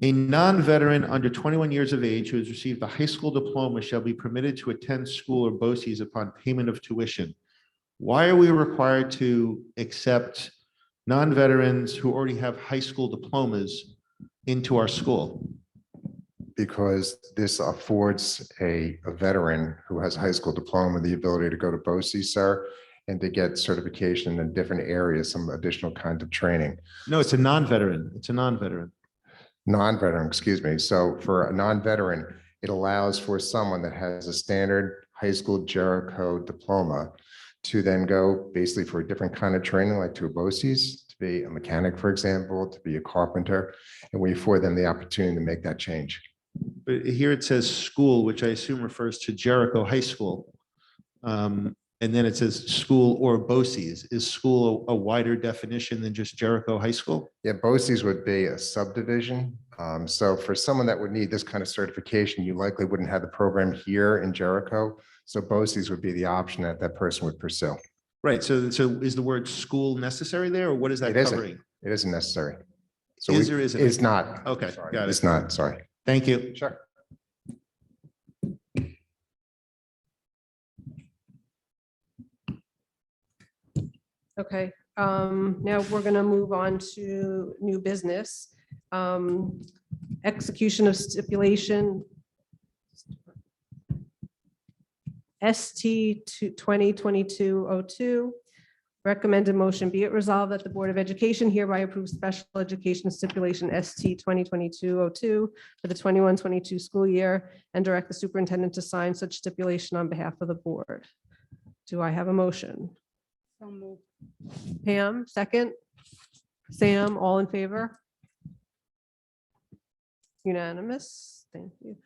Speaker 12: non-veteran under 21 years of age who has received a high school diploma shall be permitted to attend school or BOCES upon payment of tuition. Why are we required to accept non-veterans who already have high school diplomas into our school?
Speaker 18: Because this affords a veteran who has a high school diploma the ability to go to BOCES, sir, and to get certification in different areas, some additional kind of training.
Speaker 12: No, it's a non-veteran. It's a non-veteran.
Speaker 18: Non-veteran, excuse me. So for a non-veteran, it allows for someone that has a standard high school Jericho diploma to then go basically for a different kind of training, like to a BOCES, to be a mechanic, for example, to be a carpenter, and we afford them the opportunity to make that change.
Speaker 12: But here it says school, which I assume refers to Jericho High School. And then it says school or BOCES. Is school a wider definition than just Jericho High School?
Speaker 18: Yeah, BOCES would be a subdivision. So for someone that would need this kind of certification, you likely wouldn't have the program here in Jericho. So BOCES would be the option that that person would pursue.
Speaker 12: Right. So is the word school necessary there, or what is that
Speaker 18: It isn't.
Speaker 12: covering?
Speaker 18: It isn't necessary. So
Speaker 12: Is or isn't it?
Speaker 18: It's not.
Speaker 12: Okay,
Speaker 18: Sorry,
Speaker 12: got it.
Speaker 18: It's not, sorry.
Speaker 12: Thank you.
Speaker 18: Sure.
Speaker 1: Okay, now we're going to move on to new business. Execution of stipulation ST 2022-02. Recommended motion, be it resolved that the Board of Education hereby approves special education stipulation ST 2022-02 for the 21-22 school year and direct the superintendent to sign such stipulation on behalf of the board. Do I have a motion?
Speaker 17: So moved.
Speaker 1: Pam, second. Sam, all in favor? Unanimous. Thank you.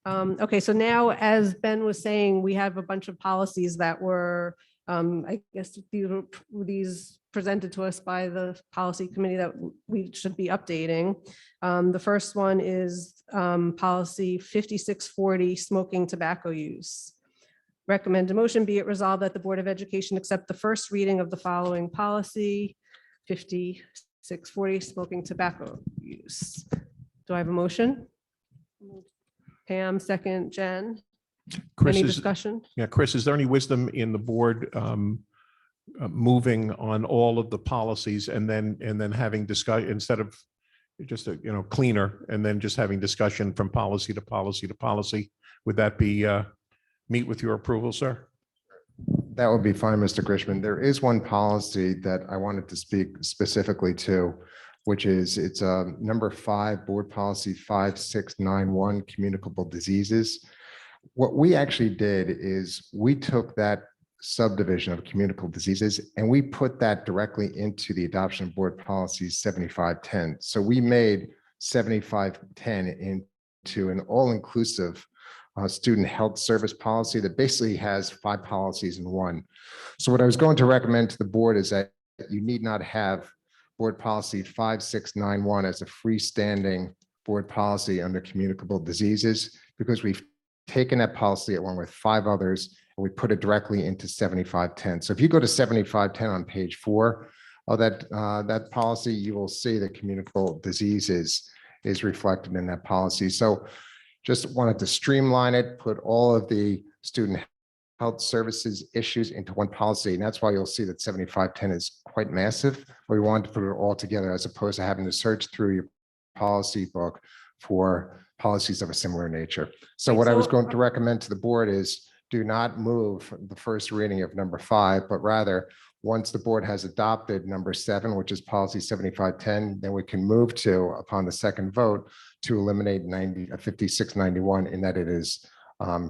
Speaker 1: Okay, so now, as Ben was saying, we have a bunch of policies that were, I guess, these presented to us by the policy committee that we should be updating. The first one is policy 5640, smoking tobacco use. Recommended motion, be it resolved that the Board of Education accept the first reading of the following policy 5640, smoking tobacco use. Do I have a motion? Pam, second. Jen?
Speaker 6: Chris,
Speaker 1: Any
Speaker 6: is-
Speaker 1: discussion?
Speaker 6: Yeah, Chris, is there any wisdom in the board moving on all of the policies and then having discuss instead of just a, cleaner and then just having discussion from policy to policy to policy? Would that be meet with your approval, sir?
Speaker 18: That would be fine, Mr. Grishman. There is one policy that I wanted to speak specifically to, which is it's number 5, board policy 5691, communicable diseases. What we actually did is we took that subdivision of communicable diseases and we put that directly into the adoption of board policy 7510. So we made 7510 to an all-inclusive student health service policy that basically has 5 policies in one. So what I was going to recommend to the board is that you need not have board policy 5691 as a freestanding board policy under communicable diseases, because we've taken that policy along with 5 others and we put it directly into 7510. So if you go to 7510 on page 4 of that policy, you will see that communicable diseases is reflected in that policy. So just wanted to streamline it, put all of the student health services issues into one policy. And that's why you'll see that 7510 is quite massive. But we wanted to put it all together as opposed to having to search through your policy book for policies of a similar nature. So what I was going to recommend to the board is do not move the first reading of number 5, but rather once the board has adopted number 7, which is policy 7510, then we can move to, upon the second vote, to eliminate 5691 in that it is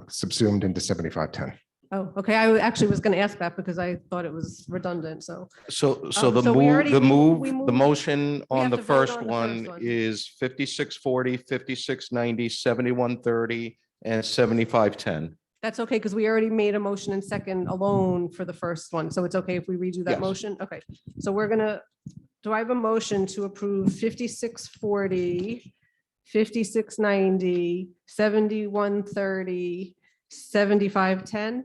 Speaker 18: subsumed into 7510.
Speaker 1: Oh, okay. I actually was going to ask that because I thought it was redundant. So
Speaker 19: So
Speaker 1: we
Speaker 19: the motion
Speaker 1: we
Speaker 19: on
Speaker 1: have
Speaker 19: the
Speaker 1: to vote
Speaker 19: first
Speaker 1: on the
Speaker 19: one
Speaker 1: first one.
Speaker 19: is 5640, 5690, 7130, and 7510.
Speaker 1: that's okay because we already made a motion and second alone for the first one. So it's okay if we redo that
Speaker 19: Yes.
Speaker 1: motion? Okay. So do I have a motion to approve 5640, 5690, 7130, 7510?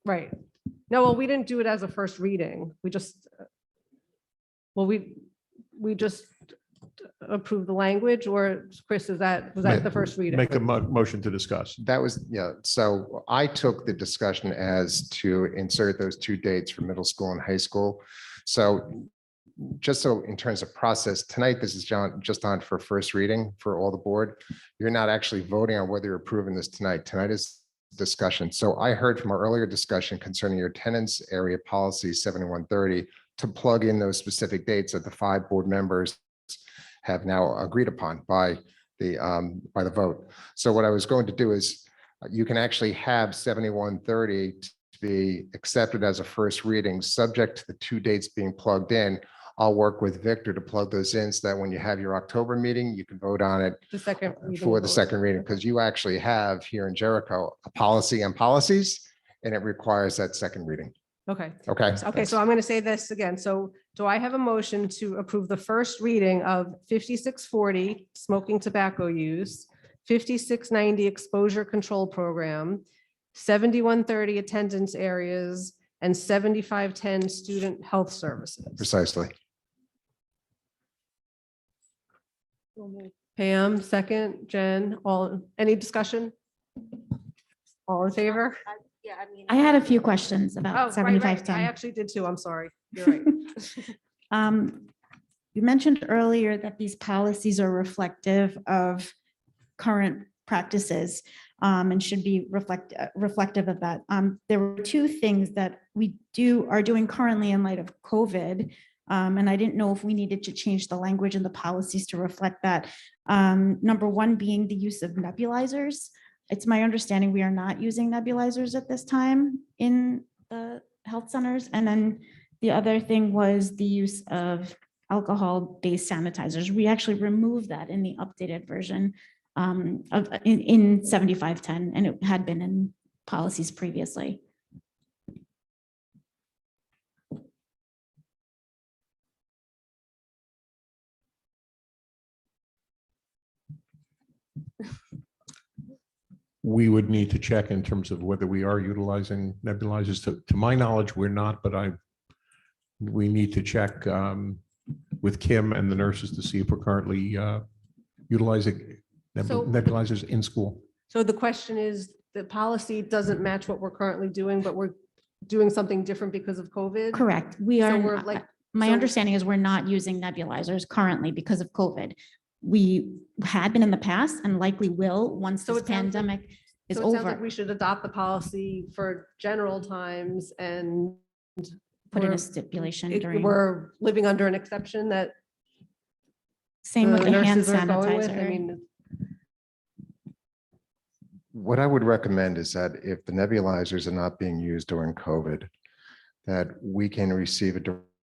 Speaker 1: Right. No, well, we didn't do it as a first reading. We just, we just approved the language, or Chris, was that the first reading?
Speaker 6: Make a motion to discuss.
Speaker 18: That was, yeah. So I took the discussion as to insert those 2 dates for middle school and high school. So just so in terms of process, tonight, this is just on for first reading for all the board. You're not actually voting on whether you're approving this tonight. Tonight is discussion. So I heard from our earlier discussion concerning your attendance area policy 7130 to plug in those specific dates that the 5 board members have now agreed upon by the vote. So what I was going to do is you can actually have 7130 to be accepted as a first reading, subject to the 2 dates being plugged in. I'll work with Victor to plug those in so that when you have your October meeting, you can vote on it
Speaker 1: The second reading
Speaker 18: for the
Speaker 1: vote.
Speaker 18: second reading, because you actually have here in Jericho a policy on policies, and it requires that second reading.
Speaker 1: Okay.
Speaker 18: Okay.
Speaker 1: Okay, so I'm going to say this again. So do I have a motion to approve the first reading of 5640 smoking tobacco use, 5690 exposure control program, 7130 attendance areas, and 7510 student health services?
Speaker 18: Precisely.
Speaker 1: Pam, second. Jen, any discussion? All in favor?
Speaker 5: Yeah, I mean.
Speaker 13: I had a few questions
Speaker 1: Oh,
Speaker 13: about
Speaker 1: right, right.
Speaker 13: 7510.
Speaker 1: I actually did too. I'm sorry. You're right.
Speaker 13: You mentioned earlier that these policies are reflective of current practices and should be reflective of that. There were 2 things that we are doing currently in light of COVID. And I didn't know if we needed to change the language in the policies to reflect that. Number 1 being the use of nebulizers. It's my understanding we are not using nebulizers at this time in the health centers. And then the other thing was the use of alcohol-based sanitizers. We actually removed that in the updated version in 7510, and it had been in policies previously.
Speaker 6: We would need to check in terms of whether we are utilizing nebulizers. To my knowledge, we're not, but we need to check with Kim and the nurses to see if we're currently utilizing nebulizers in school.
Speaker 1: So the question is, the policy doesn't match what we're currently doing, but we're doing something different because of COVID?
Speaker 13: Correct. We
Speaker 1: So
Speaker 13: are,
Speaker 1: we're like,
Speaker 13: my
Speaker 1: so-
Speaker 13: understanding is we're not using nebulizers currently because of COVID. We had been in the past and likely will once
Speaker 1: So
Speaker 13: this
Speaker 1: it sounds like-
Speaker 13: pandemic is
Speaker 1: So it sounds
Speaker 13: over.
Speaker 1: like we should adopt the policy for general times and
Speaker 13: Put in a
Speaker 1: we're-
Speaker 13: stipulation
Speaker 1: it-
Speaker 13: during.
Speaker 1: We're living under an exception that
Speaker 13: Same with the hand
Speaker 1: nurses are going with. I
Speaker 13: sanitizer.
Speaker 1: mean,
Speaker 18: What I would recommend is that if the nebulizers are not being used during COVID, that we can receive a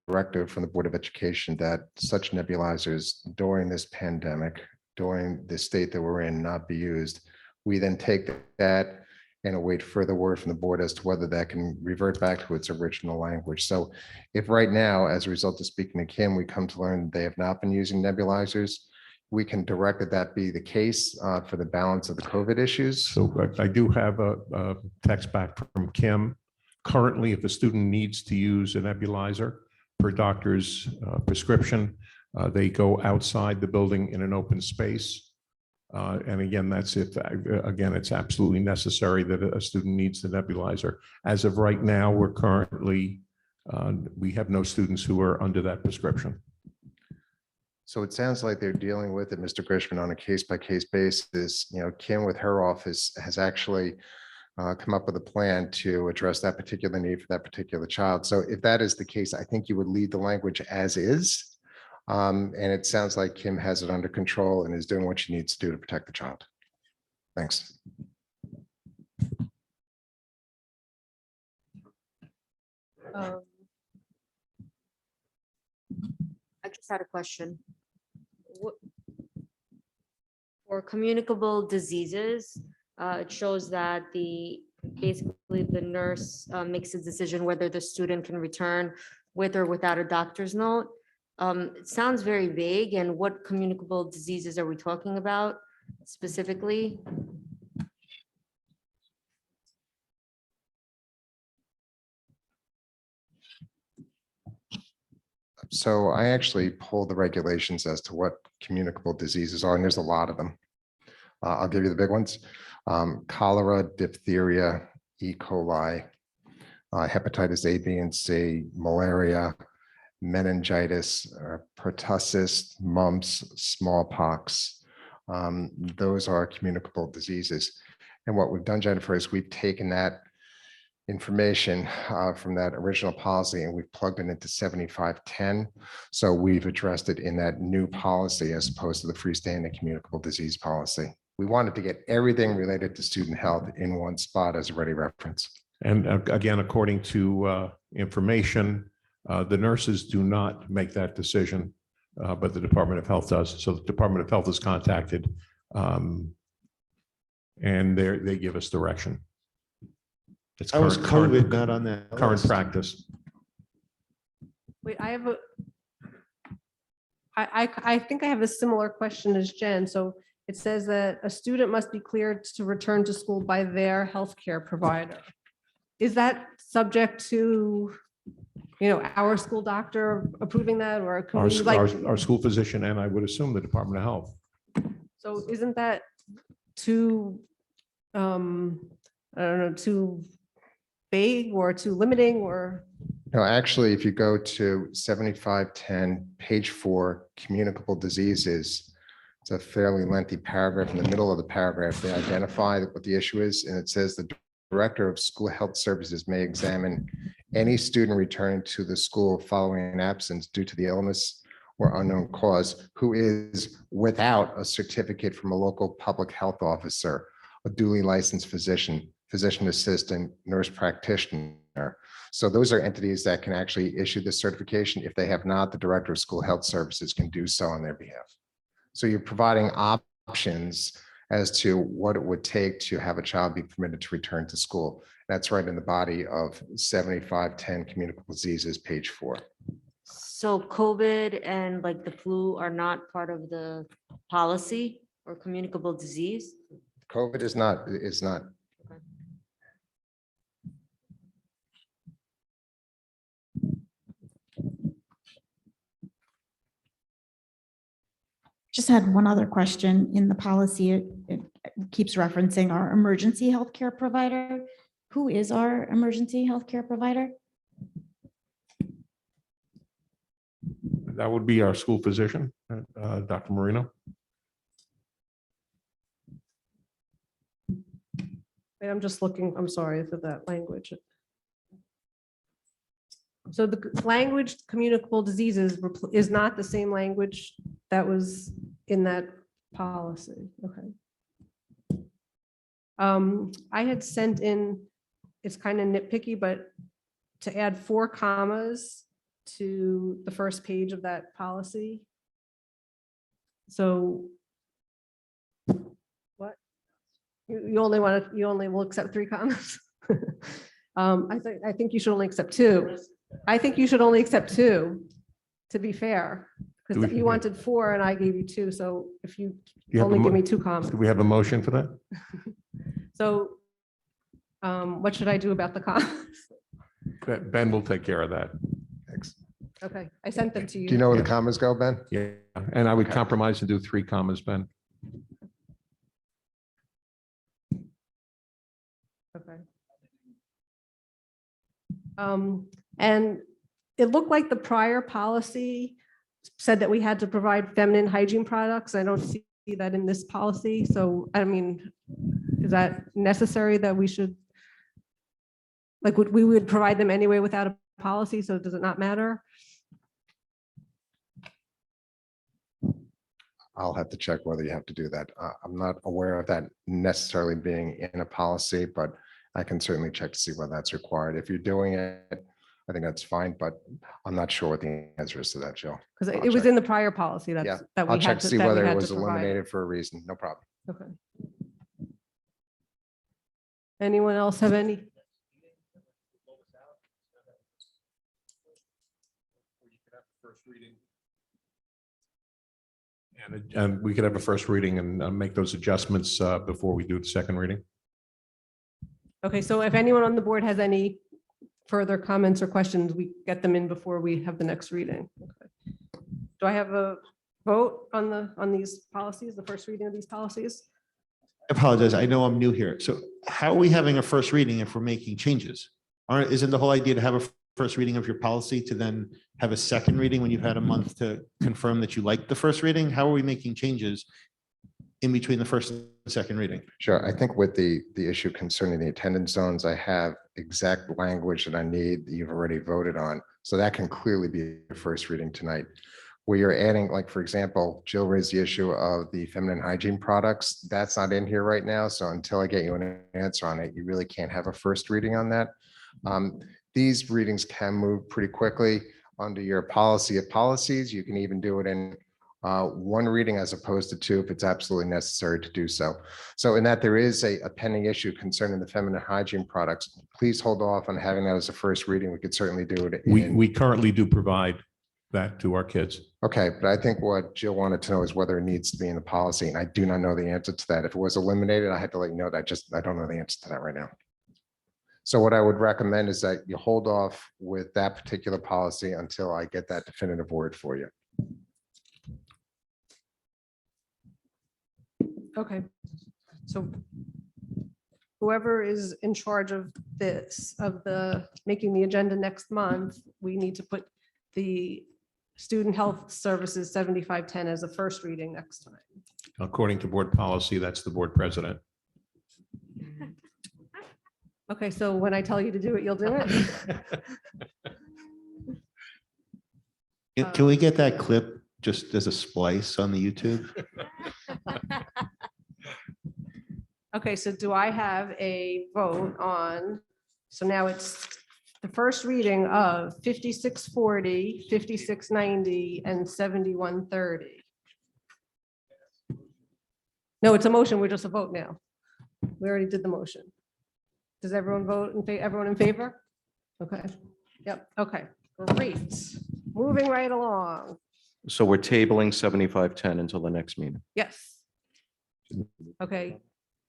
Speaker 18: directive from the Board of Education that such nebulizers during this pandemic, during the state that we're in, not be used. We then take that and await further word from the board as to whether that can revert back to its original language. So if right now, as a result of speaking to Kim, we come to learn they have not been using nebulizers, we can direct that be the case for the balance of the COVID issues.
Speaker 6: So I do have a text back from Kim. Currently, if a student needs to use a nebulizer per doctor's prescription, they go outside the building in an open space. And again, that's if, again, it's absolutely necessary that a student needs the nebulizer. As of right now, we're currently, we have no students who are under that prescription.
Speaker 18: So it sounds like they're dealing with it, Mr. Grishman, on a case-by-case basis. You know, Kim with her office has actually come up with a plan to address that particular need for that particular child. So if that is the case, I think you would leave the language as is. And it sounds like Kim has it under control and is doing what she needs to do to protect the child. Thanks.
Speaker 15: I just had a question. For communicable diseases, it shows that basically the nurse makes a decision whether the student can return with or without a doctor's note. It sounds very vague, and what communicable diseases are we talking about specifically?
Speaker 18: So I actually pulled the regulations as to what communicable diseases are, and there's a lot of them. I'll give you the big ones. Cholera, diphtheria, E. coli, hepatitis A, B, and C, malaria, meningitis, pertussis, mumps, smallpox. Those are communicable diseases. And what we've done, Jennifer, is we've taken that information from that original policy and we've plugged it into 7510. So we've addressed it in that new policy as opposed to the freestanding communicable disease policy. We wanted to get everything related to student health in one spot as a ready reference.
Speaker 6: And again, according to information, the nurses do not make that decision, but the Department of Health does. So the Department of Health is contacted and they give us direction. It's
Speaker 12: I was
Speaker 6: current-
Speaker 12: COVID, not on that
Speaker 6: current
Speaker 12: list.
Speaker 6: practice.
Speaker 1: Wait, I have I think I have a similar question as Jen. So it says that a student must be cleared to return to school by their healthcare provider. Is that subject to, you know, our school doctor approving that, or could
Speaker 6: Our,
Speaker 1: we, like,
Speaker 6: our school physician, and I would assume the Department of Health.
Speaker 1: so isn't that too, I don't know, too vague or too limiting, or?
Speaker 18: No, actually, if you go to 7510, page 4, communicable diseases, it's a fairly lengthy paragraph. In the middle of the paragraph, they identify what the issue is, and it says the Director of School Health Services may examine any student returning to the school following an absence due to the illness or unknown cause who is without a certificate from a local public health officer, a duly licensed physician, physician assistant, nurse practitioner. So those are entities that can actually issue this certification. If they have not, the Director of School Health Services can do so on their behalf. So you're providing options as to what it would take to have a child be permitted to return to school. That's right in the body of 7510 communicable diseases, page 4.
Speaker 15: So COVID and like the flu are not part of the policy or communicable disease?
Speaker 18: COVID is not.
Speaker 13: Just had one other question in the policy. It keeps referencing our emergency healthcare provider. Who is our emergency healthcare provider?
Speaker 6: That would be our school physician, Dr. Marino.
Speaker 1: Wait, I'm just looking, I'm sorry for that language. So the language communicable diseases is not the same language that was in that policy. Okay. I had sent in, it's kind of nitpicky, but to add 4 commas to the first page of that policy. So what? You only want to, you only will accept 3 comments? I think you should only accept 2. I think you should only accept 2, to be fair,
Speaker 6: Do
Speaker 1: because
Speaker 6: we-
Speaker 1: you wanted 4 and I gave you 2. So if you
Speaker 6: Do you have a
Speaker 1: only give
Speaker 6: mo-
Speaker 1: me 2 comments.
Speaker 6: Do we have a motion for that?
Speaker 1: So what should I do about the comments?
Speaker 6: Ben will take care of that.
Speaker 18: Thanks.
Speaker 1: Okay, I sent them to you.
Speaker 18: Do you know where the commas go, Ben?
Speaker 6: Yeah, and I would
Speaker 18: Okay.
Speaker 6: compromise and do 3 commas, Ben.
Speaker 1: Okay. And it looked like the prior policy said that we had to provide feminine hygiene products. I don't see that in this policy. So, I mean, is that necessary that we should, like, we would provide them anyway without a policy? So does it not matter?
Speaker 18: I'll have to check whether you have to do that. I'm not aware of that necessarily being in a policy, but I can certainly check to see whether that's required. If you're doing it, I think that's fine, but I'm not sure what the answer is to that, Jill.
Speaker 1: Because
Speaker 18: I'll
Speaker 1: it was
Speaker 18: check.
Speaker 1: in the prior policy
Speaker 18: Yeah,
Speaker 1: that we
Speaker 18: I'll check
Speaker 1: had
Speaker 18: to
Speaker 1: to,
Speaker 18: see
Speaker 1: that we
Speaker 18: whether it
Speaker 1: had
Speaker 18: was
Speaker 1: to provide.
Speaker 18: eliminated for a reason. No problem.
Speaker 1: Okay. Anyone else have any?
Speaker 6: And we could have a first reading and make those adjustments before we do the second reading.
Speaker 1: Okay, so if anyone on the board has any further comments or questions, we get them in before we have the next reading. Okay. Do I have a vote on these policies, the first reading of these policies?
Speaker 12: I apologize. I know I'm new here. So how are we having a first reading if we're making changes? Isn't the whole idea to have a first reading of your policy to then have a second reading when you've had a month to confirm that you like the first reading? How are we making changes in between the first and second reading?
Speaker 18: Sure. I think with the issue concerning the attendance zones, I have exact language that I need that you've already voted on. So that can clearly be the first reading tonight. Where you're adding, like, for example, Jill raised the issue of the feminine hygiene products. That's not in here right now. So until I get you an answer on it, you really can't have a first reading on that. These readings can move pretty quickly under your policy of policies. You can even do it in 1 reading as opposed to 2 if it's absolutely necessary to do so. So in that there is a pending issue concerning the feminine hygiene products, please hold off on having that as a first reading. We could certainly do it.
Speaker 6: We currently do provide that to our kids.
Speaker 18: Okay, but I think what Jill wanted to know is whether it needs to be in the policy, and I do not know the answer to that. If it was eliminated, I had to let you know that I don't know the answer to that right now. So what I would recommend is that you hold off with that particular policy until I get that definitive word for you.
Speaker 1: Okay. So whoever is in charge of this, making the agenda next month, we need to put the student health services 7510 as a first reading next time.
Speaker 6: According to board policy, that's the board president.
Speaker 1: Okay, so when I tell you to do it, you'll do it?
Speaker 12: Can we get that clip just as a splice on the YouTube?
Speaker 1: Okay, so do I have a vote on, so now it's the first reading of 5640, 5690, and 7130. No, it's a motion. We're just a vote now. We already did the motion. Does everyone vote in favor? Everyone in favor? Okay. Yep. Okay. Great. Moving right along.
Speaker 19: So we're tabling 7510 until the next meeting.
Speaker 1: Yes. Okay.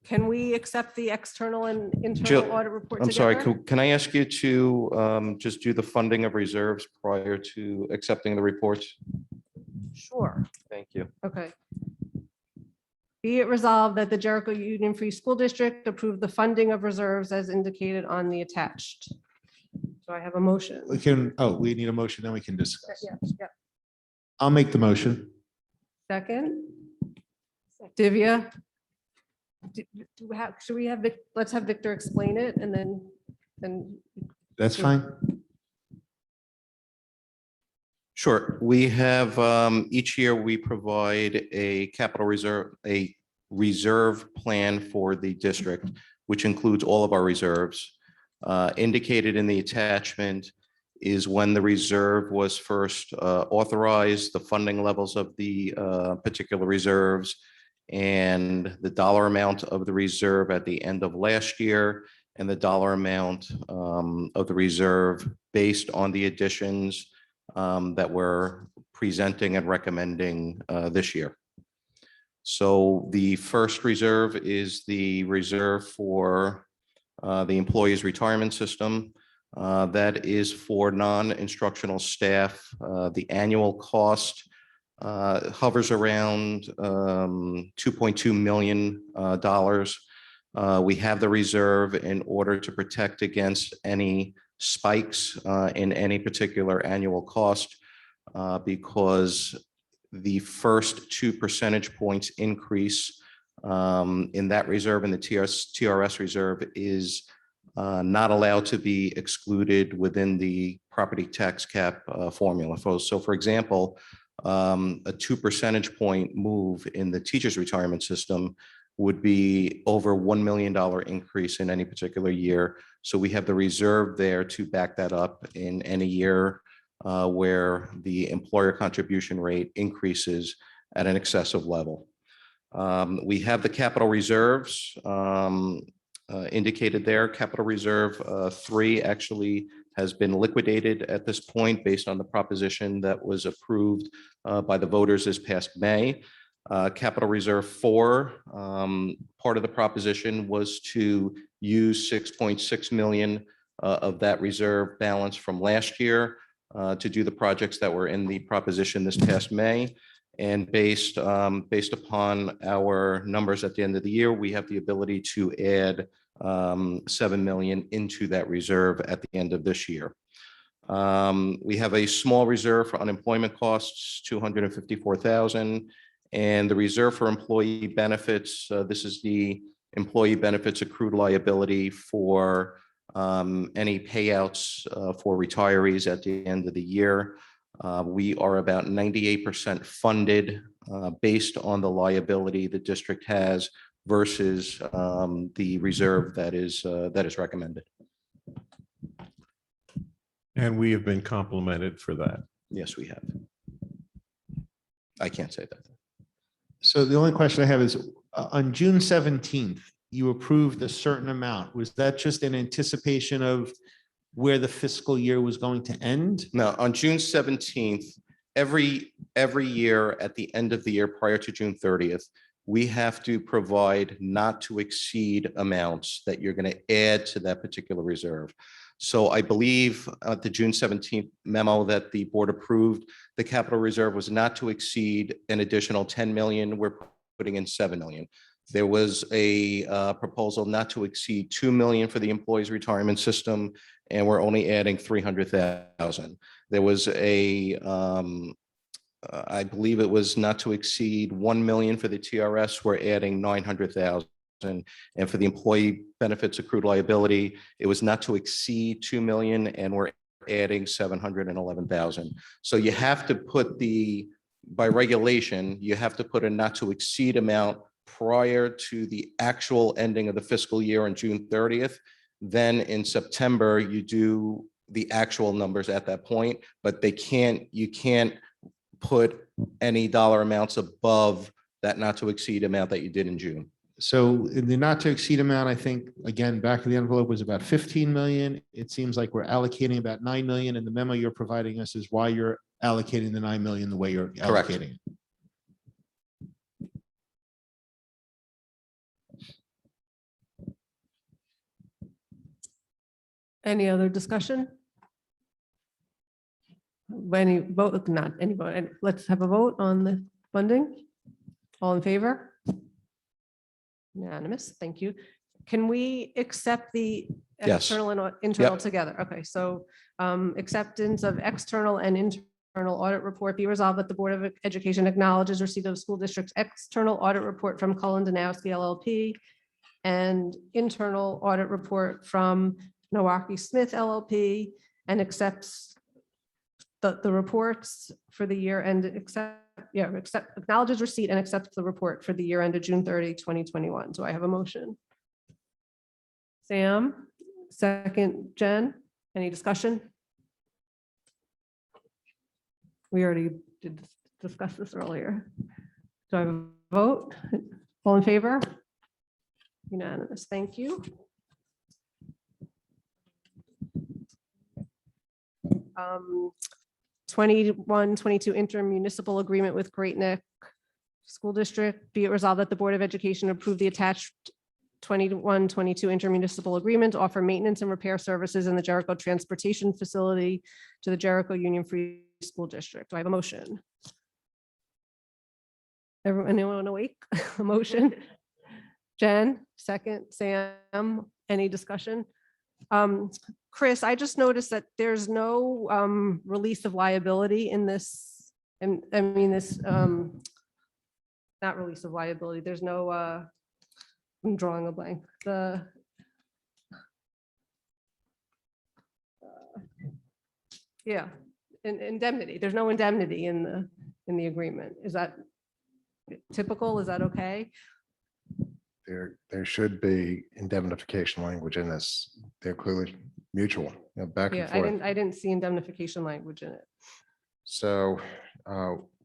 Speaker 1: Can we accept the external and internal
Speaker 19: Jill,
Speaker 1: audit report
Speaker 19: I'm sorry,
Speaker 1: together?
Speaker 19: can I ask you to just do the funding of reserves prior to accepting the reports?
Speaker 1: Sure.
Speaker 19: Thank you.
Speaker 1: Okay. Be it resolved that the Jericho Union Free School District approve the funding of reserves as indicated on the attached. So I have a motion.
Speaker 12: We need a motion, then we can discuss.
Speaker 1: Yeah.
Speaker 12: I'll make the motion.
Speaker 1: Second. Divya. Should we have, let's have Victor explain it and then.
Speaker 12: That's fine.
Speaker 19: Sure. We have, each year we provide a capital reserve, a reserve plan for the district, which includes all of our reserves. Indicated in the attachment is when the reserve was first authorized, the funding levels of the particular reserves, and the dollar amount of the reserve at the end of last year, and the dollar amount of the reserve based on the additions that we're presenting and recommending this year. So the first reserve is the reserve for the employees' retirement system. That is for non-instructional staff. The annual cost hovers around $2.2 million. We have the reserve in order to protect against any spikes in any particular annual cost because the first 2 percentage points increase in that reserve and the TRS reserve is not allowed to be excluded within the property tax cap formula. So for example, a 2 percentage point move in the teacher's retirement system would be over $1 million increase in any particular year. So we have the reserve there to back that up in any year where the employer contribution rate increases at an excessive level. We have the capital reserves indicated there. Capital Reserve 3 actually has been liquidated at this point based on the proposition that was approved by the voters this past May. Capital Reserve 4, part of the proposition was to use 6.6 million of that reserve balance from last year to do the projects that were in the proposition this past May. And based upon our numbers at the end of the year, we have the ability to add 7 million into that reserve at the end of this year. We have a small reserve for unemployment costs, 254,000, and the reserve for employee benefits. This is the employee benefits accrued liability for any payouts for retirees at the end of the year. We are about 98% funded based on the liability the district has versus the reserve that is recommended.
Speaker 6: And we have been complimented for that.
Speaker 19: Yes, we have. I can't say that.
Speaker 12: So the only question I have is, on June 17th, you approved a certain amount. Was that just in anticipation of where the fiscal year was going to end?
Speaker 19: No, on June 17th, every year at the end of the year prior to June 30th, we have to provide not to exceed amounts that you're going to add to that particular reserve. So I believe at the June 17th memo that the board approved, the capital reserve was not to exceed an additional 10 million. We're putting in 7 million. There was a proposal not to exceed 2 million for the employees' retirement system, and we're only adding 300,000. There was a, I believe it was not to exceed 1 million for the TRS. We're adding 900,000. And for the employee benefits accrued liability, it was not to exceed 2 million, and we're adding 711,000. So you have to put by regulation, you have to put a not to exceed amount prior to the actual ending of the fiscal year on June 30th. Then in September, you do the actual numbers at that point, but you can't put any dollar amounts above that not to exceed amount that you did in June.
Speaker 12: So in the not to exceed amount, I think, again, back of the envelope was about 15 million. It seems like we're allocating about 9 million, and the memo you're providing us is why you're allocating the 9 million the way you're
Speaker 19: Correct.
Speaker 12: allocating it.
Speaker 1: Any other discussion? Any vote? Not any vote. Let's have a vote on the funding. All in favor? Unanimous. Thank you. Can we accept the
Speaker 19: Yes.
Speaker 1: external and internal
Speaker 19: Yep.
Speaker 1: together? Okay, so acceptance of external and internal audit report. Be resolved that the Board of Education acknowledges receipt of school district's external audit report from Cullen Danowski LLP and internal audit report from Nowaki Smith LLP, and accepts the reports for the year end, acknowledges receipt and accepts the report for the year ended June 30, 2021. So I have a motion. Sam, second, Jen, any discussion? We already did discuss this earlier. Do I have a vote? All in favor? Unanimous. Thank you. 21-22 interim municipal agreement with Great Neck School District. Be it resolved that the Board of Education approve the attached 21-22 intermunicipal agreement to offer maintenance and repair services in the Jericho Transportation Facility to the Jericho Union Free School District. Do I have a motion? Anyone awake? A motion? Jen, second. Sam, any discussion? Chris, I just noticed that there's no release of liability in this, and I mean this, not release of liability. There's no, I'm drawing a blank. The yeah, indemnity. There's no indemnity in the agreement. Is that typical? Is that okay?
Speaker 18: There should be indemnification language in this. They're clearly mutual, back and
Speaker 1: Yeah,
Speaker 18: forth.
Speaker 1: I didn't see indemnification language in it.
Speaker 18: So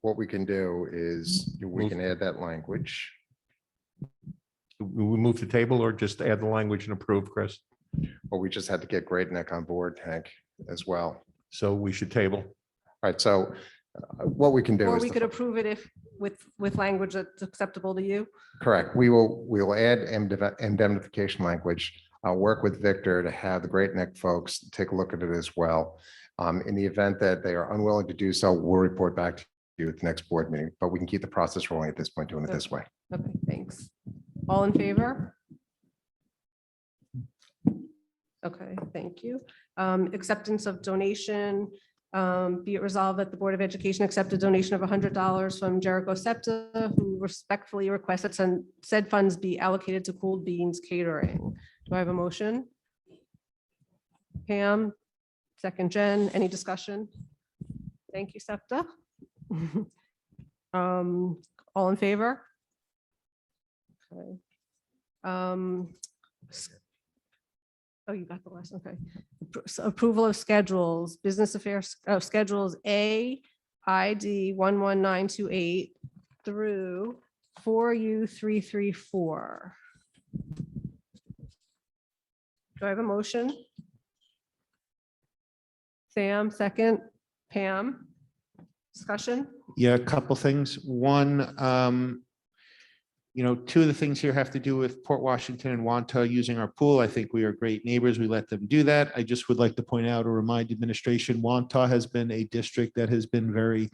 Speaker 18: what we can do is we can add that language.
Speaker 6: We move the table or just add the language and approve, Chris?
Speaker 18: Well, we just had to get Great Neck on board, Hank, as well.
Speaker 6: So we should table.
Speaker 18: All right, so what we can do
Speaker 1: Or
Speaker 18: is
Speaker 1: we could approve it if with language that's acceptable to you.
Speaker 18: correct. We will add indemnification language. I'll work with Victor to have the Great Neck folks take a look at it as well. In the event that they are unwilling to do so, we'll report back to you at the next board meeting, but we can keep the process rolling at this point, doing it this way.
Speaker 1: Okay, thanks. All in favor? Okay, thank you. Acceptance of donation. Be it resolved that the Board of Education accept a donation of $100 from Jericho Sept, who respectfully requests that said funds be allocated to Cooled Beans Catering. Do I have a motion? Pam, second. Jen, any discussion? Thank you, Septa. All in favor? Okay. Oh, you got the last, okay. So approval of schedules, business affairs, schedules ID 11928 through 4U334. Do I have a motion? Sam, second. Pam, discussion?
Speaker 12: Yeah, a couple things. One, two of the things here have to do with Port Washington and Wantagh using our pool. I think we are great neighbors. We let them do that. I just would like to point out or remind administration, Wantagh has been a district that has been very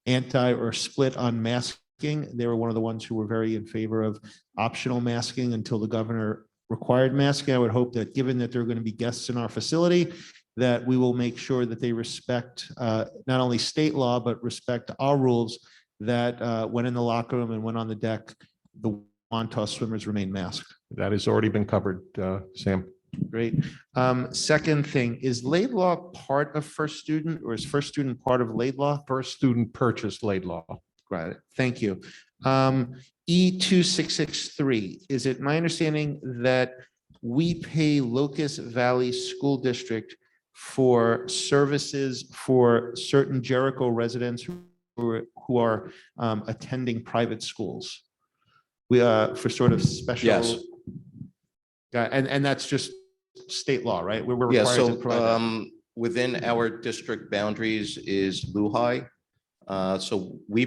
Speaker 12: anti or split on masking. They were one of the ones who were very in favor of optional masking until the governor required masking. I would hope that given that there are going to be guests in our facility, that we will make sure that they respect not only state law, but respect our rules that when in the locker room and when on the deck, the Wantagh swimmers remain masked.
Speaker 6: That has already been covered, Sam.
Speaker 12: Great. Second thing, is Laidlaw part of First Student or is First Student part of Laidlaw?
Speaker 6: First Student purchased Laidlaw.
Speaker 12: Got it. Thank you. E2663, is it my understanding that we pay Locust Valley School District for services for certain Jericho residents who are attending private schools? We for sort of special.
Speaker 19: Yes.
Speaker 12: And that's just state law, right? We're
Speaker 19: Yeah,
Speaker 12: required to provide that.
Speaker 19: so within our district boundaries is LUHI. So we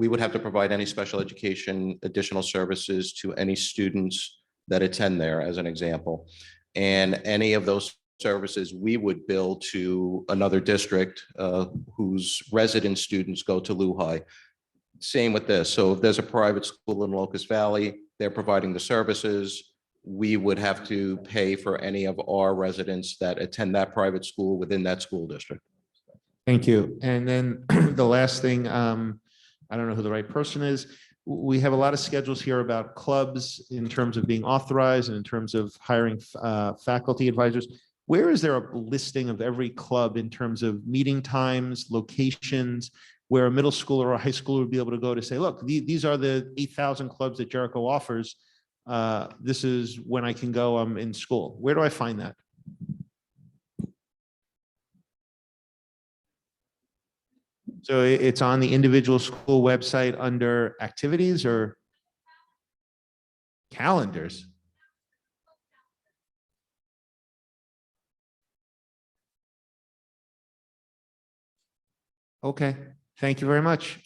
Speaker 19: would have to provide any special education, additional services to any students that attend there, as an example. And any of those services we would bill to another district whose resident students go to LUHI. Same with this. So if there's a private school in Locust Valley, they're providing the services. We would have to pay for any of our residents that attend that private school within that school district.
Speaker 12: Thank you. And then the last thing, I don't know who the right person is. We have a lot of schedules here about clubs in terms of being authorized and in terms of hiring faculty advisors. Where is there a listing of every club in terms of meeting times, locations, where a middle schooler or a high schooler would be able to go to say, look, these are the 8,000 clubs that Jericho offers. This is when I can go, I'm in school. Where do I find that? So it's on the individual school website under activities or calendars? Okay, thank you very much.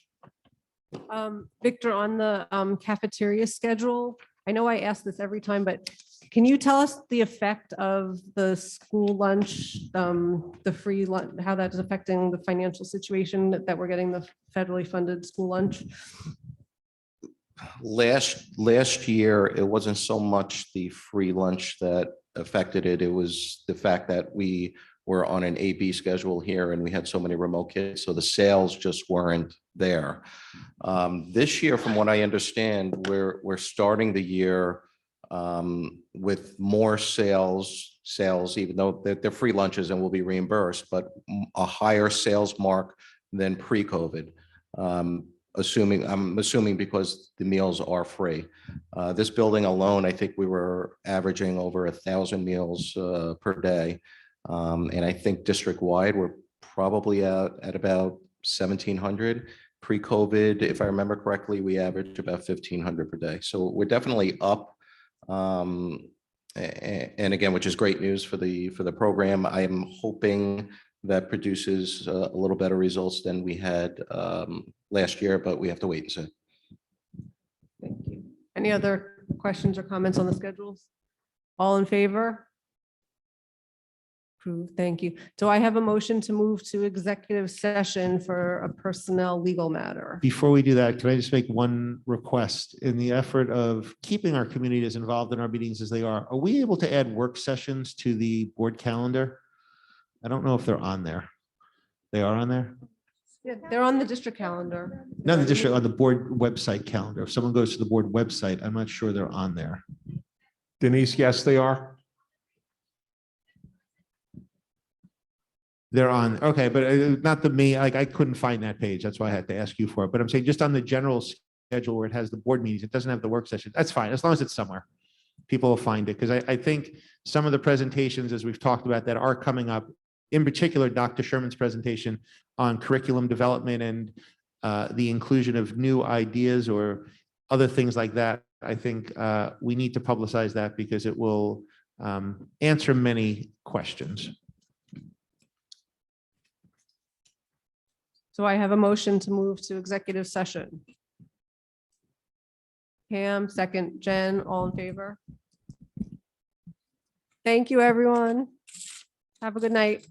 Speaker 1: Victor, on the cafeteria schedule, I know I ask this every time, but can you tell us the effect of the school lunch, the free lunch, how that is affecting the financial situation that we're getting the federally funded school lunch?
Speaker 19: Last year, it wasn't so much the free lunch that affected it. It was the fact that we were on an AB schedule here and we had so many remote kids, so the sales just weren't there. This year, from what I understand, we're starting the year with more sales, even though they're free lunches and will be reimbursed, but a higher sales mark than pre-COVID. I'm assuming because the meals are free. This building alone, I think we were averaging over 1,000 meals per day. And I think district-wide, we're probably at about 1,700. Pre-COVID, if I remember correctly, we averaged about 1,500 per day. So we're definitely up. And again, which is great news for the program. I am hoping that produces a little better results than we had last year, but we have to wait and see.
Speaker 1: Thank you. Any other questions or comments on the schedules? All in favor? Approved. Thank you. Do I have a motion to move to executive session for a personnel legal matter?
Speaker 12: Before we do that, can I just make one request? In the effort of keeping our community as involved in our meetings as they are we able to add work sessions to the board calendar? I don't know if they're on there. They are on there?
Speaker 1: Yeah, they're on the district calendar.
Speaker 12: Not the district, on the board website calendar. If someone goes to the board website, I'm not sure they're on there.
Speaker 6: Denise, yes, they are.
Speaker 12: They're on, okay, but not the me, like I couldn't find that page. That's why I had to ask you for it. But I'm saying just on the general schedule where it has the board meetings, it doesn't have the work session. That's fine, as long as it's somewhere. People will find it, because I think some of the presentations, as we've talked about, that are coming up, in particular, Dr. Sherman's presentation on curriculum development and the inclusion of new ideas or other things like that. I think we need to publicize that because it will answer many questions.
Speaker 1: So I have a motion to move to executive session. Pam, second. Jen, all in favor? Thank you, everyone. Have a good night.